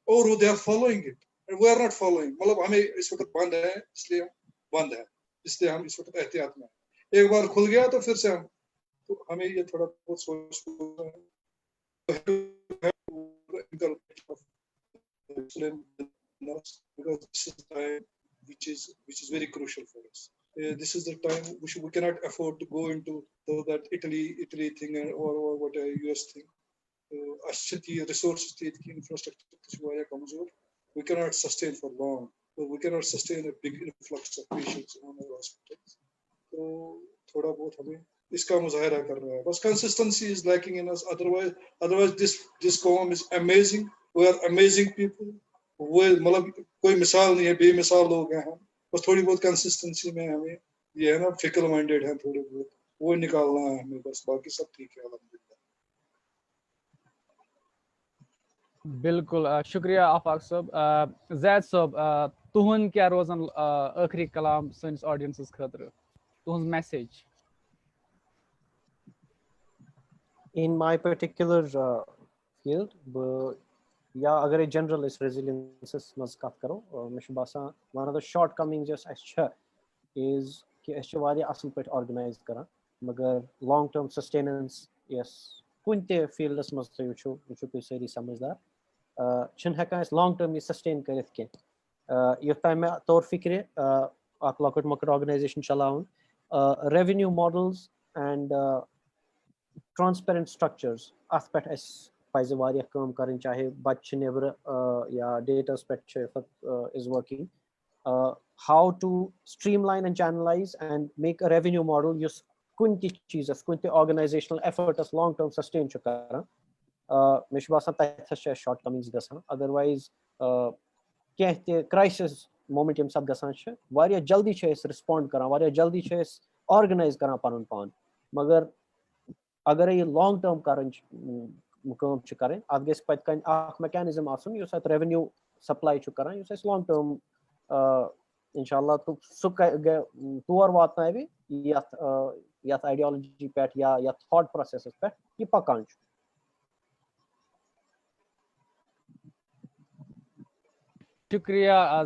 और they are following it and we are not following. मतलब हमें इस वक्त बंद है, इसलिए हम बंद है, इसलिए हम इस वक्त एहतियात में हैं. एक बार खुल गया तो फिर से हम, तो हमें ये थोड़ा बहुत सोचना है. Because this is the time which is very crucial for us. This is the time we cannot afford to go into that Italy thing or what a US thing. Ashti resources, infrastructure, we cannot sustain for long. We cannot sustain a big influx of patients on our hospitals. So थोड़ा बहुत हमें इसका मुजाहिरा कर रहा है. बस consistency is lacking in us. Otherwise this qawm is amazing. We are amazing people. वो मतलब कोई मिसाल नहीं है, बेमिसाल लोग हैं हम. बस थोड़ी बहुत कंसिस्टेंसी में हमें ये है ना, फिकल माइंडेड है थोड़े बहुत, वो निकालना है हमें. बस बाकी सब ठीक है अल्हम्दुलिल्लाह. बिल्कुल शुक्रिया आफाक साहब. जैद साहब, तुहन क्या रोजन आखिरी कलाम सनिस ऑडियंसस खतर, तुहन message? In my particular field, या अगर जनरल इस रेजिलियंस मज कत करो, मे बासान one of the shortcomings is कि असल पे ऑर्गनाइज करान, मगर लॉन्ग टर्म सस्टेनेंस यस कुन ते फील्डस मज तुम सारी समझदार हेकान लॉन्ग टर्म ये सस्टेन कर योत्तान मे तौर फिक्र लॉकट मॉकट ऑर्गनाइजेशन चलावन, revenue models and transparent structures अत पे पज़ वारिया काम करन, चाहे बच्चे नेबर या डेटास पे is working, how to streamline and channelize and make a revenue model युस कुन ति चीजस कुन ति organizational efforts long term sustain करान. मे बासान तथस शॉर्ट कमिंग्स गसान. अदरवाइज कह ते क्राइसिस मोमेंट यम साथ गसान वारिया जल्दी रिस्पॉन्ड करान, वारिया जल्दी ऑर्गनाइज करान पनुन पान, मगर अगर ये लॉन्ग टर्म करन काम करें अत गस पत कन मैकेनिज्म आसन युस अत रेवेन्यू सप्लाई करान, युस लॉन्ग टर्म इंशाल्लाह तो तौर वातनावे यथ आइडियोलॉजी पे या थॉट प्रोसेस पे ये पकान. शुक्रिया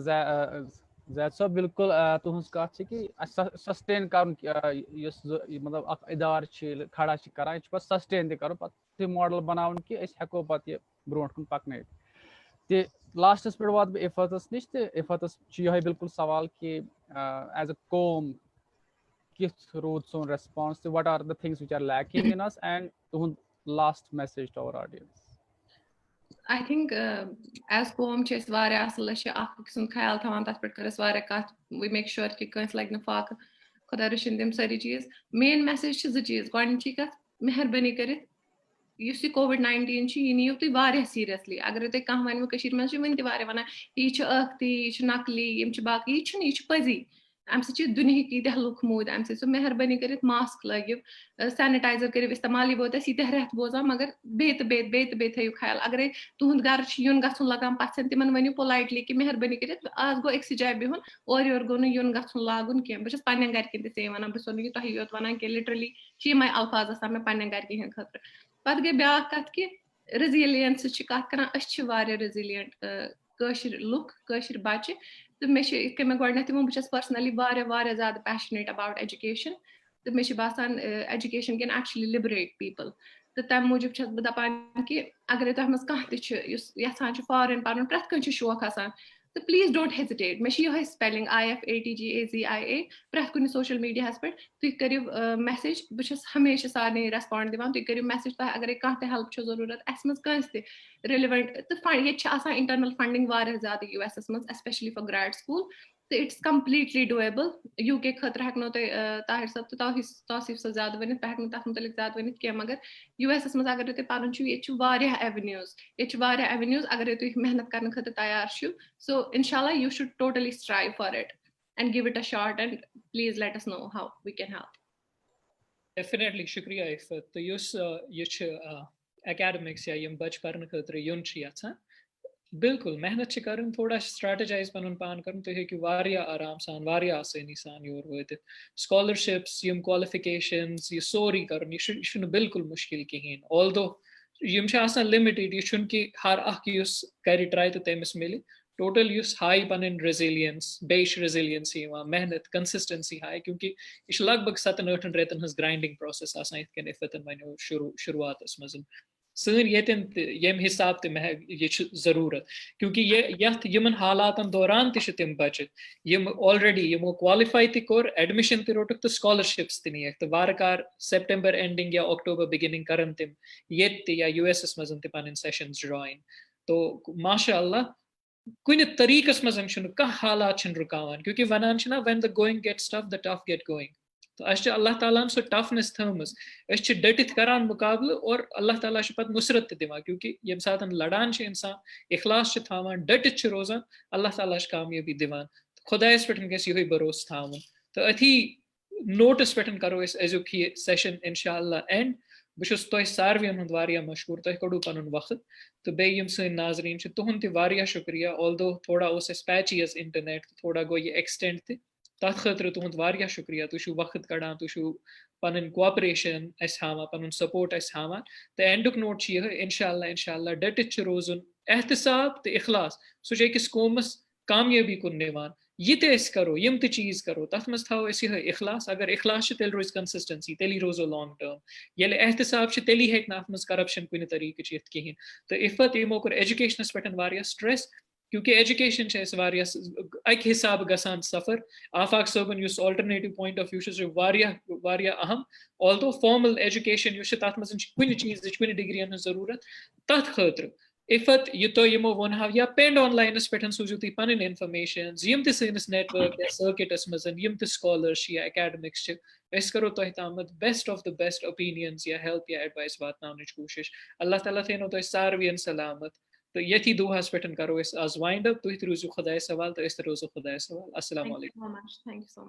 जैद साहब. बिल्कुल तुहस कत कि सस्टेन कर मतलब इदार खड़ा करान पे सस्टेन तक पे मॉडल बनावन कि हेको पे ब्रोट कुन पकन. तो लास्टस पे वात बह इफ़तस नश, तो इफ़तस यह बिल्कुल सवाल कि एज अ कौम किथ रूद सोन रेस्पॉन्स, तो what are the things which are lacking in us, and तुहंद last message to our audience? I think as qawm ch is वारिया असल अख सुन ख्याल थवान, तथ पे कर वारिया कत, we make sure कि कंस लग न फाक, खुदा रशिन तम सारी चीज. मेन मैसेज छ ज चीज. गोडनची कत मेहरबानी करित युस ये COVID-19 यह नीव तुम वारिया सीरियसली. अगर तुम कह वन मे वन वारिया वन यह अख्ती, यह नकली, यह बाकी, यह पजी. अम दुनिया यीत्या लुक मूद, अम सो मेहरबानी कर मास्क लगिव, सैनिटाइजर कर इस्तेमाल. यह बहुत यीत्या रेत बोजान, मगर बे थो ख्याल. अगर तुहद गर युन गन लगान पसन, तिमन वनु पोलाइटली कि मेहरबानी कर आज गो अक्स जाय बिहुन, और योर गो युन गन लागुन कह. बहुत पन्न गरकन ते वन, बह सो तुह योत वन कि लिटरली यम अल्फाज आसान मे पन्न गरकन खतर. पत गई ब्या कत कि रेजिलियंस कत कर रेजिलियंट लुक बच्चे. तो मे मे गोडनेथ वो बहुत पर्सनली वारिया ज़्यादा पैशनेट अबाउट एजुकेशन. तो मे बासान education can actually liberate people. तो तम मूजूब छस बह दपान कि अगर तह मज कह यहां फॉरेन पर्न, प्रत कन शौक आसान, तो प्लीज डोंट हेजिटेट. मे यह स्पेलिंग IFATGAZIA प्रत कुन सोशल मीडिया पे तुम करो मैसेज. बस हमेशा सारे रेस्पॉन्ड दिवान. तुम करो मैसेज, तह अगर कह हेल्प जरूरत अस मज कंस रिलेवेंट. तो ये इंटरनल फंडिंग वारिया ज़्यादा US मज, स्पेशली फॉर ग्रेड स्कूल. तो इट्स कम्प्लीटली डुएबल. UK खतर हेकनो ताहिर साहब तो तौसीफ सो ज़्यादा वन, बह हेकनो तथ मुतलिक ज़्यादा वन कह, मगर US मज अगर तुम पर्न ये एवेन्यूज अगर तुम मेहनत करने खतर तैयार. So inshallah you should totally strive for it and give it a shot, and please let us know how we can help. Definitely, shukriya Ifat. तो युस ये academics या यम बच पर्न खतर युन यहां बिल्कुल मेहनत छ करन थोड़ा स्ट्रेटजाइज पनुन पान करन तो हेकि वारिया आराम सान वारिया आसानी सान योर वतित स्कॉलरशिप्स यम क्वालिफिकेशंस ये सोरी करन ये शुन बिल्कुल मुश्किल कहीं ऑल्दो यम छ आसान लिमिटेड ये शुन कि हर अख युस कर ट्राई तो तेमिस मिली टोटल युस हाई पन रेजिलियंस बेश रेजिलियंस मेहनत कंसिस्टेंसी हाई क्योंकि यह लगभग 7-8 रेतन हज ग्राइंडिंग प्रोसेस आसान इत कन इफतन वनो शुरुआत मज सन येम हिसाब ये जरूरत क्योंकि यमन हालातन दौरान तम बचित यम ऑलरेडी यमो क्वालिफाई तोर एडमिशन रोटुक तो स्कॉलरशिप्स नीक तो वारकार सेप्टेम्बर एंडिंग या अक्टोबर बिगिनिंग करन तम ये या यूएस मज पन सेशंस ज्वाइन तो माशाअल्लाह कुन तरीकस मज कह हालात रुकावान क्योंकि वनान when the going gets tough the tough get going तो अल्लाह ताला सो टफनेस थमज डटित करान मुकाबल और अल्लाह ताला पत नुसरत दिवान क्योंकि यम सात लड़ान इंसान इखलास थावान डटित रोजान अल्लाह ताला कामयाबी दिवान खुदायस पे गई भरोस थावन तो अथी नोटस पे करो अजुक ये सेशन इंशाअल्लाह एंड बहुत तुह सारवन हुंद वारिया मशहूर तुह कड़ू पन वक्त तो बेम सन नाजरीन तुहद तह शुक्रिया ऑल्दो थोड़ा पैची इंटरनेट थोड़ा गो ये एक्सटेंड तथ खतर तुहद वारिया शुक्रिया तुह वक्त कड़ान तुह पन कोऑपरेशन हावान पन सपोर्ट हावान तो एंडुक नोट यह इंशाअल्लाह इंशाअल्लाह डटित रोजुन एहतसाब तो इखलास सह अकिस कौमस कामयाबी कुन निवान ये करो यम चीज करो तथ मज थो यह इखलास अगर इखलास तेल रोज कंसिस्टेंसी तेली रोजो लॉन्ग टर्म ये एहतसाब तेली हेक अत करप्शन कुन तरीक कहें तो इफत यमो कोर एजुकेशनस पे स्ट्रेस क्योंकि एजुकेशन अक हिसाब गसान सफर आफाक सबन ऑल्टरनेटिव पॉइंट ऑफ व्यू अहम ऑल्दो फॉर्मल एजुकेशन तथ मज कुन चीज कुन डिग्रियन जरूरत तथ खतर इफत यह तो यमो वन या पेंड ऑनलाइनस पे सूझो तुम पन इन्फॉर्मेशन यम तस नेटवर्क या सर्किटस मज यम स्कॉलर्स या एकेडमिक्स करो तुह तम best of the best opinions या हेल्प या एडवाइस वातन कोशिश अल्लाह ताला थो तुम सारवीन सलामत तो यथी दुहस पे करो आज वाइंड अप तुह रोजो खुदाय सवाल तो रोजो खुदाय सवाल अस्सलाम वालेकुम। Thank you so much.